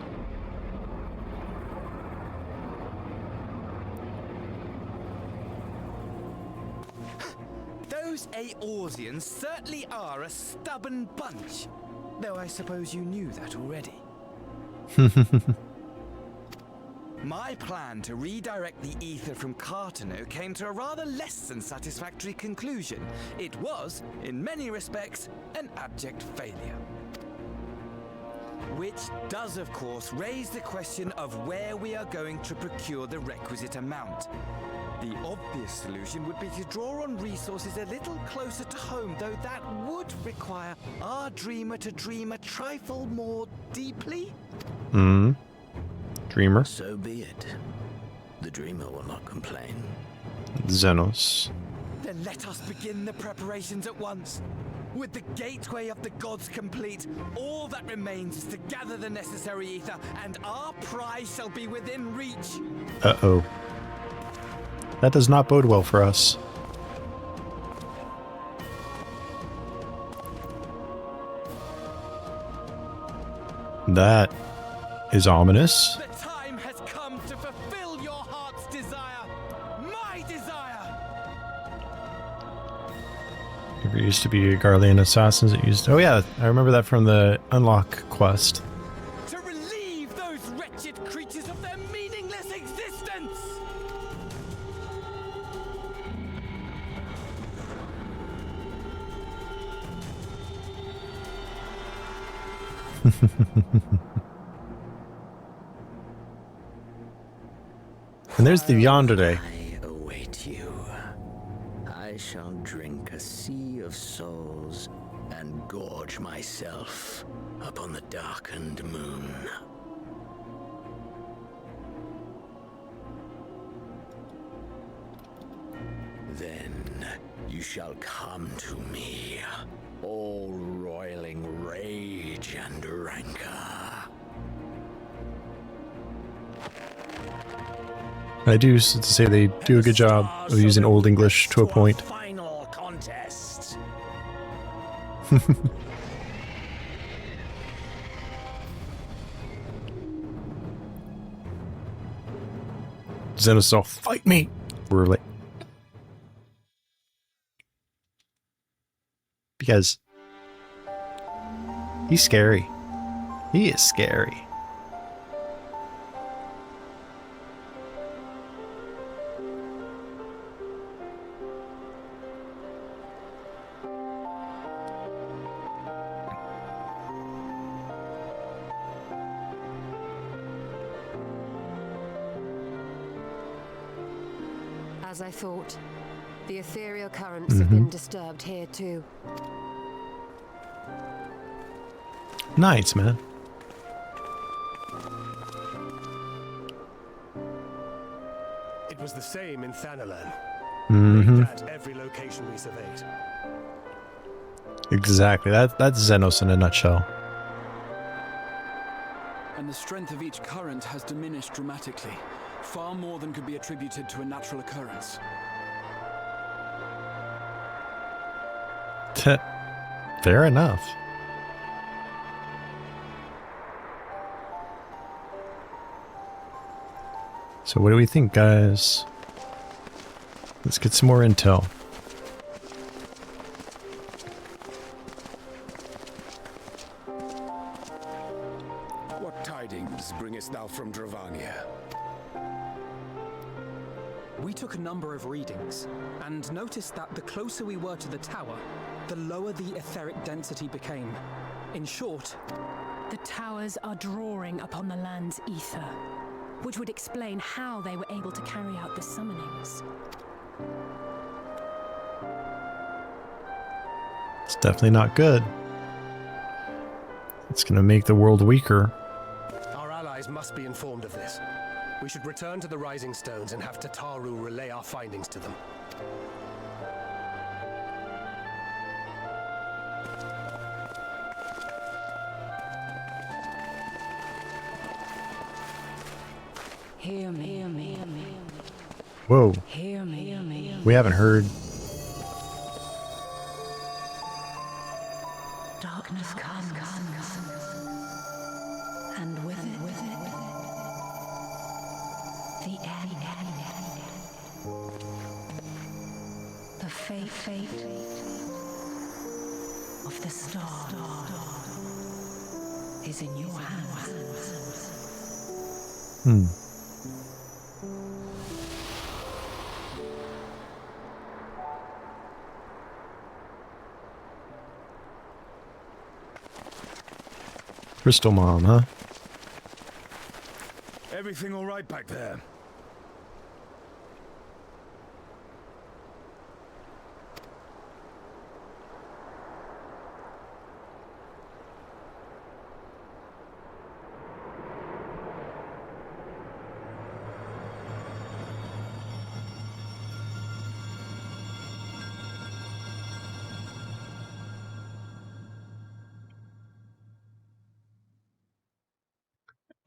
Those Eorzeans certainly are a stubborn bunch. Though I suppose you knew that already. My plan to redirect the ether from Cartano came to a rather less than satisfactory conclusion. It was, in many respects, an abject failure. Which does, of course, raise the question of where we are going to procure the requisite amount. The obvious solution would be to draw on resources a little closer to home, though that would require our dreamer to dream a trifle more deeply.
Dreamer.
So be it. The dreamer will not complain.
Xenos.
Then let us begin the preparations at once. With the gateway of the gods complete, all that remains is to gather the necessary ether, and our prize shall be within reach.
Uh-oh. That does not bode well for us. That is ominous.
The time has come to fulfill your heart's desire. My desire!
There used to be Garlean assassins that used... Oh yeah, I remember that from the Unlock quest.
To relieve those wretched creatures of their meaningless existence!
And there's the Yandere.
I await you. I shall drink a sea of souls and gorge myself upon the darkened moon. Then you shall come to me, all roiling rage and rancor.
I do have to say they do a good job of using Old English to a point.
Final contest.
Xenos, fight me! We're like... Because... he's scary. He is scary.
As I thought, the ethereal currents have been disturbed here too.
Nice, man.
It was the same in Thanalan. At every location we surveyed.
Exactly. That's Xenos in a nutshell.
And the strength of each current has diminished dramatically, far more than could be attributed to a natural occurrence.
Fair enough. So what do we think, guys? Let's get some more intel.
What tidings bringest thou from Dravania?
We took a number of readings, and noticed that the closer we were to the tower, the lower the etheric density became. In short,
The towers are drawing upon the land's ether, which would explain how they were able to carry out the summonings.
It's definitely not good. It's gonna make the world weaker.
Our allies must be informed of this. We should return to the Rising Stones and have Tataru relay our findings to them.
Hear me, hear me, hear me.
Whoa.
Hear me, hear me.
We haven't heard.
Darkness comes, and with it, the end. The fate of the star.
is in your hands.
Crystal Mom, huh?
Everything all right back there?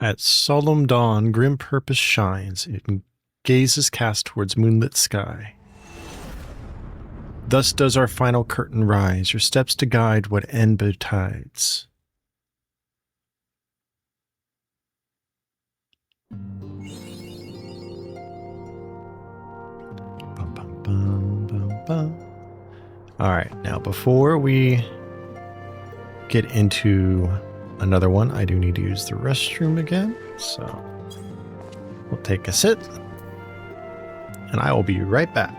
At solemn dawn, grim purpose shines. It gazes cast towards moonlit sky. Thus does our final curtain rise, your steps to guide what end betides. Bum, bum, bum, bum, bum. All right, now before we get into another one, I do need to use the restroom again, so we'll take a sit, and I will be right back.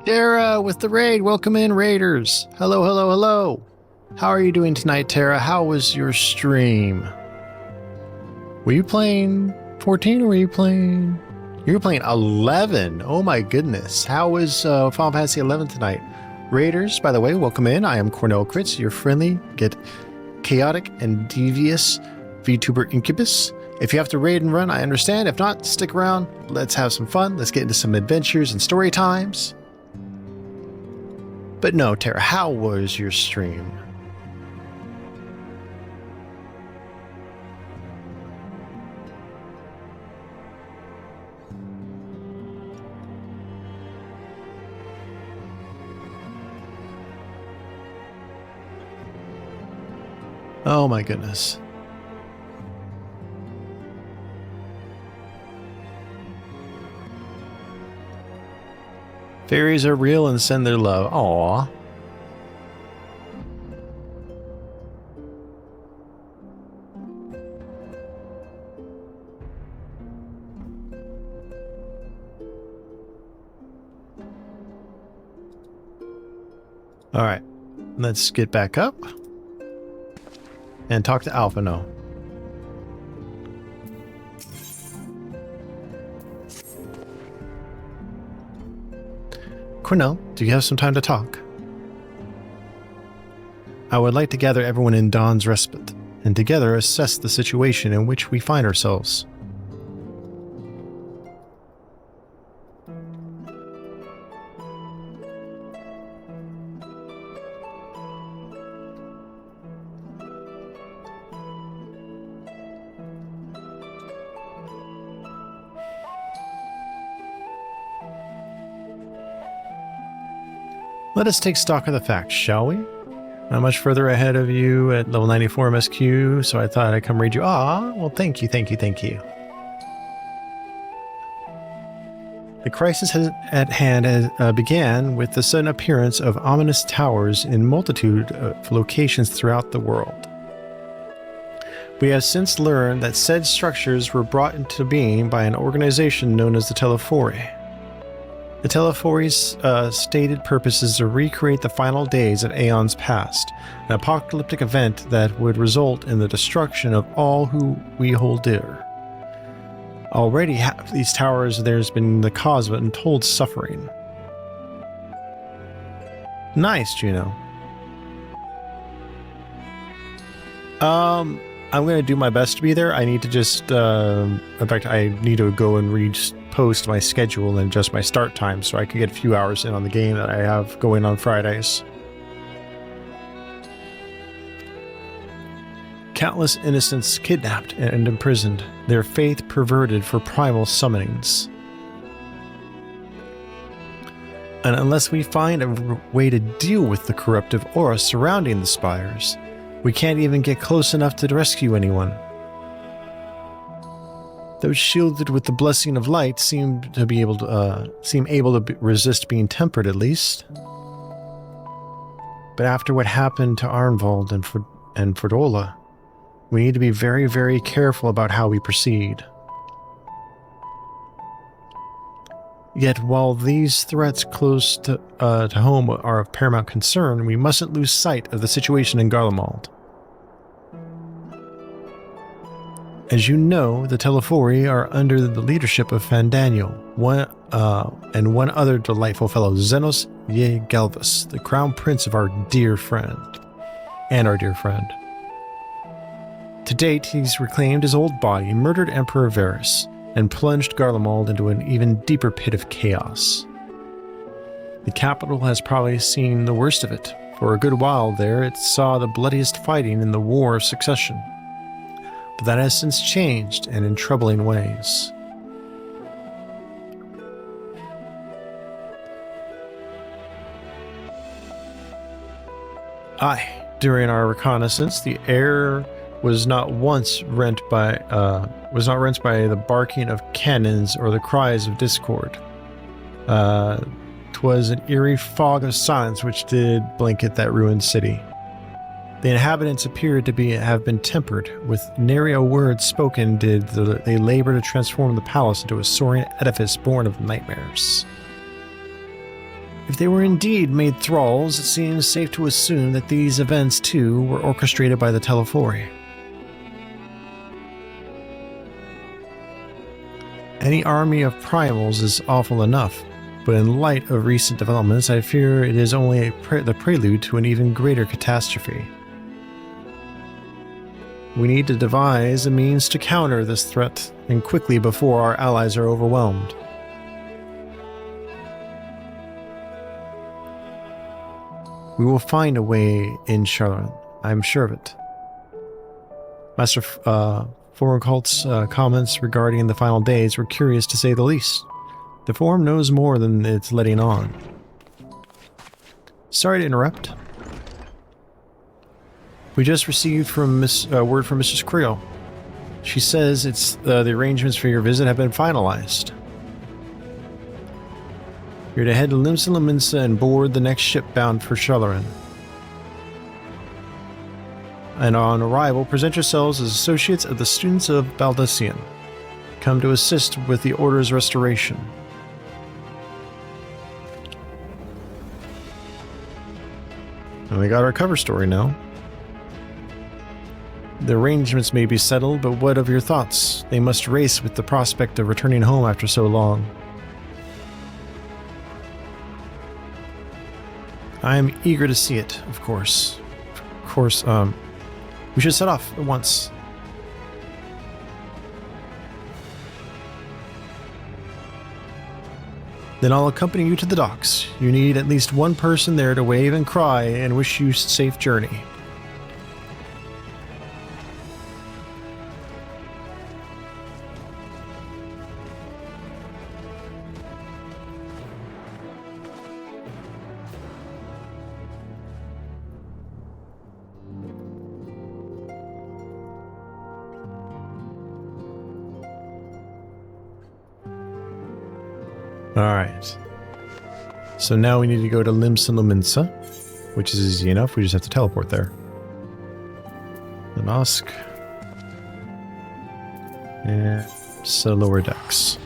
Tara with the raid. Welcome in, Raiders. Hello, hello, hello. How are you doing tonight, Tara? How was your stream? Were you playing 14 or were you playing... You were playing 11. Oh my goodness. How was Final Fantasy 11 tonight? Raiders, by the way, welcome in. I am Cornell Critz, your friendly, yet chaotic and devious VTuber incubus. If you have to raid and run, I understand. If not, stick around. Let's have some fun. Let's get into some adventures and story times. But no, Tara, how was your stream? Oh my goodness. Fairies are real and send their love. Aww. Alright, let's get back up and talk to Alphino. Cornell, do you have some time to talk? I would like to gather everyone in Dawn's Respite, and together assess the situation in which we find ourselves. Let us take stock of the facts, shall we? Not much further ahead of you at level 94 MSQ, so I thought I'd come read you. Ah, well, thank you, thank you, thank you. The crisis at hand began with the sudden appearance of ominous towers in multitude of locations throughout the world. We have since learned that said structures were brought into being by an organization known as the Telefori. The Telefori's stated purpose is to recreate the final days of aeons past, an apocalyptic event that would result in the destruction of all who we hold dear. Already half these towers there's been the cause of untold suffering. Nice, Juno. I'm going to do my best to be there. I need to just, in fact, I need to go and post my schedule and adjust my start time so I can get a few hours in on the game that I have going on Fridays. Countless innocents kidnapped and imprisoned, their faith perverted for primal summonings. And unless we find a way to deal with the corruptive aura surrounding the spires, we can't even get close enough to rescue anyone. Those shielded with the blessing of light seem able to resist being tempered, at least. But after what happened to Arnvald and Fordola, we need to be very, very careful about how we proceed. Yet, while these threats close to home are of paramount concern, we mustn't lose sight of the situation in Garlemald. As you know, the Telefori are under the leadership of Fandaniel, and one other delightful fellow, Zenos Ye Galvus, the crown prince of our dear friend. To date, he's reclaimed his old body, murdered Emperor Varus, and plunged Garlemald into an even deeper pit of chaos. The capital has probably seen the worst of it. For a good while there, it saw the bloodiest fighting in the War of Succession. But that has since changed, and in troubling ways. During our reconnaissance, the air was not once rent by the barking of cannons or the cries of discord. 'Twas an eerie fog of silence which did blanket that ruined city. The inhabitants appeared to have been tempered. With nary a word spoken they labor to transform the palace into a soaring edifice born of nightmares. If they were indeed made thralls, it seems safe to assume that these events, too, were orchestrated by the Telefori. Any army of primals is awful enough, but in light of recent developments, I fear it is only the prelude to an even greater catastrophe. We need to devise a means to counter this threat, and quickly before our allies are overwhelmed. We will find a way in Charlotte, I am sure of it. Master Forecult's comments regarding the final days were curious to say the least. The Forum knows more than it's letting on. Sorry to interrupt. We just received from word from Mrs. Creel. She says the arrangements for your visit have been finalized. You're to head to Limsa and board the next ship bound for Shalaran. And on arrival, present yourselves as associates of the students of Baldacian, come to assist with the Order's restoration. And we got our cover story now. The arrangements may be settled, but what of your thoughts? They must race with the prospect of returning home after so long. I am eager to see it, of course. We should set off at once. Then I'll accompany you to the docks. You need at least one person there to wave and cry and wish you safe journey. Alright. So now we need to go to Limsa, which is easy enough. We just have to teleport there. Nosk. And so lower decks.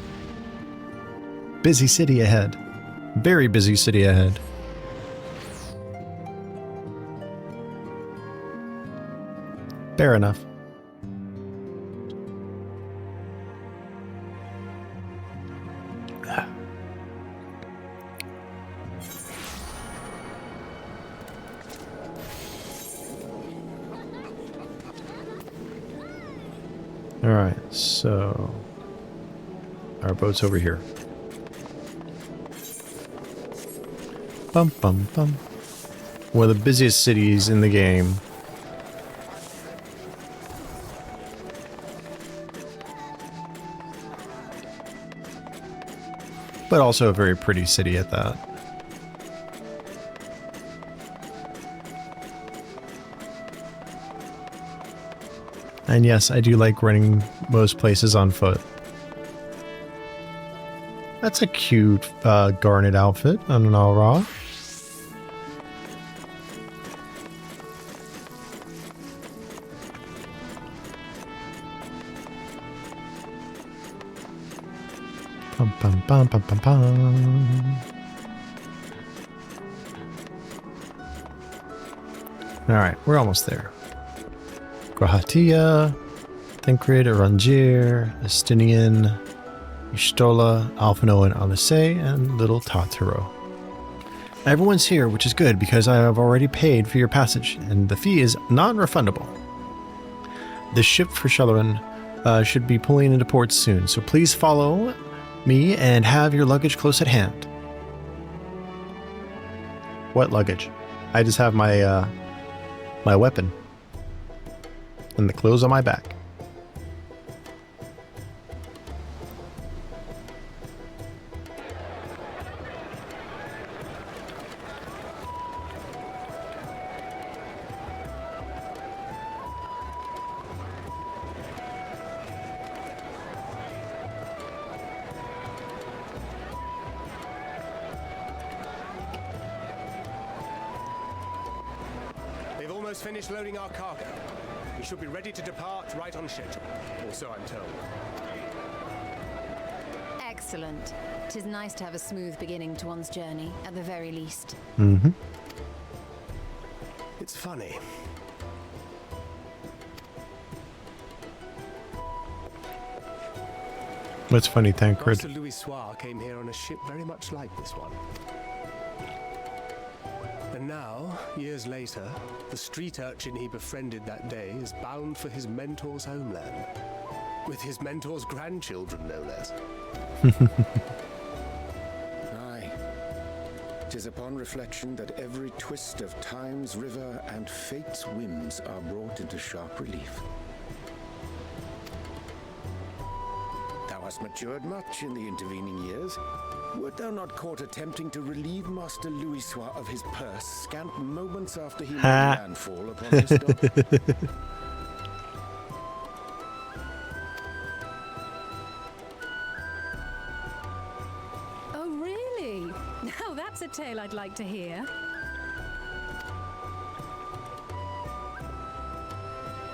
Busy city ahead. Very busy city ahead. Fair enough. Alright, so our boat's over here. Bum bum bum. One of the busiest cities in the game. But also a very pretty city at that. And yes, I do like running most places on foot. That's a cute garnet outfit on an Alra. Pum pum pum pum pum pum. Alright, we're almost there. Grahatia, Thencrid, Arangir, Estinian, Ishtola, Alphino, and Alice, and Little Tartaro. Everyone's here, which is good because I have already paid for your passage, and the fee is non-refundable. The ship for Shalaran should be pulling into port soon, so please follow me and have your luggage close at hand. What luggage? I just have my my weapon. And the clothes on my back.
They've almost finished loading our cargo. We should be ready to depart right on schedule, or so I'm told.
Excellent. 'Tis nice to have a smooth beginning to one's journey, at the very least.
Mm-hmm.
It's funny.
What's funny, Tancred?
Master Louis Soir came here on a ship very much like this one. And now, years later, the street urchin he befriended that day is bound for his mentor's homeland. With his mentor's grandchildren, no less.
Aye. 'Tis upon reflection that every twist of time's river and fate's whims are brought into sharp relief. Thou hast matured much in the intervening years. Wert thou not caught attempting to relieve Master Louis Soir of his purse scant moments after he made landfall upon this dock?
Oh, really? Now that's a tale I'd like to hear.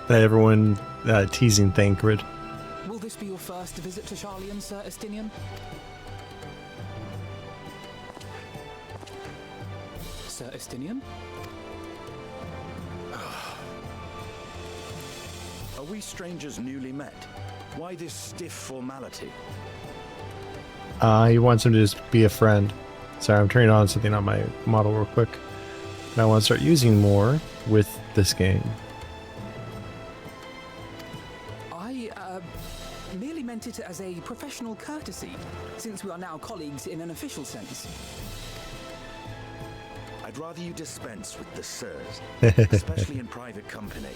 Everyone teasing Tancred.
Will this be your first visit to Charlian, Sir Estinian? Sir Estinian?
Are we strangers newly met? Why this stiff formality?
He wants him to just be a friend. Sorry, I'm turning on something on my model real quick. And I want to start using more with this game.
I merely meant it as a professional courtesy, since we are now colleagues in an official sense.
I'd rather you dispense with the sirs, especially in private company.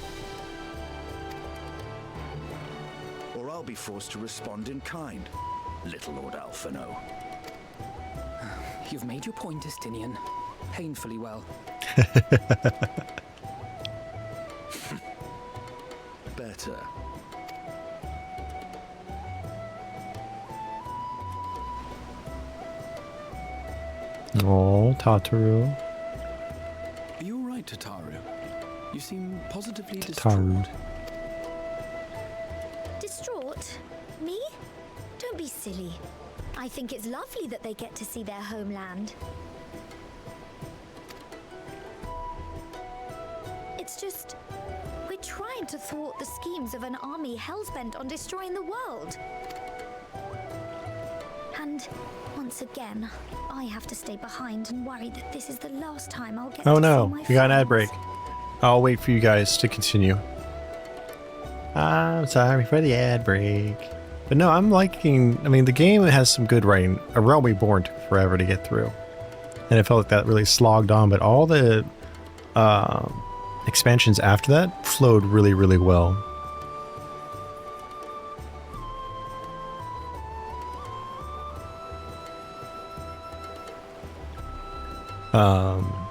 Or I'll be forced to respond in kind, little Lord Alphino.
You've made your point, Estinian. Painfully well.
Better.
Oh, Tataru.
Are you alright, Tataru? You seem positively
Tataru.
distraught.
Distraught? Me? Don't be silly. I think it's lovely that they get to see their homeland. It's just, we're trying to thwart the schemes of an army hellbent on destroying the world. And once again, I have to stay behind and worry that this is the last time I'll get
Oh
to
no,
see my
we got an ad
friends.
break. I'll wait for you guys to continue. I'm sorry for the ad break. But no, I'm liking, I mean, the game has some good writing. A Realm Reborn took forever to get through. And it felt like that really slogged on, but all the expansions after that flowed really, really well.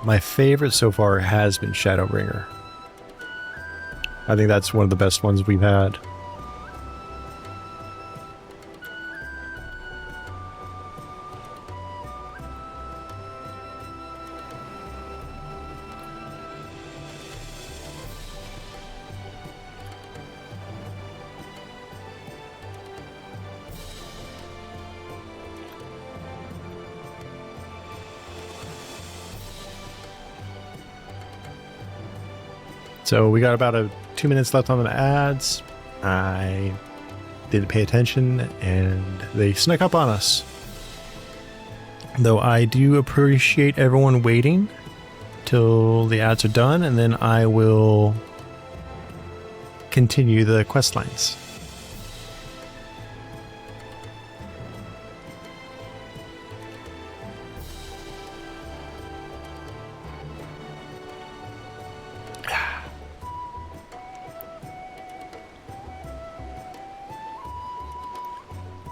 My favorite so far has been Shadowbringer. I think that's one of the best ones we've had. So we got about 2 minutes left on the ads. I didn't pay attention and they snuck up on us. Though I do appreciate everyone waiting till the ads are done, and then I will continue the quest lines.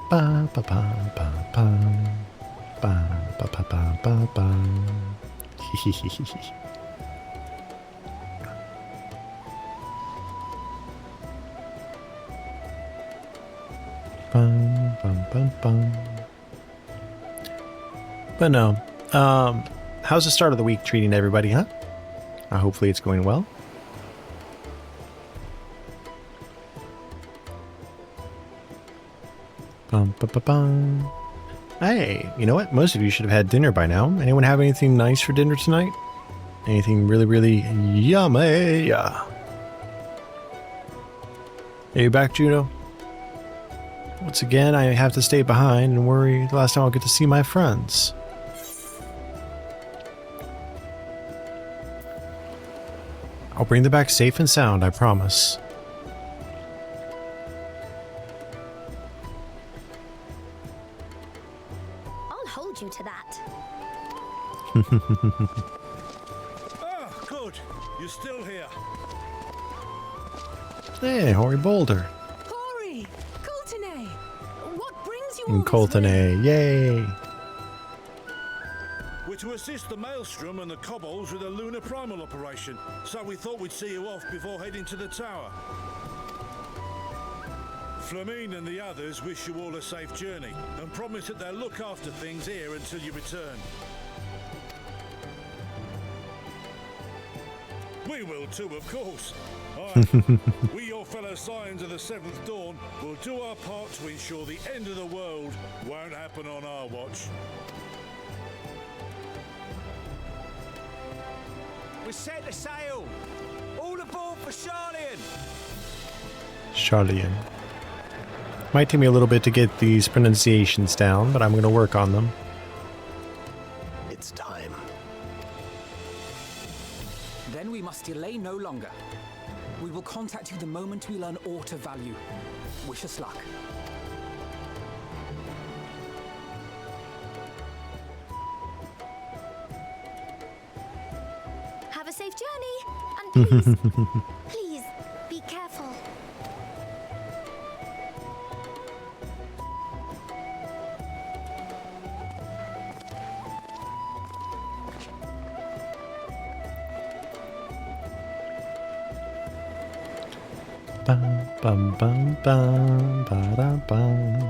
Ba ba ba ba ba ba ba ba ba ba ba. Bum, bum, bum, bum. But no, how's the start of the week treating everybody, huh? Hopefully it's going well. Bum, ba, ba, bum. Hey, you know what? Most of you should have had dinner by now. Anyone have anything nice for dinner tonight? Anything really, really yummy? Are you back, Juno? Once again, I have to stay behind and worry the last time I'll get to see my friends. I'll bring them back safe and sound, I promise.
I'll hold you to that.
Ah, good. You're still here.
Hey, Hoary Boulder.
Hori! Coltene! What brings you
And Coltene, yay!
We're to assist the Maelstrom and the Kobolds with a lunar primal operation, so we thought we'd see you off before heading to the tower. Flamine and the others wish you all a safe journey, and promise that they'll look after things here until you return. We will too, of course. We, your fellow Scions of the Seventh Dawn, will do our part to ensure the end of the world won't happen on our watch.
We set the sail! All aboard for Charlian!
Charlian. Might take me a little bit to get these pronunciations down, but I'm going to work on them.
It's time.
Then we must delay no longer. We will contact you the moment we learn aught of value. Wish us luck.
Have a safe journey. And please, please, be careful.
Bum bum bum bum ba da bum.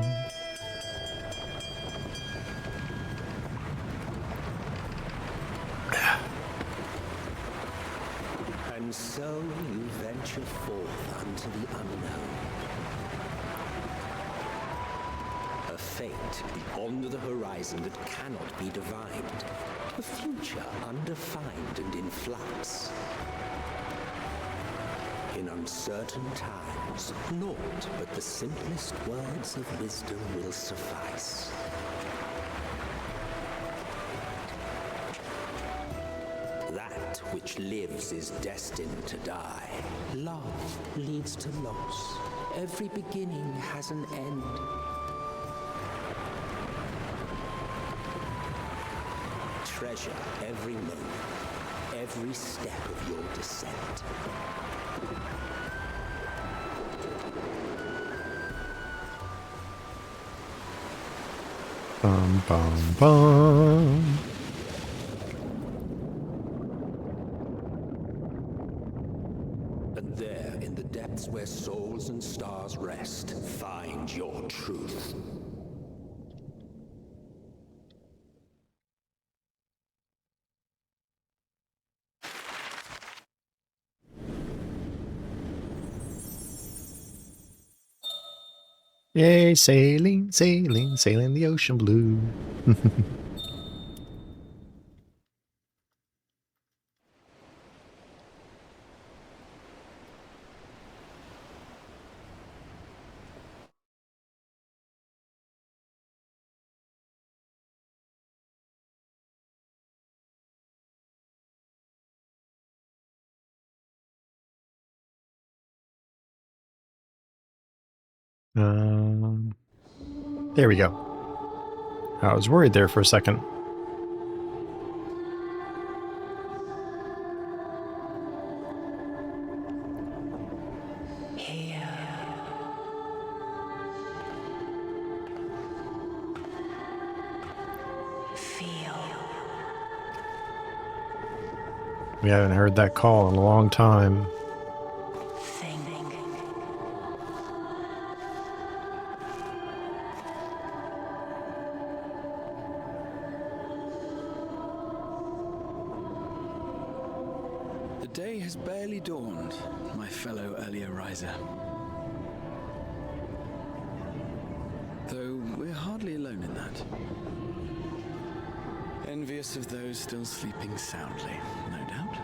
And so you venture forth unto the unknown. A fate beyond the horizon that cannot be divined. A future undefined and in flux. In uncertain times, naught but the simplest words of wisdom will suffice. That which lives is destined to die. Love leads to loss. Every beginning has an end. Treasure every moment, every step of your descent.
Bum bum bum.
And there, in the depths where souls and stars rest, find your truth.
Yay, sailing, sailing, sailing the ocean blue. There we go. I was worried there for a second. We haven't heard that call in a long time.
The day has barely dawned, my fellow earlier riser. Though we're hardly alone in that. Envious of those still sleeping soundly, no doubt.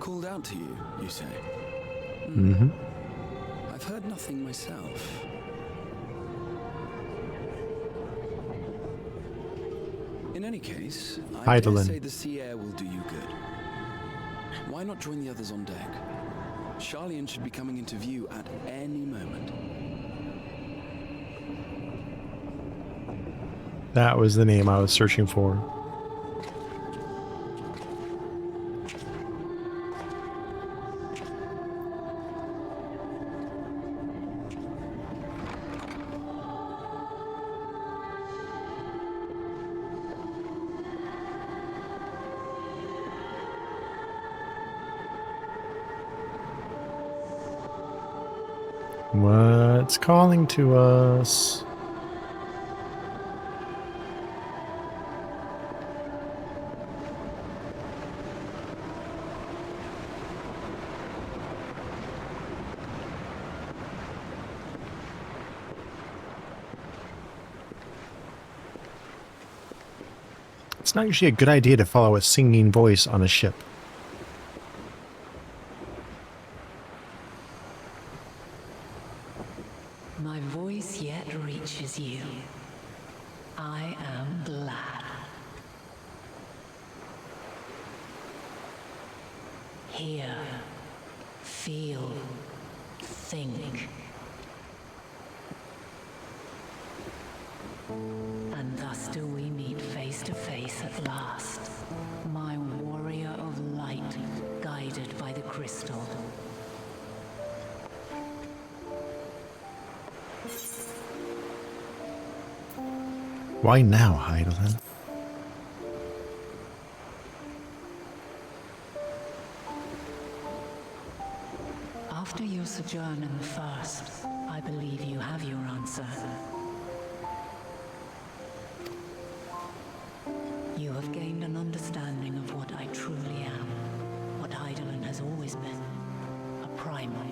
Called out to you, you say?
Mm-hmm.
I've heard nothing myself. In any case, I dare say the sea air will do you good. Why not join the others on deck? Charlian should be coming into view at any moment.
That was the name I was searching for. What's calling to us? It's not usually a good idea to follow a singing voice on a ship.
My voice yet reaches you. I am glad. Hear, feel, think. And thus do we meet face to face at last, my warrior of light, guided by the crystal.
Why now, Heidelin?
After your sojourn in the First, I believe you have your answer. You have gained an understanding of what I truly am, what Heidelin has always been, a primal.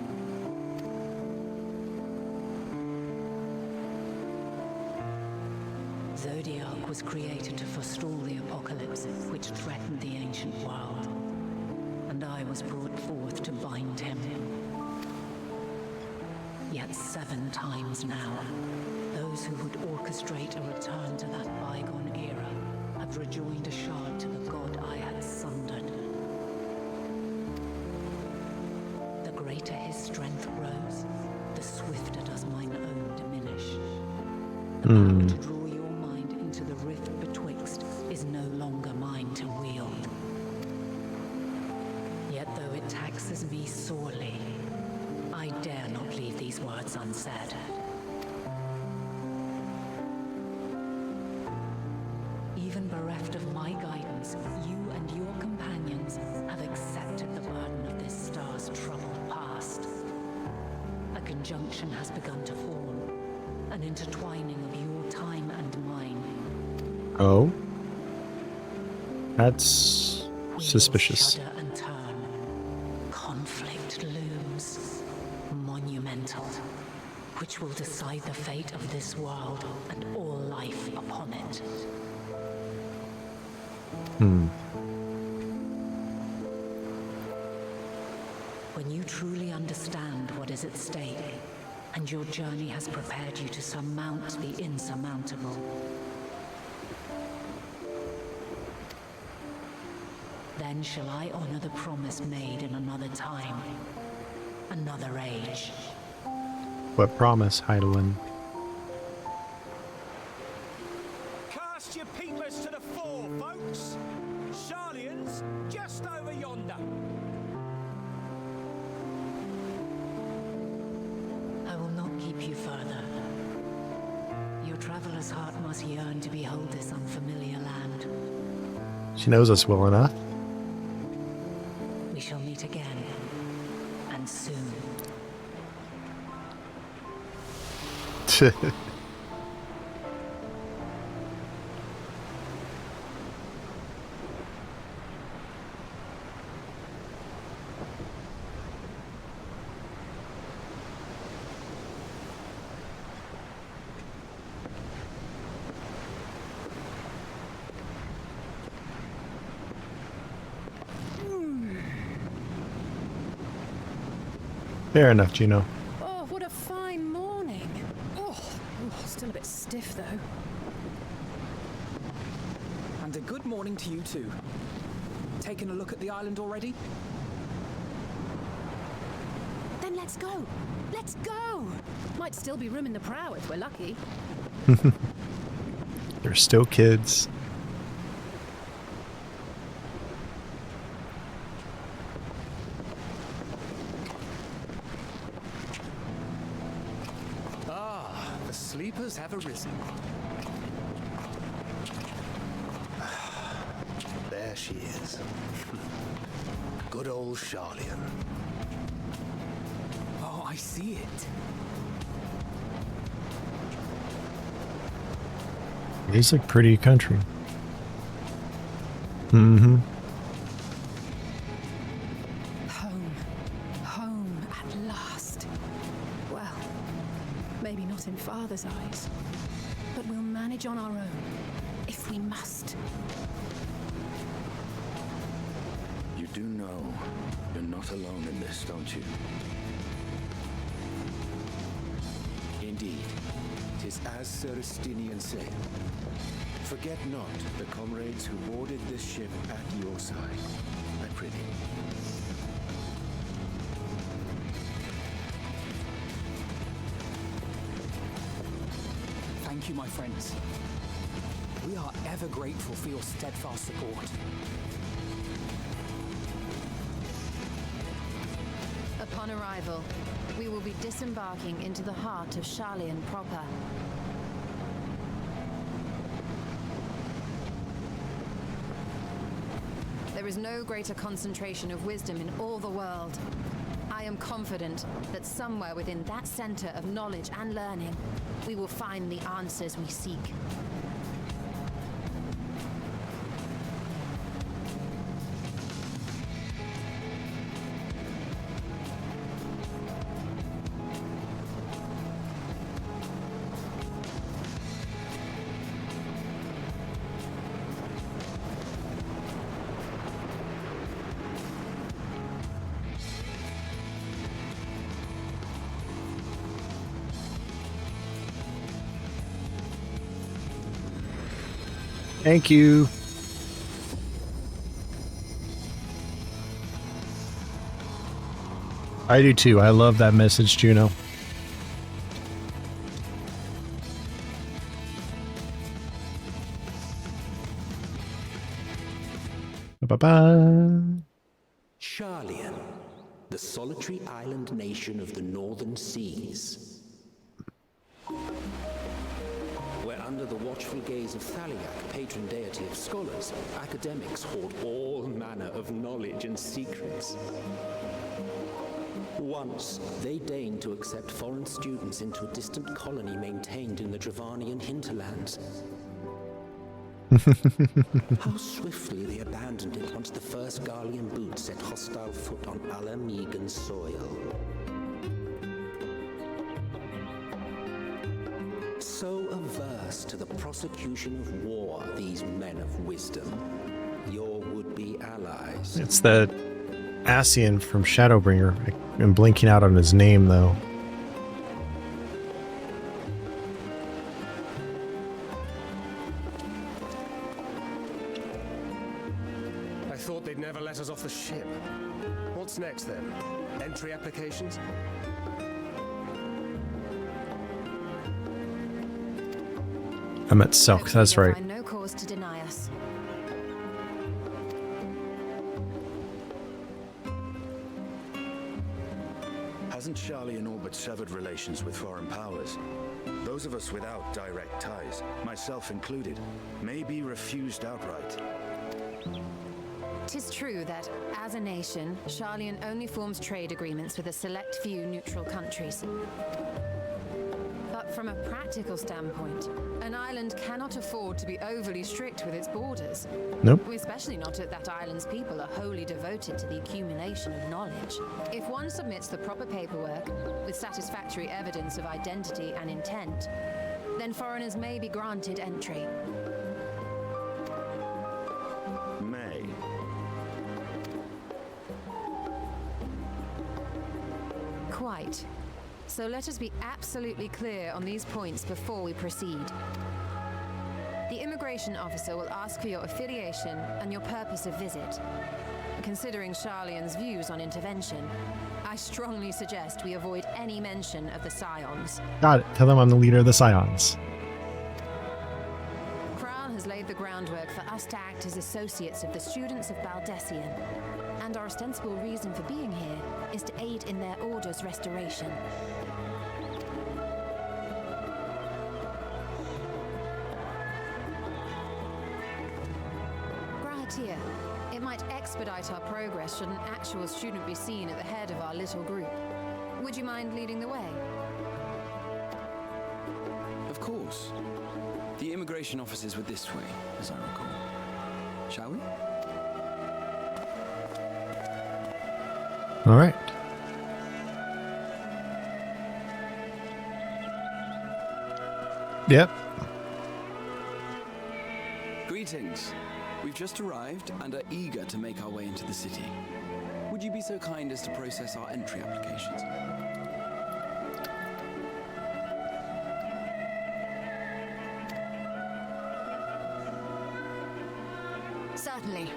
Zodiac was created to forestall the apocalypse which threatened the ancient world, and I was brought forth to bind him. Yet 7 times now, those who would orchestrate a return to that bygone era have rejoined a shard to the god I had sundered. The greater his strength grows, the swifter does mine own diminish. The power to draw your mind into the rift betwixt is no longer mine to wield. Yet though it taxes me sorely, I dare not leave these words unsaid. Even bereft of my guidance, you and your companions have accepted the burden of this star's troubled past. A conjunction has begun to form, an intertwining of your time and mine.
Oh? That's suspicious.
Shudder and turn. Conflict looms, monumental, which will decide the fate of this world and all life upon it. When you truly understand what is at stake, and your journey has prepared you to surmount the insurmountable, then shall I honor the promise made in another time, another age.
What promise, Heidelin?
Cast your peepers to the fore, folks. Charlian's just over yonder.
I will not keep you further. Your traveler's heart must yearn to behold this unfamiliar land.
She knows us well enough.
We shall meet again, and soon.
Fair enough, Juno.
Oh, what a fine morning. Oh, still a bit stiff though.
And a good morning to you too. Taking a look at the island already?
Then let's go. Let's go. Might still be room in the prow if we're lucky.
They're still kids.
Ah, the sleepers have arisen. There she is. Good old Charlian.
Oh, I see it.
It is a pretty country. Mm-hmm.
Home at last. Well, maybe not in Father's eyes, but we'll manage on our own, if we must.
You do know you're not alone in this, don't you?
Indeed, 'tis as Sir Estinian said. Forget not the comrades who boarded this ship at your side, I prithee.
Thank you, my friends. We are ever grateful for your steadfast support.
Upon arrival, we will be disembarking into the heart of Charlian proper. There is no greater concentration of wisdom in all the world. I am confident that somewhere within that center of knowledge and learning, we will find the answers we seek.
Thank you. I do too. I love that message, Juno. Bye-bye.
Charlian, the solitary island nation of the northern seas. Where under the watchful gaze of Thaliak, patron deity of scholars, academics hoard all manner of knowledge and secrets. Once, they deigned to accept foreign students into a distant colony maintained in the Dravanian hinterlands. How swiftly they abandoned it once the first Garlean boot set hostile foot on Alamegan soil. So averse to the prosecution of war, these men of wisdom, your would-be allies.
It's that Ascian from Shadowbringer. I'm blinking out on his name, though.
I thought they'd never let us off the ship. What's next then? Entry applications?
I'm at Silk, that's right.
Find no cause to deny us.
Hasn't Charlian all but severed relations with foreign powers? Those of us without direct ties, myself included, may be refused outright.
'Tis true that, as a nation, Charlian only forms trade agreements with a select few neutral countries. But from a practical standpoint, an island cannot afford to be overly strict with its borders.
Nope.
Especially not if that island's people are wholly devoted to the accumulation of knowledge. If one submits the proper paperwork, with satisfactory evidence of identity and intent, then foreigners may be granted entry.
Right. So let us be absolutely clear on these points before we proceed. The immigration officer will ask for your affiliation and your purpose of visit. Considering Charlian's views on intervention, I strongly suggest we avoid any mention of the Scions.
Got it. Tell them I'm the leader of the Scions.
Kral has laid the groundwork for us to act as associates of the students of Baldessian, and our ostensible reason for being here is to aid in their order's restoration. Grahatir, it might expedite our progress should an actual student be seen at the head of our little group. Would you mind leading the way?
Of course. The immigration officers were this way, as I recall. Shall we?
All right. Yep.
Greetings. We've just arrived and are eager to make our way into the city. Would you be so kind as to process our entry applications?
Certainly.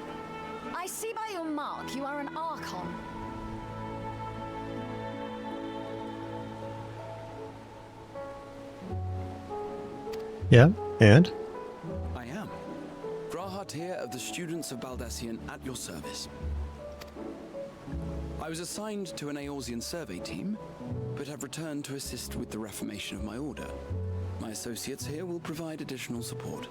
I see by your mark you are an Archon.
Yeah, and?
I am. Grahatir of the Students of Baldessian at your service. I was assigned to an Eorzean survey team, but have returned to assist with the reformation of my order. My associates here will provide additional support.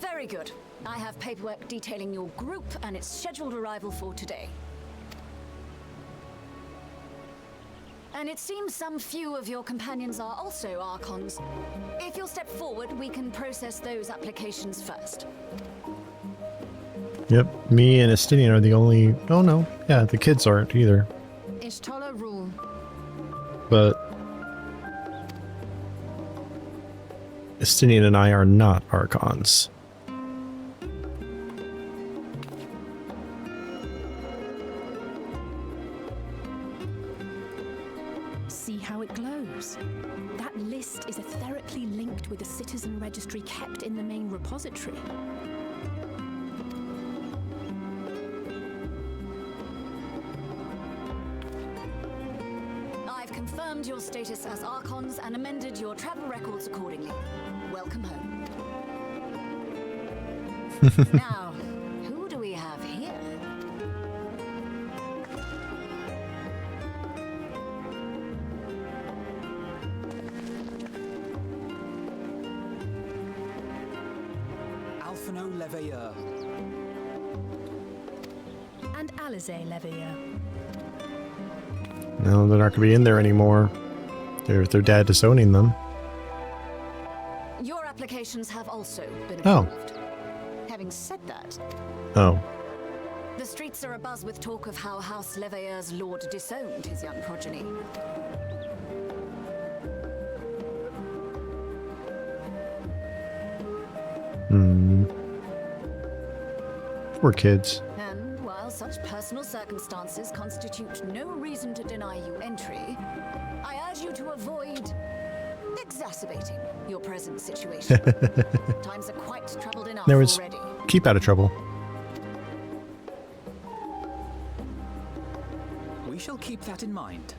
Very good. I have paperwork detailing your group and its scheduled arrival for today. And it seems some few of your companions are also Archons. If you'll step forward, we can process those applications first.
Yep, me and Estinian are the only... Oh no, yeah, the kids aren't either.
Ishtola rule.
But... Estinian and I are not Archons.
See how it glows? That list is etherically linked with the citizen registry kept in the main repository.
I've confirmed your status as Archons and amended your travel records accordingly. Welcome home. Now, who do we have here?
Alphino Leveilleur.
And Alize Leveilleur.
No, they're not going to be in there anymore. Their dad disowning them.
Your applications have also been
Oh.
approved. Having said that,
Oh.
the streets are abuzz with talk of how House Leveilleur's lord disowned his young progeny.
Hmm. Poor kids.
And while such personal circumstances constitute no reason to deny you entry, I urge you to avoid exacerbating your present situation. Times are quite troubled enough
There was
already.
keep out of trouble.
We shall keep that in mind.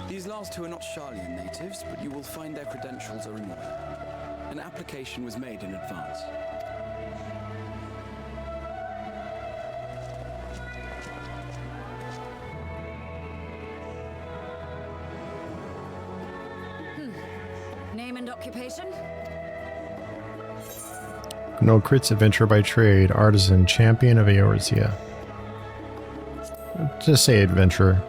These last two are not Charlian natives, but you will find their credentials are in order. An application was made in advance.
Name and occupation?
No crits, adventurer by trade, artisan, champion of Eorzea. Just say adventurer.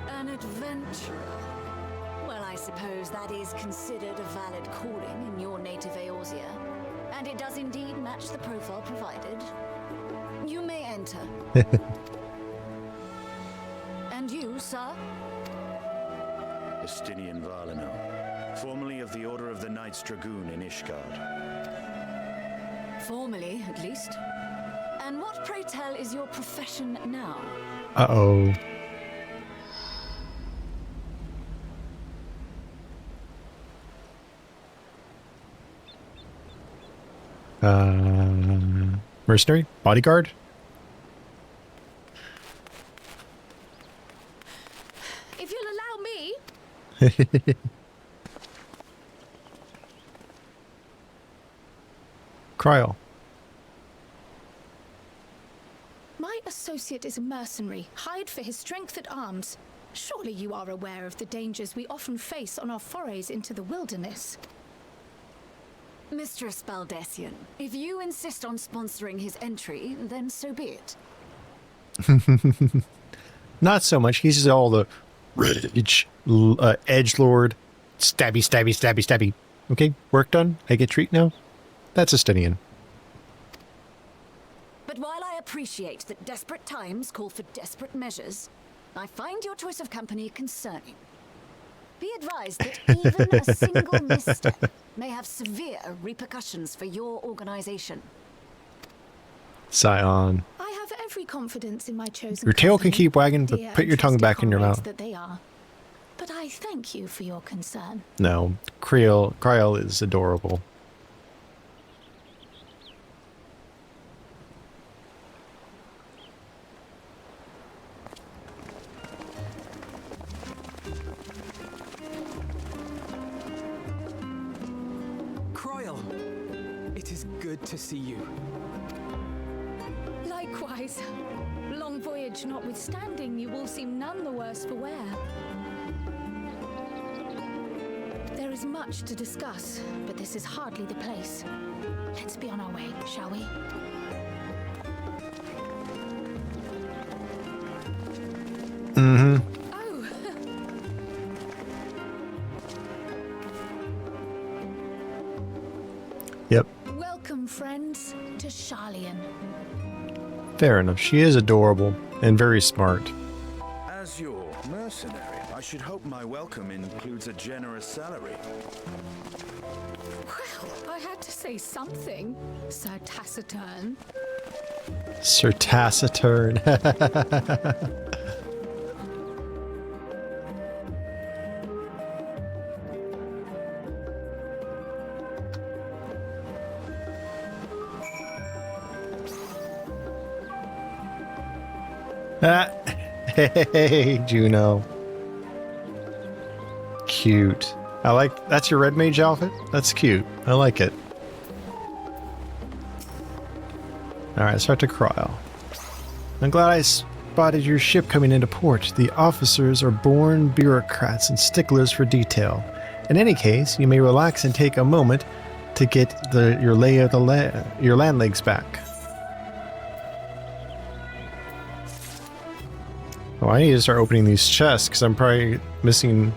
An adventurer. Well, I suppose that is considered a valid calling in your native Eorzea. And it does indeed match the profile provided. You may enter. And you, sir?
Estinian Varlino, formerly of the Order of the Knights Dragoon in Ishgard.
Formally, at least. And what, pray tell, is your profession now?
Uh-oh. Mercenary? Bodyguard?
If you'll allow me.
Cryo.
My associate is a mercenary, hired for his strength at arms. Surely you are aware of the dangers we often face on our forays into the wilderness.
Mistress Baldessian, if you insist on sponsoring his entry, then so be it.
Not so much. He's all the edgelord, stabby, stabby, stabby, stabby. Okay, work done. I get treat now. That's Estinian.
But while I appreciate that desperate times call for desperate measures, I find your choice of company concerning. Be advised that even a single misstep may have severe repercussions for your organization.
Scion.
I have every confidence in my chosen
Your tail can
company,
keep wagging, but
dear
put your
and
tongue
trusted
back in your
comrades
mouth.
that they are. But I thank you for your concern.
No, Cryle is adorable.
Cryle, it is good to see you.
Likewise. Long voyage notwithstanding, you all seem none the worse for wear. There is much to discuss, but this is hardly the place. Let's be on our way, shall we?
Mm-hmm.
Oh!
Yep.
Welcome, friends, to Charlian.
Fair enough. She is adorable and very smart.
As your mercenary, I should hope my welcome includes a generous salary.
Well, I had to say something, Sir Taciturn.
Sir Taciturn. Ah, hey, Juno. Cute. I like, that's your red mage outfit? That's cute. I like it. Alright, start to Cryle. I'm glad I spotted your ship coming into port. The officers are born bureaucrats and sticklers for detail. In any case, you may relax and take a moment to get your lay of the your land legs back. Oh, I need to start opening these chests because I'm probably missing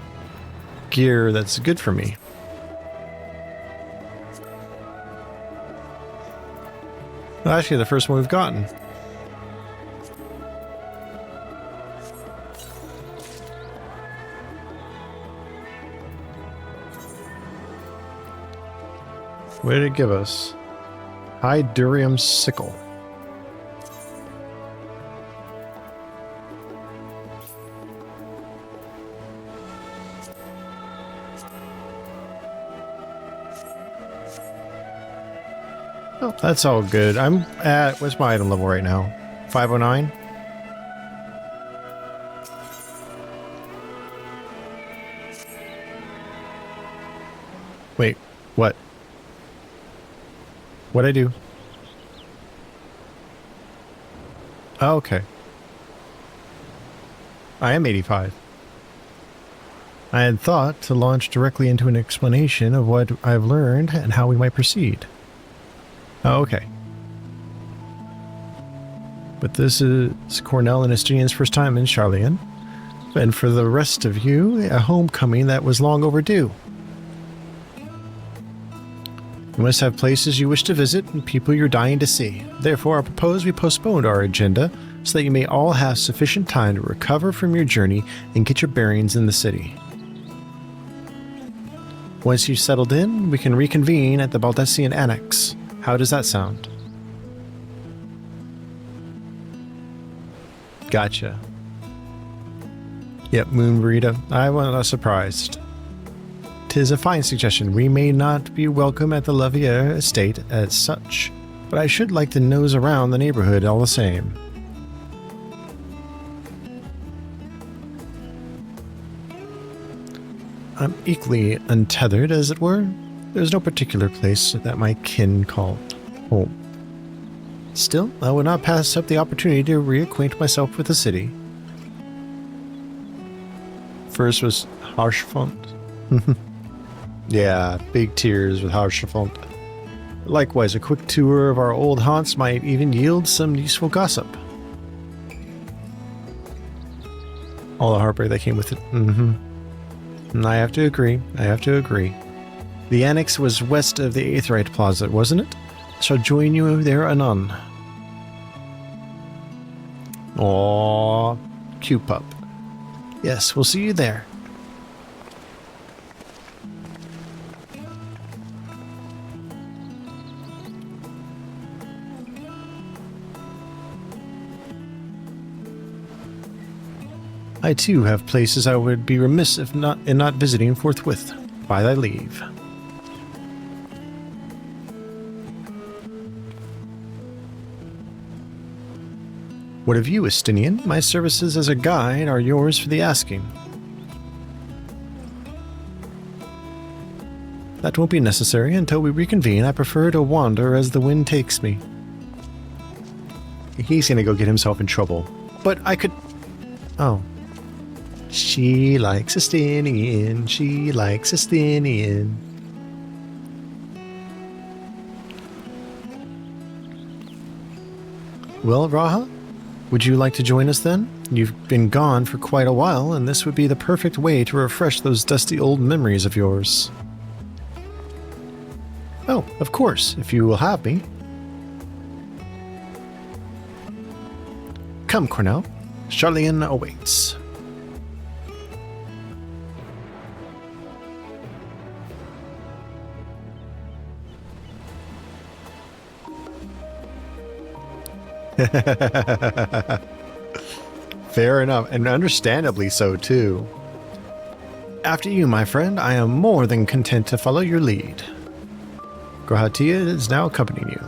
gear that's good for me. Well, actually, the first one we've gotten. What did it give us? High Durium Sickle. Oh, that's all good. I'm at, what's my item level right now? 509? Wait, what? What'd I do? Oh, okay. I am 85. I had thought to launch directly into an explanation of what I've learned and how we might proceed. Oh, okay. But this is Cornell and Estinian's first time in Charlian. And for the rest of you, a homecoming that was long overdue. You must have places you wish to visit and people you're dying to see. Therefore, I propose we postpone our agenda so that you may all have sufficient time to recover from your journey and get your bearings in the city. Once you've settled in, we can reconvene at the Baldessian Annex. How does that sound? Gotcha. Yep, Moon Burrito. I was not surprised. 'Tis a fine suggestion. We may not be welcome at the Levier estate as such, but I should like to nose around the neighborhood all the same. I'm equally untethered, as it were. There's no particular place that my kin call home. Still, I would not pass up the opportunity to reacquaint myself with the city. First was Harshfont. Yeah, big tears with Harshfont. Likewise, a quick tour of our old haunts might even yield some useful gossip. All the heartbreak that came with it. I have to agree. The annex was west of the Aetheryte Plaza, wasn't it? Shall join you there anon. Aww, cute pup. Yes, we'll see you there. I too have places I would be remiss in not visiting forthwith. By thy leave. What of you, Estinian? My services as a guide are yours for the asking. That won't be necessary until we reconvene. I prefer to wander as the wind takes me. He's gonna go get himself in trouble. But I could... Oh. She likes Estinian. She likes Estinian. Well, Raha? Would you like to join us then? You've been gone for quite a while, and this would be the perfect way to refresh those dusty old memories of yours. Oh, of course, if you will have me. Come, Cornell. Charlian awaits. Fair enough, and understandably so, too. After you, my friend, I am more than content to follow your lead. Grahatia is now accompanying you.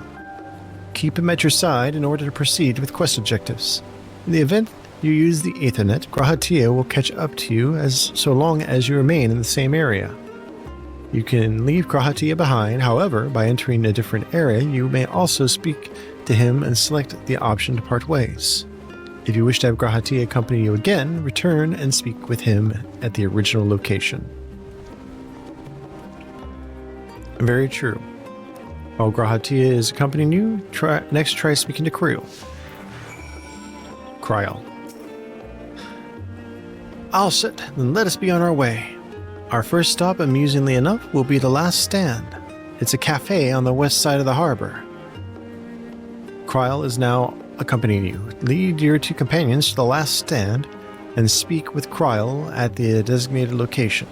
Keep him at your side in order to proceed with quest objectives. In the event you use the Aethernet, Grahatia will catch up to you so long as you remain in the same area. You can leave Grahatia behind, however, by entering a different area, you may also speak to him and select the option to part ways. If you wish to have Grahatia accompany you again, return and speak with him at the original location. Very true. While Grahatia is accompanying you, next try speaking to Kryl. All set, then let us be on our way. Our first stop, amusingly enough, will be the last stand. It's a cafe on the west side of the harbor. Kryl is now accompanying you. Lead your two companions to the last stand and speak with Kryl at the designated location.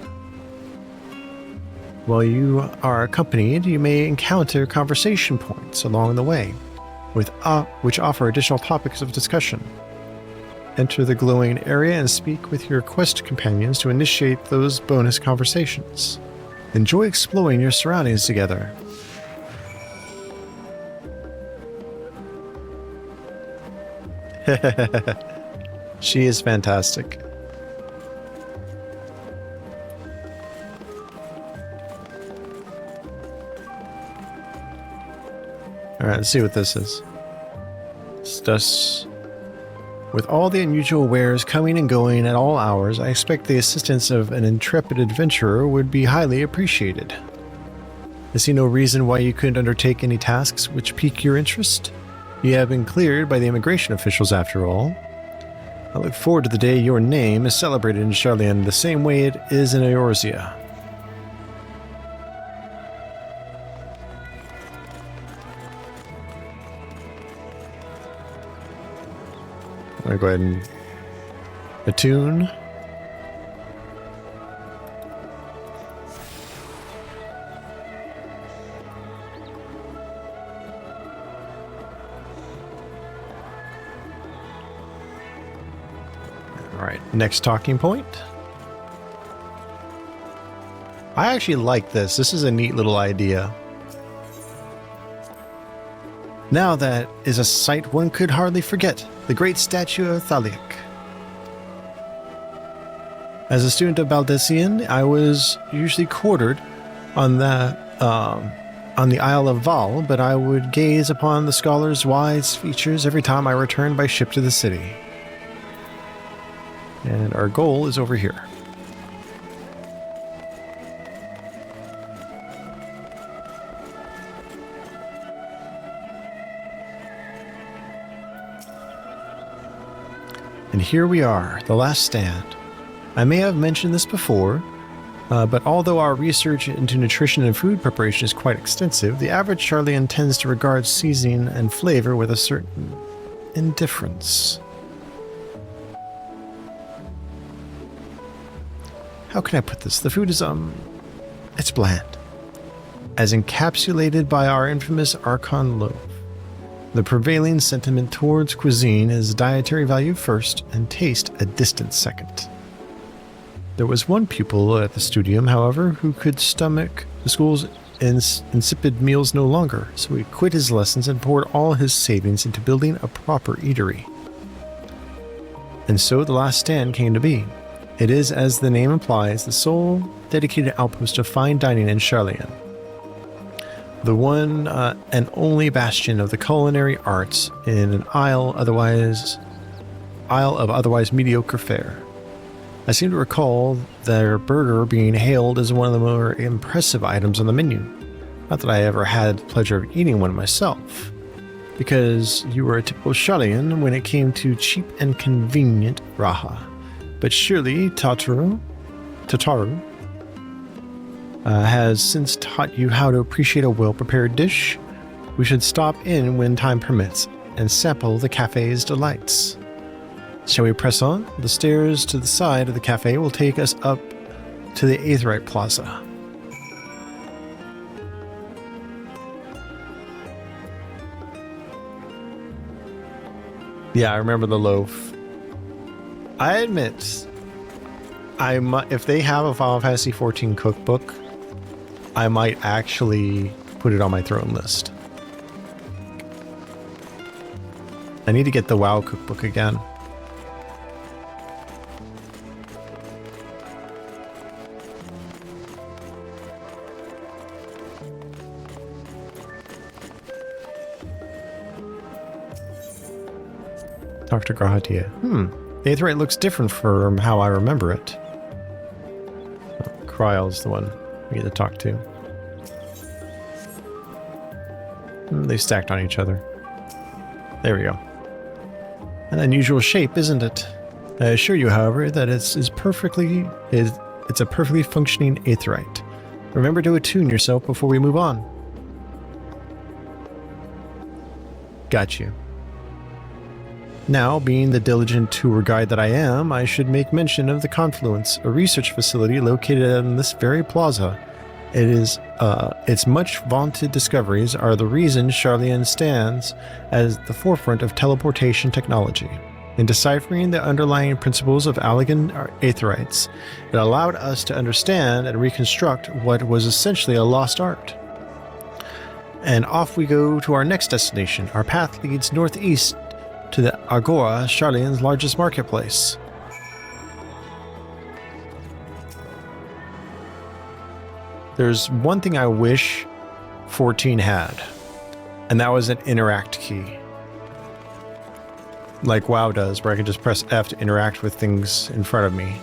While you are accompanied, you may encounter conversation points along the way, which offer additional topics of discussion. Enter the glowing area and speak with your quest companions to initiate those bonus conversations. Enjoy exploring your surroundings together. She is fantastic. Alright, let's see what this is. With all the unusual wares coming and going at all hours, I expect the assistance of an intrepid adventurer would be highly appreciated. I see no reason why you couldn't undertake any tasks which pique your interest. You have been cleared by the immigration officials after all. I look forward to the day your name is celebrated in Charlian the same way it is in Eorzea. I'm going to go ahead and attune. Alright, next talking point. I actually like this. This is a neat little idea. Now that is a sight one could hardly forget. The great statue of Thaliak. As a student of Baldessian, I was usually quartered on the Isle of Val, but I would gaze upon the scholar's wise features every time I returned by ship to the city. And our goal is over here. And here we are, the last stand. I may have mentioned this before, but although our research into nutrition and food preparation is quite extensive, the average Charlian tends to regard seasoning and flavor with a certain indifference. How can I put this? The food is, it's bland. As encapsulated by our infamous Archon loaf. The prevailing sentiment towards cuisine is dietary value first and taste a distant second. There was one pupil at the studium, however, who could stomach the school's insipid meals no longer, so he quit his lessons and poured all his savings into building a proper eatery. And so the last stand came to be. It is, as the name implies, the sole dedicated outpost of fine dining in Charlian. The one and only bastion of the culinary arts in an isle of otherwise mediocre fare. I seem to recall their burger being hailed as one of the more impressive items on the menu. Not that I ever had the pleasure of eating one myself, because you were a typical Charlian when it came to cheap and convenient raha. But surely Tataru has since taught you how to appreciate a well-prepared dish. We should stop in when time permits and sample the cafe's delights. Shall we press on? The stairs to the side of the cafe will take us up to the Aetheryte Plaza. Yeah, I remember the loaf. I admit, if they have a Final Fantasy XIV cookbook, I might actually put it on my throne list. I need to get the WoW cookbook again. Dr. Grahatia. The Aetheryte looks different from how I remember it. Kryle's the one we need to talk to. They stacked on each other. There we go. An unusual shape, isn't it? I assure you, however, that it's a perfectly functioning Aetheryte. Remember to attune yourself before we move on. Got you. Now, being the diligent tour guide that I am, I should make mention of the Confluence, a research facility located in this very plaza. Its much vaunted discoveries are the reason Charlian stands as the forefront of teleportation technology. In deciphering the underlying principles of Allegan Aetherites, it allowed us to understand and reconstruct what was essentially a lost art. And off we go to our next destination. Our path leads northeast to the Agora, Charlian's largest marketplace. There's one thing I wish 14 had, and that was an interact key. Like WoW does, where I can just press F to interact with things in front of me.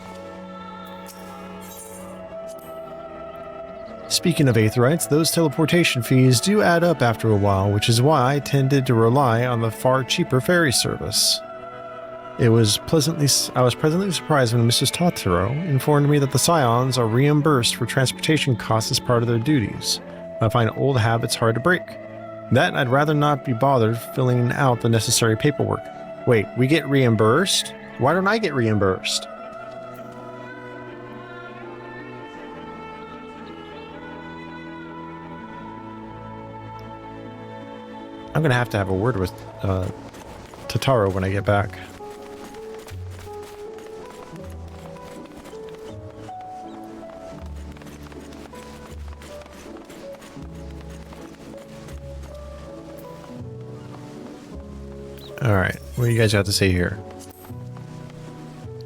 Speaking of Aetherites, those teleportation fees do add up after a while, which is why I tended to rely on the far cheaper ferry service. I was pleasantly surprised when Mrs. Totaro informed me that the Scions are reimbursed for transportation costs as part of their duties. I find old habits hard to break. That I'd rather not be bothered filling out the necessary paperwork. Wait, we get reimbursed? Why don't I get reimbursed? I'm going to have a word with Totaro when I get back. Alright, what do you guys got to say here?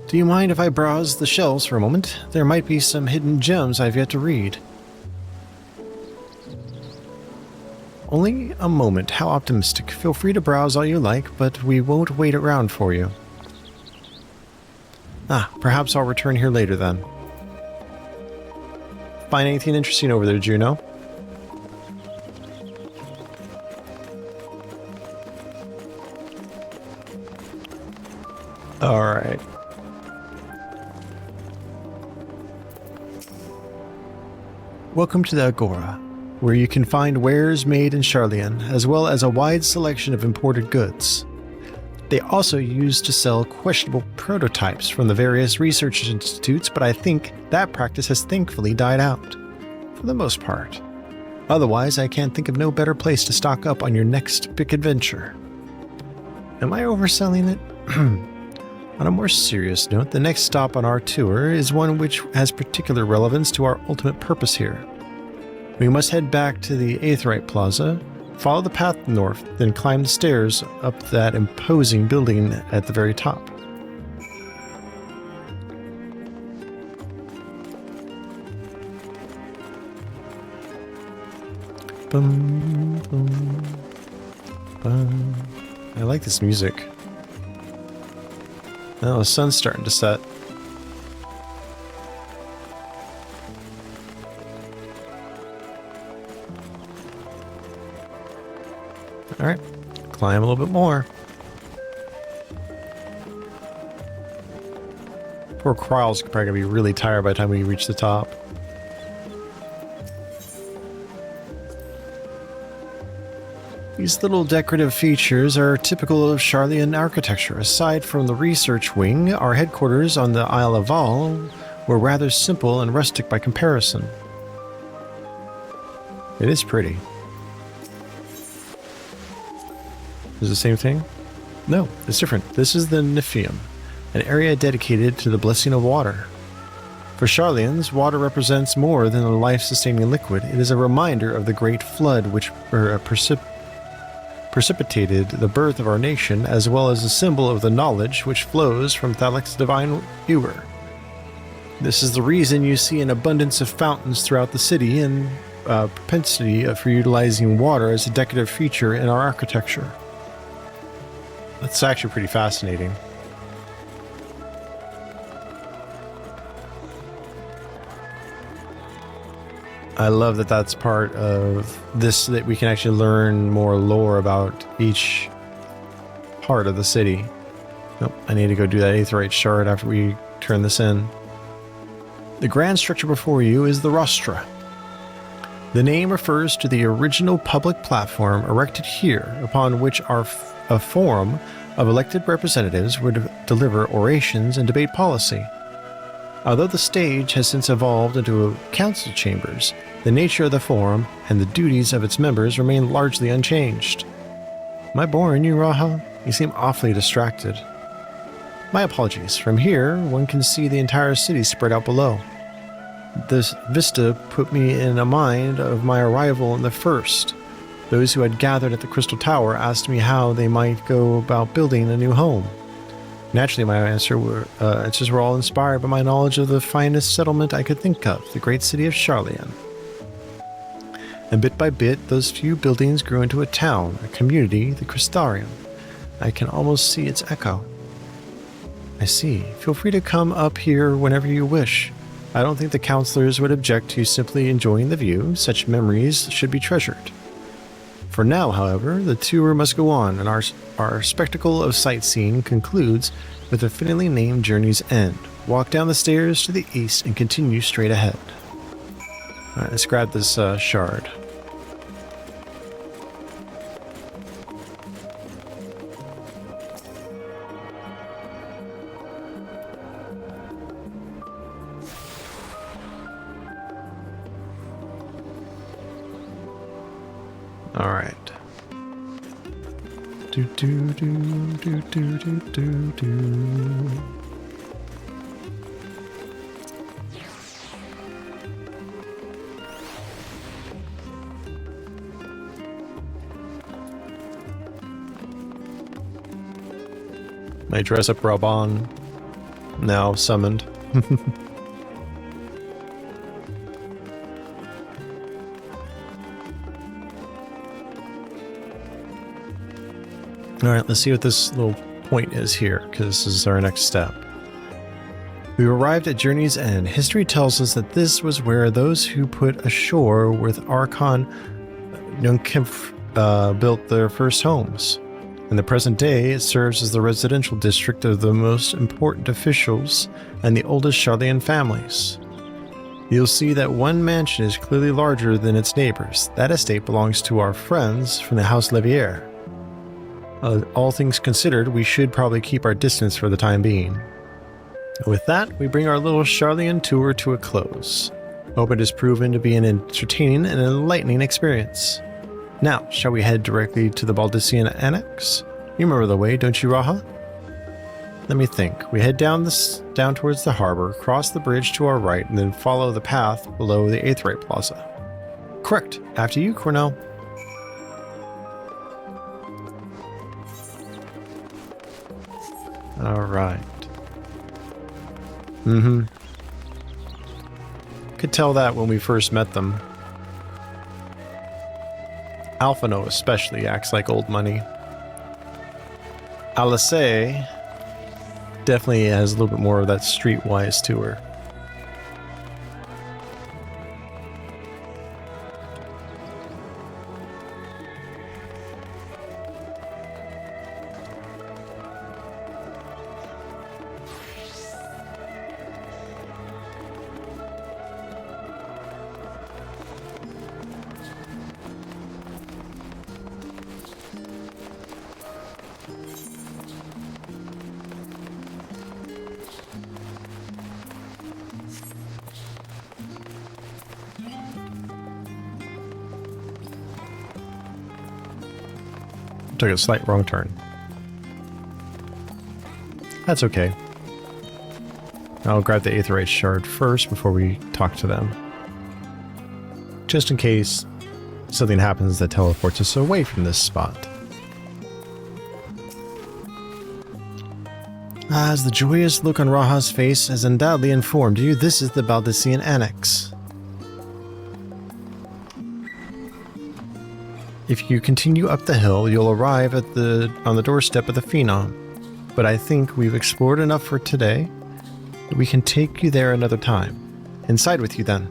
Do you mind if I browse the shelves for a moment? There might be some hidden gems I've yet to read. Only a moment. How optimistic. Feel free to browse all you like, but we won't wait around for you. Ah, perhaps I'll return here later then. Find anything interesting over there, Juno? Alright. Welcome to the Agora, where you can find wares made in Charlian, as well as a wide selection of imported goods. They also use to sell questionable prototypes from the various research institutes, but I think that practice has thankfully died out, for the most part. Otherwise, I can't think of no better place to stock up on your next big adventure. Am I overselling it? On a more serious note, the next stop on our tour is one which has particular relevance to our ultimate purpose here. We must head back to the Aetheryte Plaza, follow the path north, then climb the stairs up that imposing building at the very top. Bum, bum, bum. I like this music. Oh, the sun's starting to set. Alright, climb a little bit more. Poor Kryle's probably gonna be really tired by the time we reach the top. These little decorative features are typical of Charlian architecture. Aside from the research wing, our headquarters on the Isle of Val were rather simple and rustic by comparison. It is pretty. Is it the same thing? No, it's different. This is the Niffium, an area dedicated to the blessing of water. For Charlians, water represents more than a life-sustaining liquid. It is a reminder of the great flood which precipitated the birth of our nation, as well as a symbol of the knowledge which flows from Thalek's divine ewer. This is the reason you see an abundance of fountains throughout the city and propensity for utilizing water as a decorative feature in our architecture. That's actually pretty fascinating. I love that that's part of this, that we can actually learn more lore about each part of the city. Nope, I need to go do that Aetheryte shard after we turn this in. The grand structure before you is the Rostra. The name refers to the original public platform erected here, upon which a forum of elected representatives would deliver orations and debate policy. Although the stage has since evolved into council chambers, the nature of the forum and the duties of its members remain largely unchanged. Am I boring you, Raha? You seem awfully distracted. My apologies. From here, one can see the entire city spread out below. This vista put me in a mind of my arrival in the first. Those who had gathered at the Crystal Tower asked me how they might go about building a new home. Naturally, my answers were all inspired by my knowledge of the finest settlement I could think of, the great city of Charlian. And bit by bit, those few buildings grew into a town, a community, the Crystarium. I can almost see its echo. I see. Feel free to come up here whenever you wish. I don't think the counselors would object to simply enjoying the view. Such memories should be treasured. For now, however, the tour must go on, and our spectacle of sightseeing concludes with the fittingly named journey's end. Walk down the stairs to the east and continue straight ahead. Alright, let's grab this shard. Alright. Do do do do do do do do. My dress-up Raban, now summoned. Alright, let's see what this little point is here, because this is our next step. We arrived at Journey's End. History tells us that this was where those who put ashore with Archon Nunkimf built their first homes. In the present day, it serves as the residential district of the most important officials and the oldest Charlian families. You'll see that one mansion is clearly larger than its neighbors. That estate belongs to our friends from the House Levier. All things considered, we should probably keep our distance for the time being. With that, we bring our little Charlian tour to a close. Hope it has proven to be an entertaining and enlightening experience. Now, shall we head directly to the Baldesion Annex? You remember the way, don't you, Raha? Let me think. We head down towards the harbor, cross the bridge to our right, and then follow the path below the Aetheryte Plaza. Correct. After you, Cornell. Alright. Could tell that when we first met them. Alphino especially acts like old money. Alice definitely has a little bit more of that streetwise to her. Took a slight wrong turn. That's okay. I'll grab the Aetheryte shard first before we talk to them. Just in case something happens that teleports us away from this spot. As the joyous look on Raha's face has undoubtedly informed you, this is the Baldesion Annex. If you continue up the hill, you'll arrive on the doorstep of the Phenom. But I think we've explored enough for today that we can take you there another time. Inside with you then.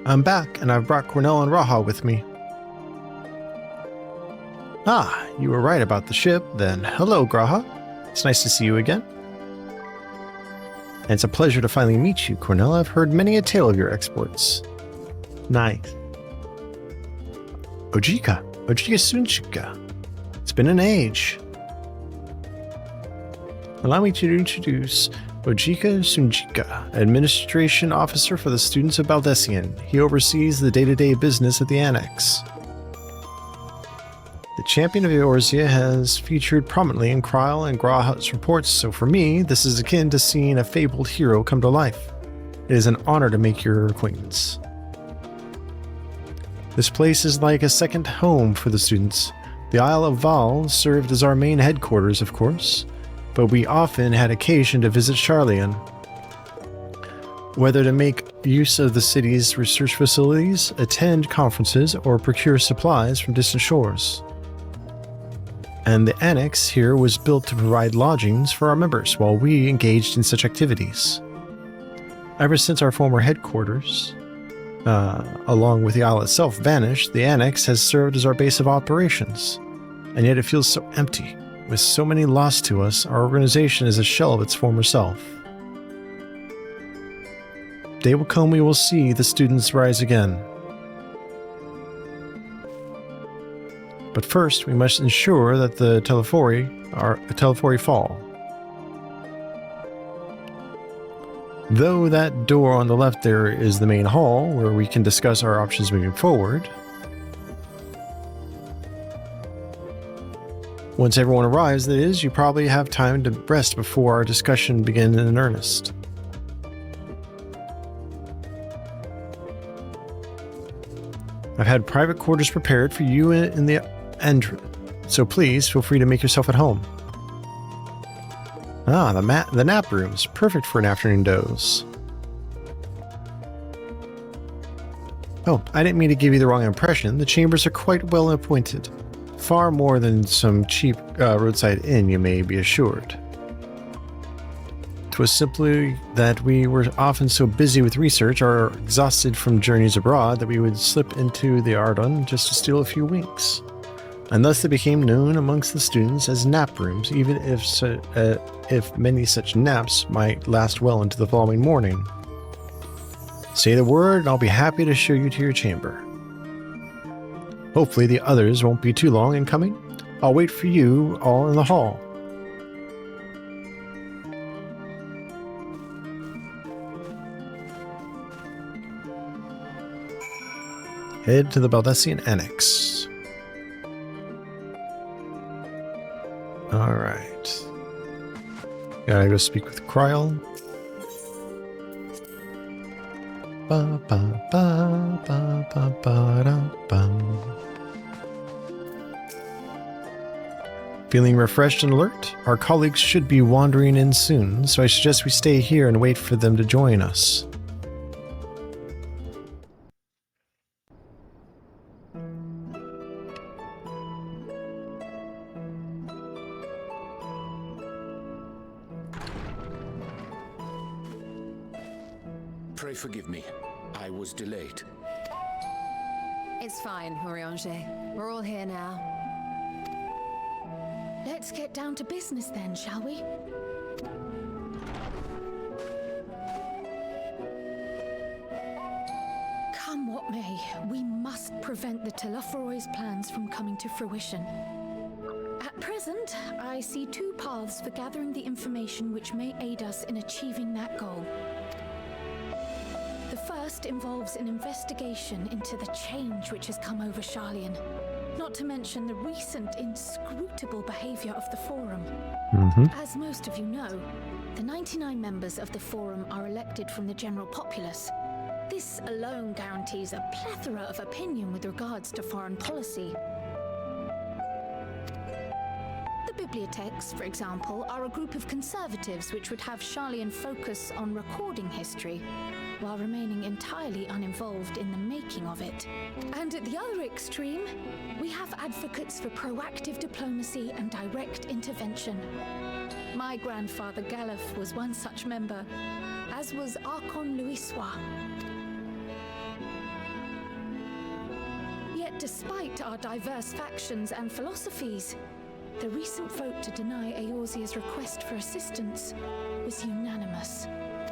I'm back, and I've brought Cornell and Raha with me. Ah, you were right about the ship, then. Hello, Graha. It's nice to see you again. And it's a pleasure to finally meet you, Cornell. I've heard many a tale of your exploits. Nice. Ojika Sunchika. It's been an age. Allow me to introduce Ojika Sunjika, Administration Officer for the students of Baldesion. He oversees the day-to-day business at the Annex. The champion of Eorzea has featured prominently in Kryl and Graha's reports, so for me, this is akin to seeing a fabled hero come to life. It is an honor to make your acquaintance. This place is like a second home for the students. The Isle of Val served as our main headquarters, of course, but we often had occasion to visit Charlian. Whether to make use of the city's research facilities, attend conferences, or procure supplies from distant shores. And the annex here was built to provide lodgings for our members while we engaged in such activities. Ever since our former headquarters, along with the isle itself, vanished, the annex has served as our base of operations. And yet it feels so empty. With so many lost to us, our organization is a shell of its former self. Day will come we will see the students rise again. But first, we must ensure that the Telephori fall. Though that door on the left there is the main hall, where we can discuss our options moving forward. Once everyone arrives, that is, you probably have time to rest before our discussion begins in earnest. I've had private quarters prepared for you in the end, so please feel free to make yourself at home. Ah, the nap rooms, perfect for an afternoon doze. Oh, I didn't mean to give you the wrong impression. The chambers are quite well appointed. Far more than some cheap roadside inn, you may be assured. 'Twas simply that we were often so busy with research or exhausted from journeys abroad that we would slip into the Ardun just to steal a few winks. And thus they became known amongst the students as nap rooms, even if many such naps might last well into the following morning. Say the word, and I'll be happy to show you to your chamber. Hopefully the others won't be too long in coming. I'll wait for you all in the hall. Head to the Baldessian Annex. Alright. Gotta go speak with Kryl. Ba, ba, ba, ba, ba, ba, da, bum. Feeling refreshed and alert? Our colleagues should be wandering in soon, so I suggest we stay here and wait for them to join us.
Pray forgive me. I was delayed.
It's fine, Oriange. We're all here now.
Let's get down to business then, shall we? Come what may, we must prevent the Telophoroi's plans from coming to fruition. At present, I see two paths for gathering the information which may aid us in achieving that goal. The first involves an investigation into the change which has come over Sharlayan, not to mention the recent inscrutable behavior of the Forum. As most of you know, the 99 members of the Forum are elected from the general populace. This alone guarantees a plethora of opinion with regards to foreign policy. The Bibliotheques, for example, are a group of conservatives which would have Sharlayan focus on recording history, while remaining entirely uninvolved in the making of it. And at the other extreme, we have advocates for proactive diplomacy and direct intervention. My grandfather Galef was one such member, as was Archon Louisois. Yet despite our diverse factions and philosophies, the recent vote to deny Eorzea's request for assistance was unanimous.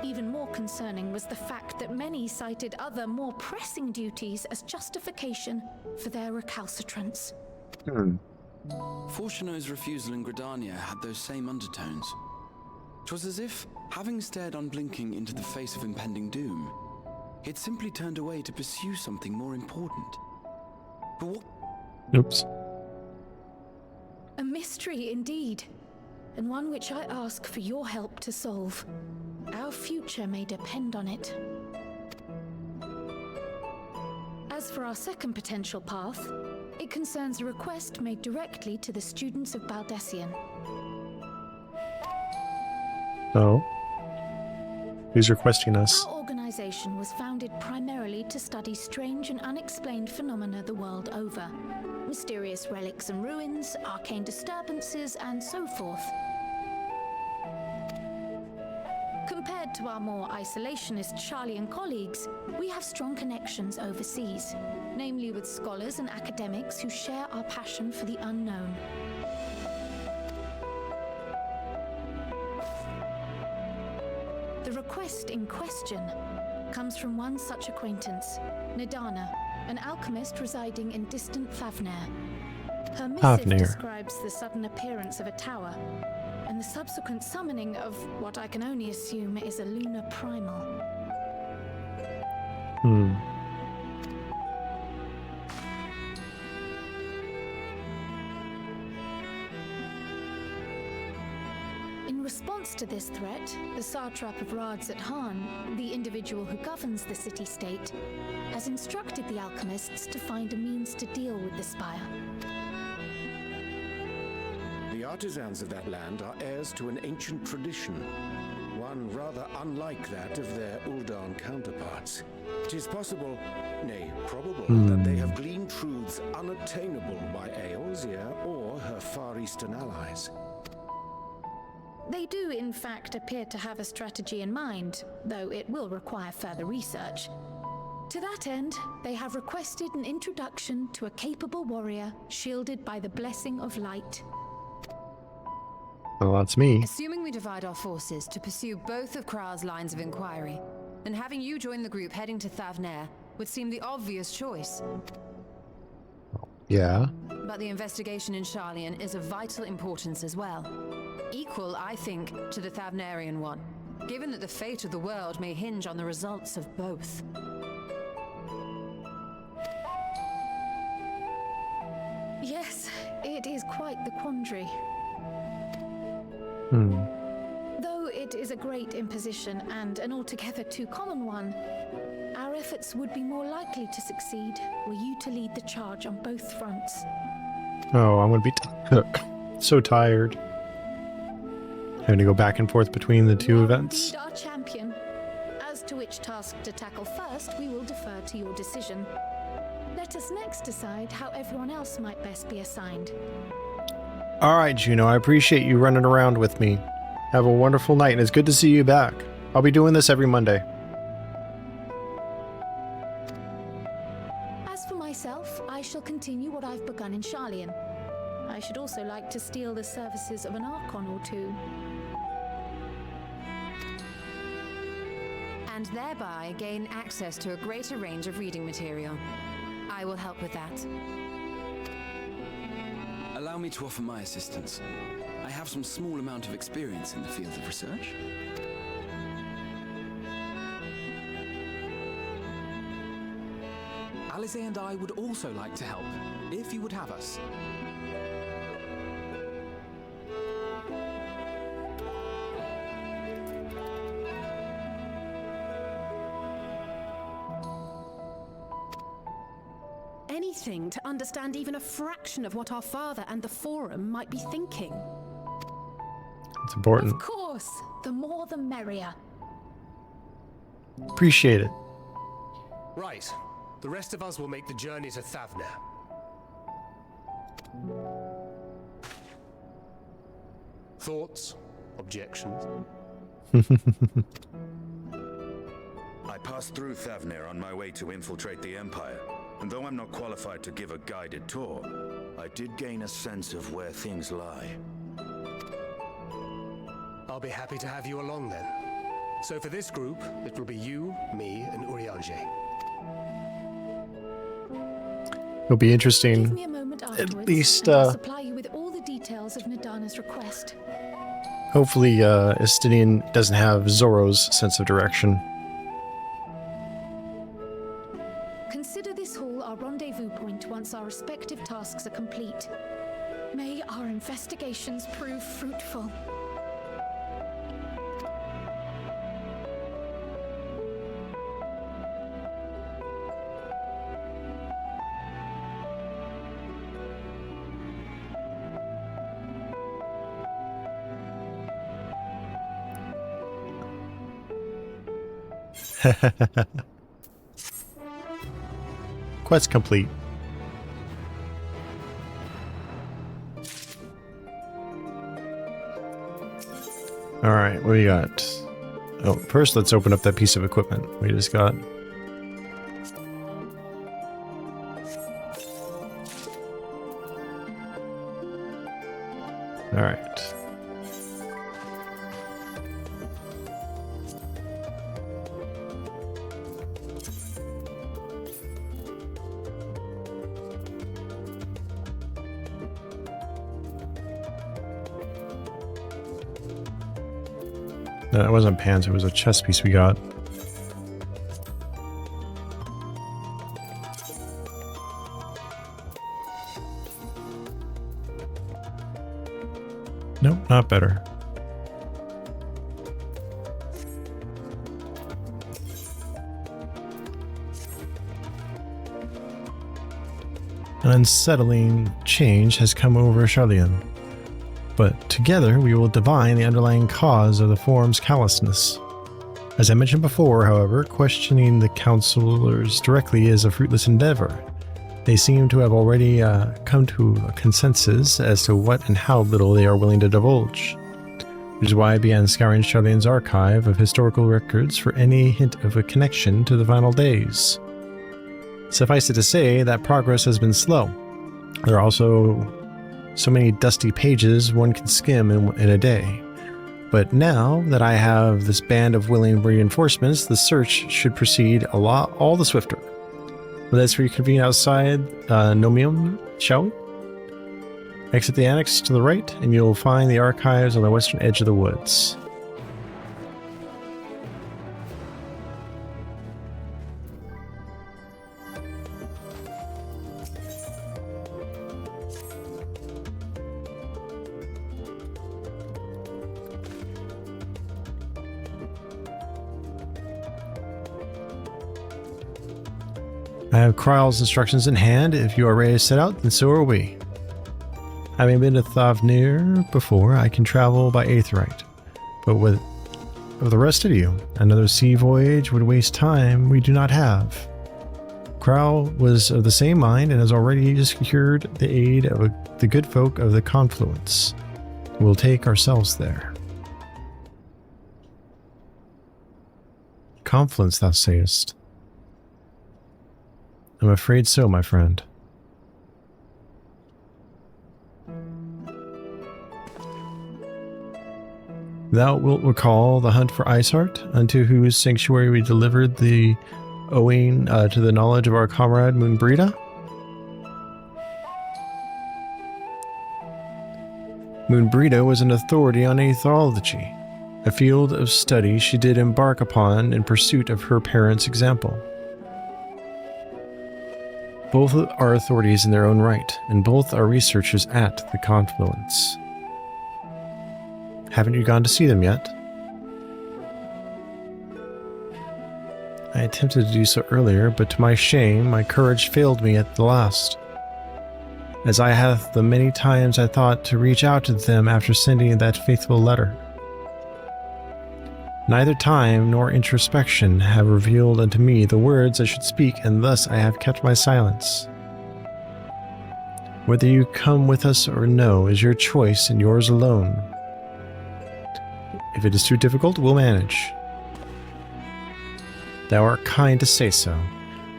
Even more concerning was the fact that many cited other, more pressing duties as justification for their recalcitrance.
Fortuno's refusal in Gridania had those same undertones. 'Twas as if, having stared unblinking into the face of impending doom, he'd simply turned away to pursue something more important. But what?
Oops.
A mystery indeed, and one which I ask for your help to solve. Our future may depend on it. As for our second potential path, it concerns a request made directly to the students of Baldessian.
So, who's requesting us?
Our organization was founded primarily to study strange and unexplained phenomena the world over. Mysterious relics and ruins, arcane disturbances, and so forth. Compared to our more isolationist Sharlayan colleagues, we have strong connections overseas, namely with scholars and academics who share our passion for the unknown. The request in question comes from one such acquaintance, Nidana, an alchemist residing in distant Favner. Her missive describes the sudden appearance of a tower, and the subsequent summoning of what I can only assume is a lunar primal. In response to this threat, the Satrap of Rads at Han, the individual who governs the city-state, has instructed the alchemists to find a means to deal with the spire.
The artisans of that land are heirs to an ancient tradition, one rather unlike that of their Uldan counterparts. It is possible, nay, probable, that they have gleaned truths unattainable by Eorzea or her Far Eastern allies.
They do, in fact, appear to have a strategy in mind, though it will require further research. To that end, they have requested an introduction to a capable warrior shielded by the blessing of light.
Well, that's me.
Assuming we divide our forces to pursue both of Kral's lines of inquiry, then having you join the group heading to Thavnair would seem the obvious choice.
Yeah.
But the investigation in Sharlayan is of vital importance as well. Equal, I think, to the Thavnarian one, given that the fate of the world may hinge on the results of both.
Yes, it is quite the quandary. Though it is a great imposition and an altogether too common one, our efforts would be more likely to succeed were you to lead the charge on both fronts.
Oh, I'm gonna be so tired. Having to go back and forth between the two events.
Indeed, our champion. As to which task to tackle first, we will defer to your decision. Let us next decide how everyone else might best be assigned.
All right, Juno, I appreciate you running around with me. Have a wonderful night, and it's good to see you back. I'll be doing this every Monday.
As for myself, I shall continue what I've begun in Sharlayan. I should also like to steal the services of an Archon or two.
And thereby gain access to a greater range of reading material. I will help with that.
Allow me to offer my assistance. I have some small amount of experience in the field of research.
Alice and I would also like to help, if you would have us.
Anything to understand even a fraction of what our father and the Forum might be thinking.
It's important.
Of course, the more the merrier.
Appreciate it.
Right. The rest of us will make the journey to Thavnair. Thoughts? Objections?
I passed through Thavnair on my way to infiltrate the Empire, and though I'm not qualified to give a guided tour, I did gain a sense of where things lie.
I'll be happy to have you along then. So for this group, it will be you, me, and Urianger.
It'll be interesting.
Give me a moment afterwards,
At least,
and I'll supply you with all the details of Nadana's request.
hopefully, Estinian doesn't have Zoro's sense of direction.
Consider this hall our rendezvous point once our respective tasks are complete. May our investigations prove fruitful.
Quest complete. Alright, what do we got? Oh, first let's open up that piece of equipment we just got. Alright. No, it wasn't pants, it was a chest piece we got. Nope, not better. An unsettling change has come over Charlian, but together we will divine the underlying cause of the forum's callousness. As I mentioned before, however, questioning the counselors directly is a fruitless endeavor. They seem to have already come to a consensus as to what and how little they are willing to divulge, which is why I began scouring Charlian's archive of historical records for any hint of a connection to the final days. Suffice it to say that progress has been slow. There are also so many dusty pages one can skim in a day. But now that I have this band of willing reinforcements, the search should proceed all the swifter. Let's reconvene outside Nomium, shall we? Exit the annex to the right, and you'll find the archives on the western edge of the woods. I have Kryle's instructions in hand. If you are ready to set out, then so are we. Having been to Thavnir before, I can travel by Aetheryte. But with the rest of you, another sea voyage would waste time we do not have. Kryle was of the same mind and has already secured the aid of the good folk of the Confluence. We'll take ourselves there. Confluence, thou sayest? I'm afraid so, my friend. Thou wilt recall the hunt for Iceheart, unto whose sanctuary we delivered the owing to the knowledge of our comrade Moonbrita? Moonbrita was an authority on aetherology, a field of study she did embark upon in pursuit of her parents' example. Both are authorities in their own right, and both are researchers at the Confluence. Haven't you gone to see them yet? I attempted to do so earlier, but to my shame, my courage failed me at the last, as I hath the many times I thought to reach out to them after sending that faithful letter. Neither time nor introspection have revealed unto me the words I should speak, and thus I have kept my silence. Whether you come with us or no is your choice and yours alone. If it is too difficult, we'll manage. Thou art kind to say so,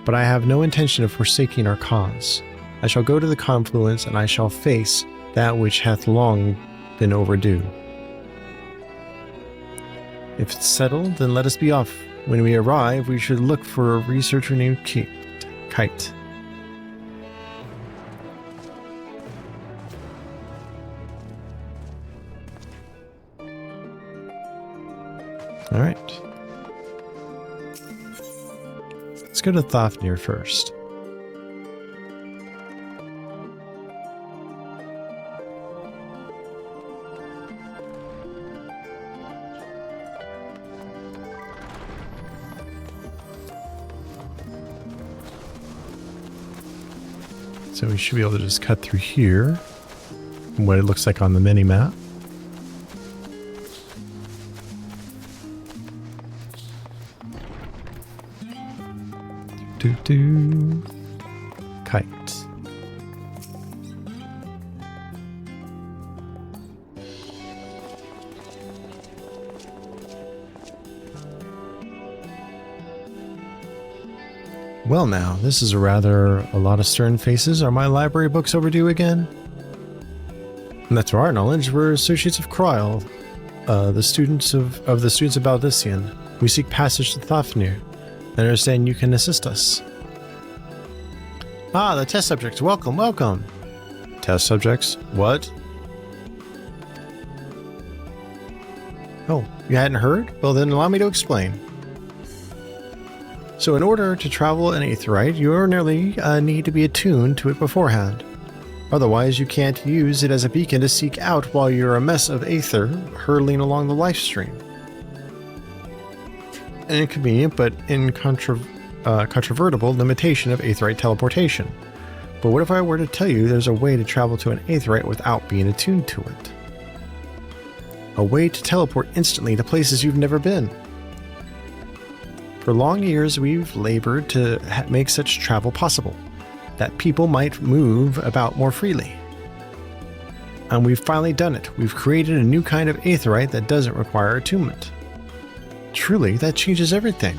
but I have no intention of forsaking our cause. I shall go to the Confluence, and I shall face that which hath long been overdue. If it's settled, then let us be off. When we arrive, we should look for a researcher named Kite. All right. Let's go to Thavnir first. So we should be able to just cut through here from what it looks like on the mini-map. Kite. Well now, this is a lot of stern faces. Are my library books overdue again? And that's to our knowledge, we're associates of Kryle, the students of the students of Baldissian. We seek passage to Thavnir, and understand you can assist us. Ah, the test subjects. Welcome, welcome. Test subjects? What? Oh, you hadn't heard? Well then allow me to explain. So in order to travel an Aetheryte, you ordinarily need to be attuned to it beforehand. Otherwise, you can't use it as a beacon to seek out while you're a mess of aether hurtling along the life stream. An inconvenient but incontrovertible limitation of Aetheryte teleportation. But what if I were to tell you there's a way to travel to an aetheryte without being attuned to it? A way to teleport instantly to places you've never been. For long years, we've labored to make such travel possible, that people might move about more freely. And we've finally done it. We've created a new kind of aetheryte that doesn't require attunement. Truly, that changes everything.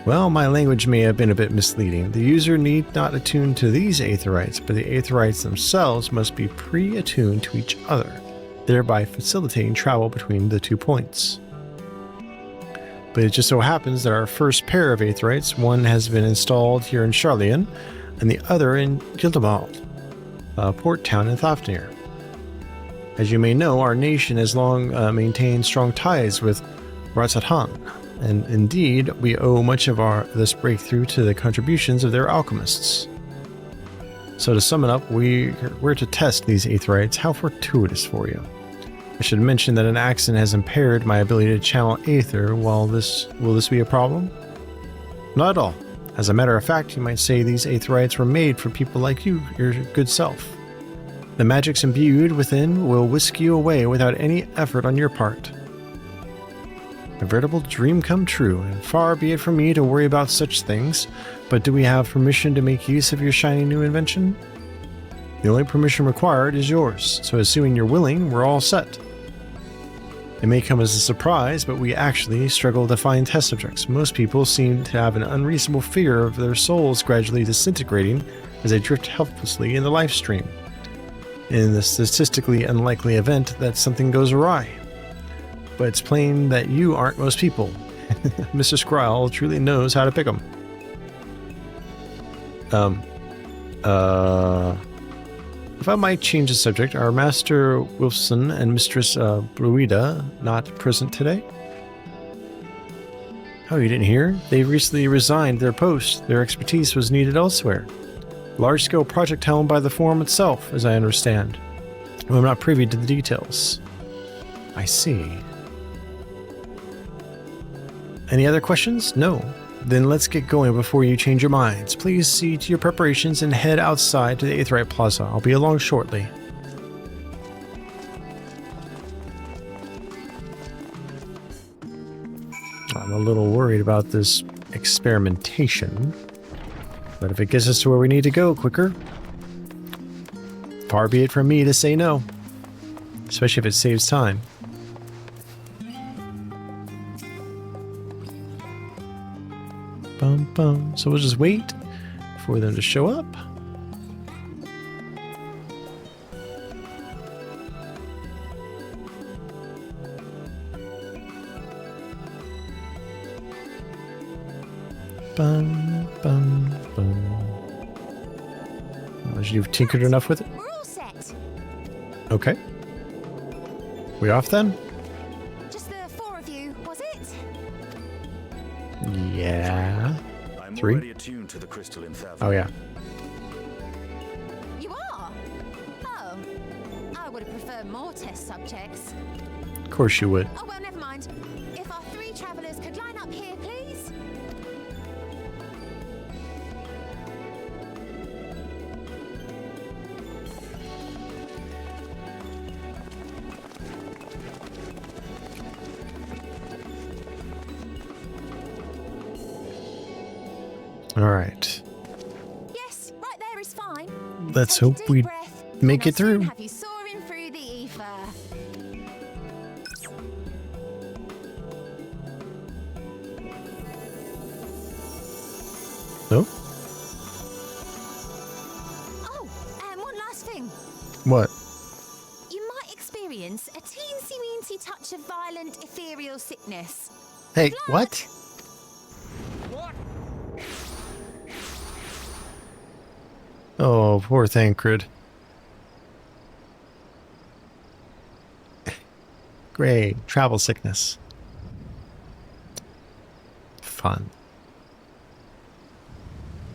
Well, my language may have been a bit misleading. The user need not attune to these aetherytes, but the aetherytes themselves must be pre-attuned to each other, thereby facilitating travel between the 2 points. But it just so happens that our first pair of aetherytes, one has been installed here in Charlian, and the other in Gildemald, a port town in Thafnir. As you may know, our nation has long maintained strong ties with Ratsathan, and indeed, we owe much of this breakthrough to the contributions of their alchemists. So to sum it up, we're to test these aetherytes. How fortuitous for you. I should mention that an accident has impaired my ability to channel aether. Will this be a problem? Not at all. As a matter of fact, you might say these aetherites were made for people like you, your good self. The magics imbued within will whisk you away without any effort on your part. A veritable dream come true, and far be it from me to worry about such things, but do we have permission to make use of your shiny new invention? The only permission required is yours, so assuming you're willing, we're all set. It may come as a surprise, but we actually struggle to find test subjects. Most people seem to have an unreasonable fear of their souls gradually disintegrating as they drift helplessly in the life stream, in the statistically unlikely event that something goes awry. But it's plain that you aren't most people. Mr. Skrile truly knows how to pick them. If I might change the subject, are Master Wilson and Mistress Bruida not present today? Oh, you didn't hear? They recently resigned their post. Their expertise was needed elsewhere. Large-scale project helmed by the Forum itself, as I understand. I'm not privy to the details. I see. Any other questions? No. Then let's get going before you change your minds. Please see to your preparations and head outside to the Aetheryte Plaza. I'll be along shortly. I'm a little worried about this experimentation, but if it gets us to where we need to go quicker, far be it from me to say no, especially if it saves time. Bum, bum. So we'll just wait for them to show up. Bum, bum, bum. You've tinkered enough with it?
We're all set.
Okay. We off then?
Just the 4 of you, was it?
Yeah.
I'm
3.
already attuned to the crystal in Thavna.
Oh yeah.
You are? Oh. I would have preferred more test subjects.
Of course you would.
Oh, well, never mind. If our 3 travelers could line up here, please.
All right.
Yes, right there is fine.
Let's hope we make it through.
Have you soaring through the ether?
No?
Oh, and one last thing.
What?
You might experience a teensy-weensy touch of violent ethereal sickness.
Hey, what? Oh, poor Thancred. Great. Travel sickness. Fun.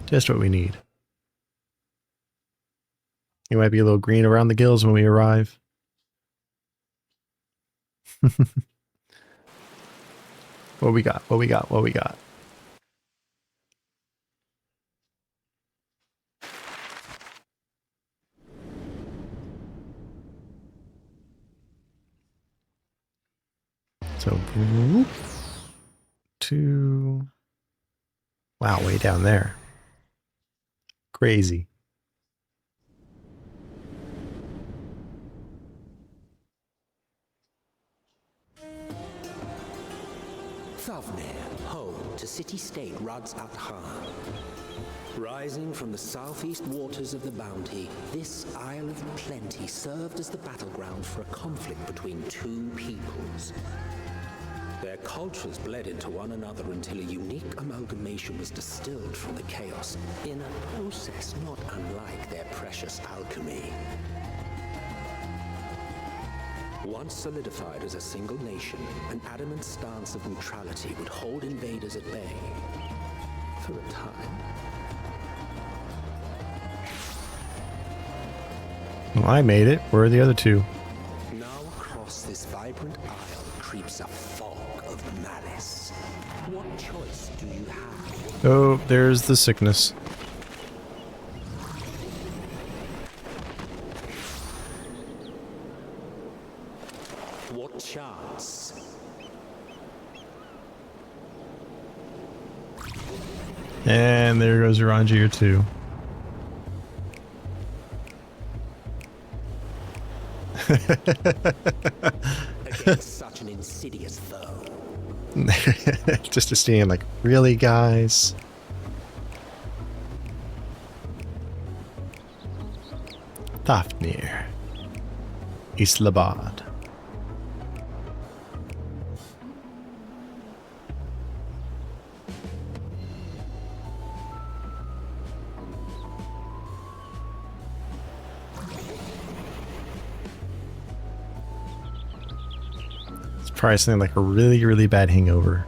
Just what we need. You might be a little green around the gills when we arrive. What we got? What we got? What we got? So, to... Wow, way down there. Crazy.
Thavnir, home to city-state Rads at Khan. Rising from the southeast waters of the Bounty, this Isle of Plenty served as the battleground for a conflict between two peoples. Their cultures bled into one another until a unique amalgamation was distilled from the chaos, in a process not unlike their precious alchemy. Once solidified as a single nation, an adamant stance of neutrality would hold invaders at bay for a time.
Well, I made it. Where are the other two?
Now across this vibrant isle creeps a fog of malice. What choice do you have?
Oh, there's the sickness.
What chance?
And there goes Rangier too.
Against such an insidious foe.
Just to stand like, really, guys? Thavnir. Islamabad. Probably something like a really, really bad hangover.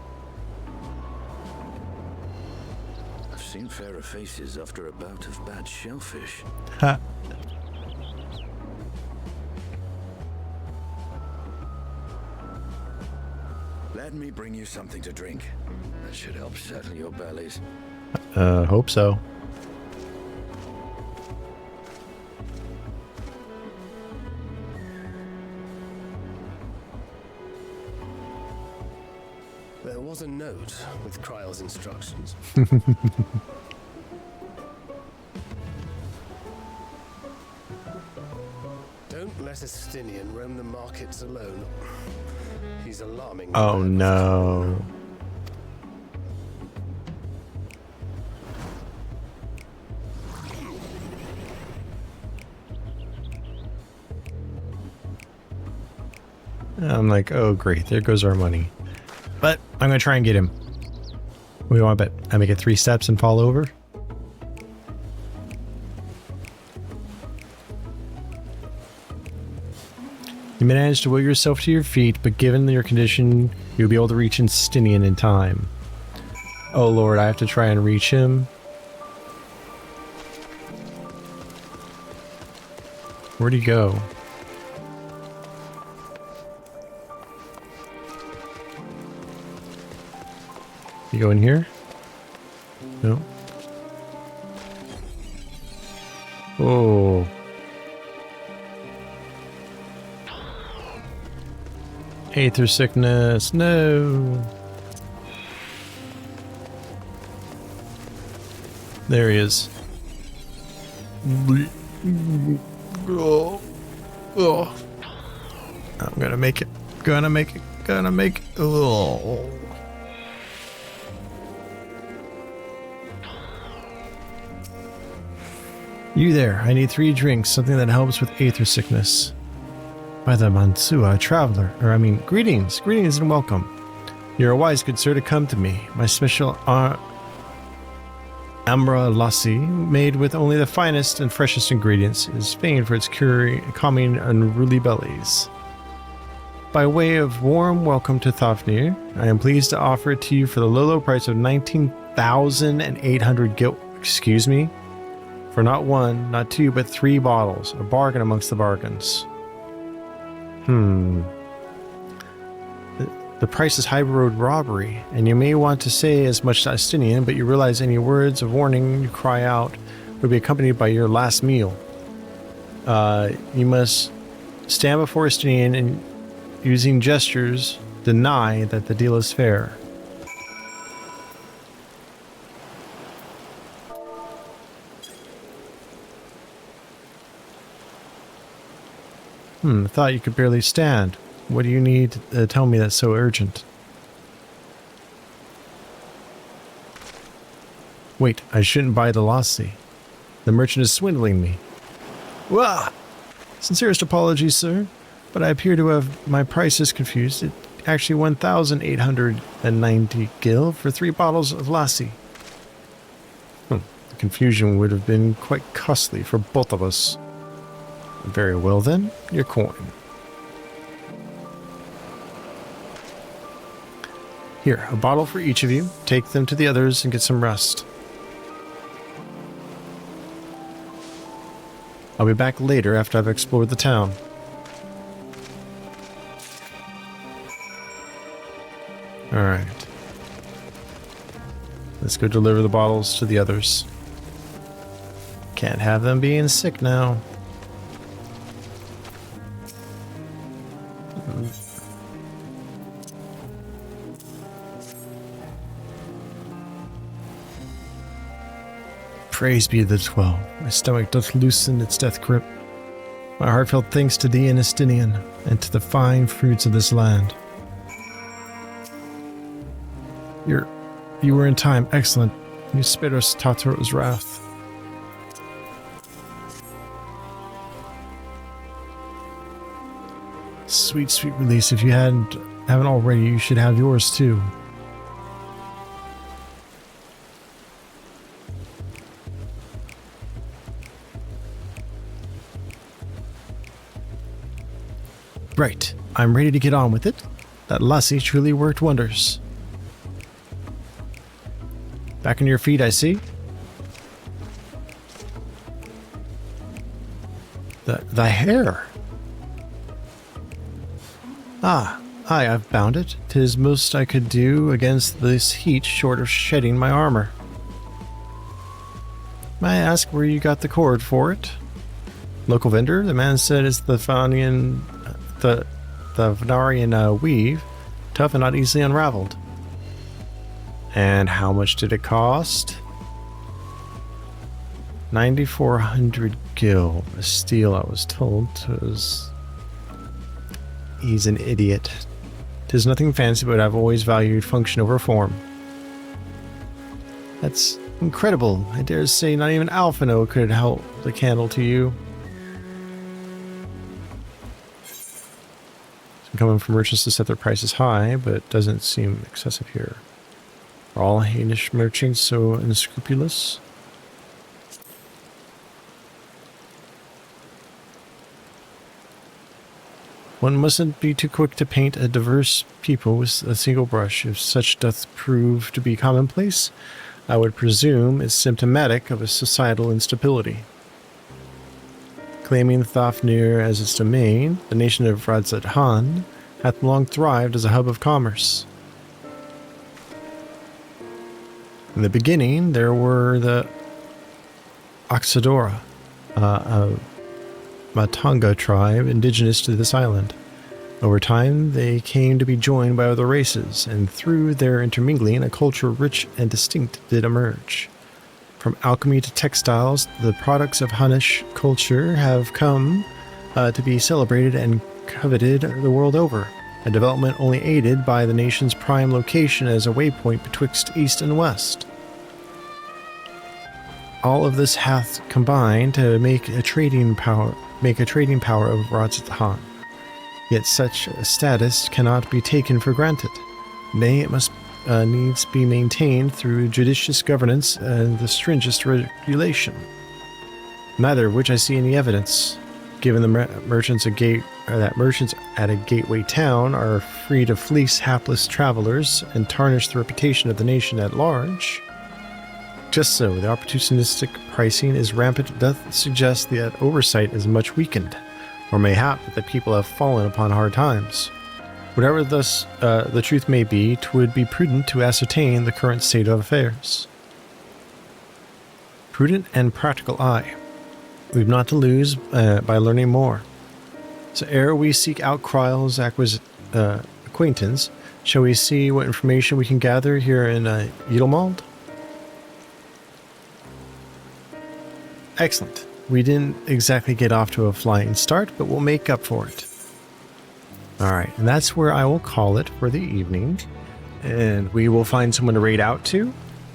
I've seen fairer faces after a bout of bad shellfish.
Ha.
Let me bring you something to drink. That should help settle your bellies.
Hope so.
There was a note with Kryle's instructions. Don't let a Stinian roam the markets alone. He's alarming.
Oh no. I'm like, oh great, there goes our money. But I'm gonna try and get him. What do you want to bet? I make it 3 steps and fall over? You managed to will yourself to your feet, but given your condition, you'll be able to reach Instinian in time. Oh lord, I have to try and reach him. Where'd he go? You go in here? No. Oh. Aether sickness. No. There he is. Oh. Oh. I'm gonna make it. Gonna make it. Gonna make it. Oh. You there, I need 3 drinks, something that helps with aether sickness. By the Mansua traveler, greetings and welcome. You're a wise good sir to come to me. My special Amra Lassi, made with only the finest and freshest ingredients, is famed for its calming unruly bellies. By way of warm welcome to Thavnir, I am pleased to offer it to you for the low price of 19,800 gil. Excuse me? For not 1, not 2, but 3 bottles. A bargain amongst the bargains. The price is high road robbery, and you may want to say as much to Astinian, but you realize any words of warning you cry out would be accompanied by your last meal. You must stand before Astinian and using gestures deny that the deal is fair. I thought you could barely stand. What do you need to tell me that's so urgent? Wait, I shouldn't buy the lassie. The merchant is swindling me. Wah! Sincerest apologies, sir, but I appear to have my prices confused. It actually 1,890 gil for 3 bottles of lassie. The confusion would have been quite costly for both of us. Very well then, your coin. Here, a bottle for each of you. Take them to the others and get some rest. I'll be back later after I've explored the town. Alright. Let's go deliver the bottles to the others. Can't have them being sick now. Praise be the 12. My stomach doth loosen its death grip. My heartfelt thanks to thee, Anistinian, and to the fine fruits of this land. You were in time. Excellent. You spared us Tataro's wrath. Sweet, sweet release. If you haven't already, you should have yours too. Right, I'm ready to get on with it. That lassie truly worked wonders. Back on your feet, I see. Thy hair. Ah, aye, I've bound it. 'Tis most I could do against this heat, short of shedding my armor. May I ask where you got the cord for it? Local vendor? The man said it's the Vanarian weave, tough and not easily unraveled. And how much did it cost? 9,400 gil. A steal, I was told. He's an idiot. 'Tis nothing fancy, but I've always valued function over form. That's incredible. I dare say not even Alphino could help the candle to you. Coming from merchants to set their prices high, but it doesn't seem excessive here. Are all Hainish merchants so unscrupulous? One mustn't be too quick to paint a diverse people with a single brush. If such doth prove to be commonplace, I would presume it's symptomatic of a societal instability. Claiming Thafnir as its domain, the nation of Radzat-Han hath long thrived as a hub of commerce. In the beginning, there were the Oxidora, a Matanga tribe indigenous to this island. Over time, they came to be joined by other races, and through their intermingling, a culture rich and distinct did emerge. From alchemy to textiles, the products of Hainish culture have come to be celebrated and coveted the world over, a development only aided by the nation's prime location as a waypoint betwixt east and west. All of this hath combined to make a trading power of Radzat-Han. Yet such a status cannot be taken for granted. Nay, it must needs be maintained through judicious governance and the stringent regulation. Neither of which I see any evidence, given the merchants at a gateway town are free to fleece hapless travelers and tarnish the reputation of the nation at large. Just so, the opportunistic pricing is rampant doth suggest that oversight is much weakened, or mayhap that the people have fallen upon hard times. Whatever thus the truth may be, 'twould be prudent to ascertain the current state of affairs. Prudent and practical eye. We've not to lose by learning more. So ere we seek out Kryle's acquaintance. Shall we see what information we can gather here in Edelmald? Excellent. We didn't exactly get off to a flying start, but we'll make up for it. Alright, and that's where I will call it for the evening. And we will find someone to raid out to.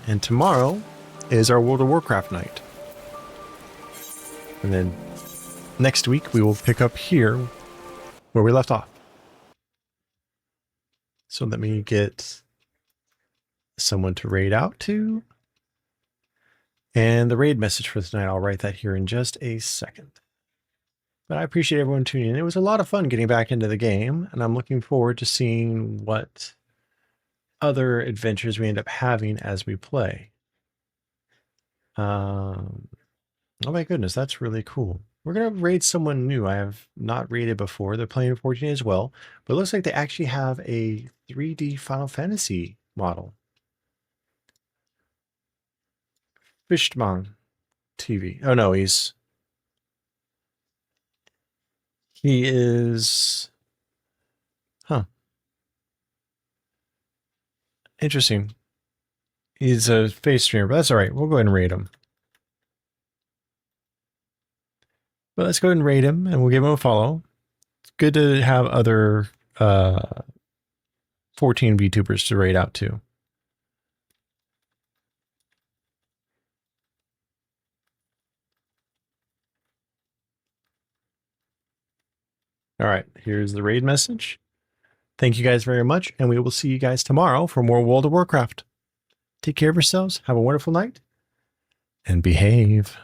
And tomorrow is our World of Warcraft night. And then next week we will pick up here where we left off. So let me get someone to raid out to. And the raid message for tonight, I'll write that here in just a second. But I appreciate everyone tuning in. It was a lot of fun getting back into the game, and I'm looking forward to seeing what other adventures we end up having as we play. Oh my goodness, that's really cool. We're going to raid someone new I have not raided before. They're playing 14 as well, but it looks like they actually have a 3D Final Fantasy model. Fishman TV. Oh no, he is, huh. Interesting. He's a face streamer, but that's all right. We'll go ahead and rate him. But let's go ahead and rate him, and we'll give him a follow. It's good to have other 14 VTubers to rate out to. All right, here's the raid message. Thank you guys very much, and we will see you guys tomorrow for more World of Warcraft. Take care of yourselves, have a wonderful night, and behave.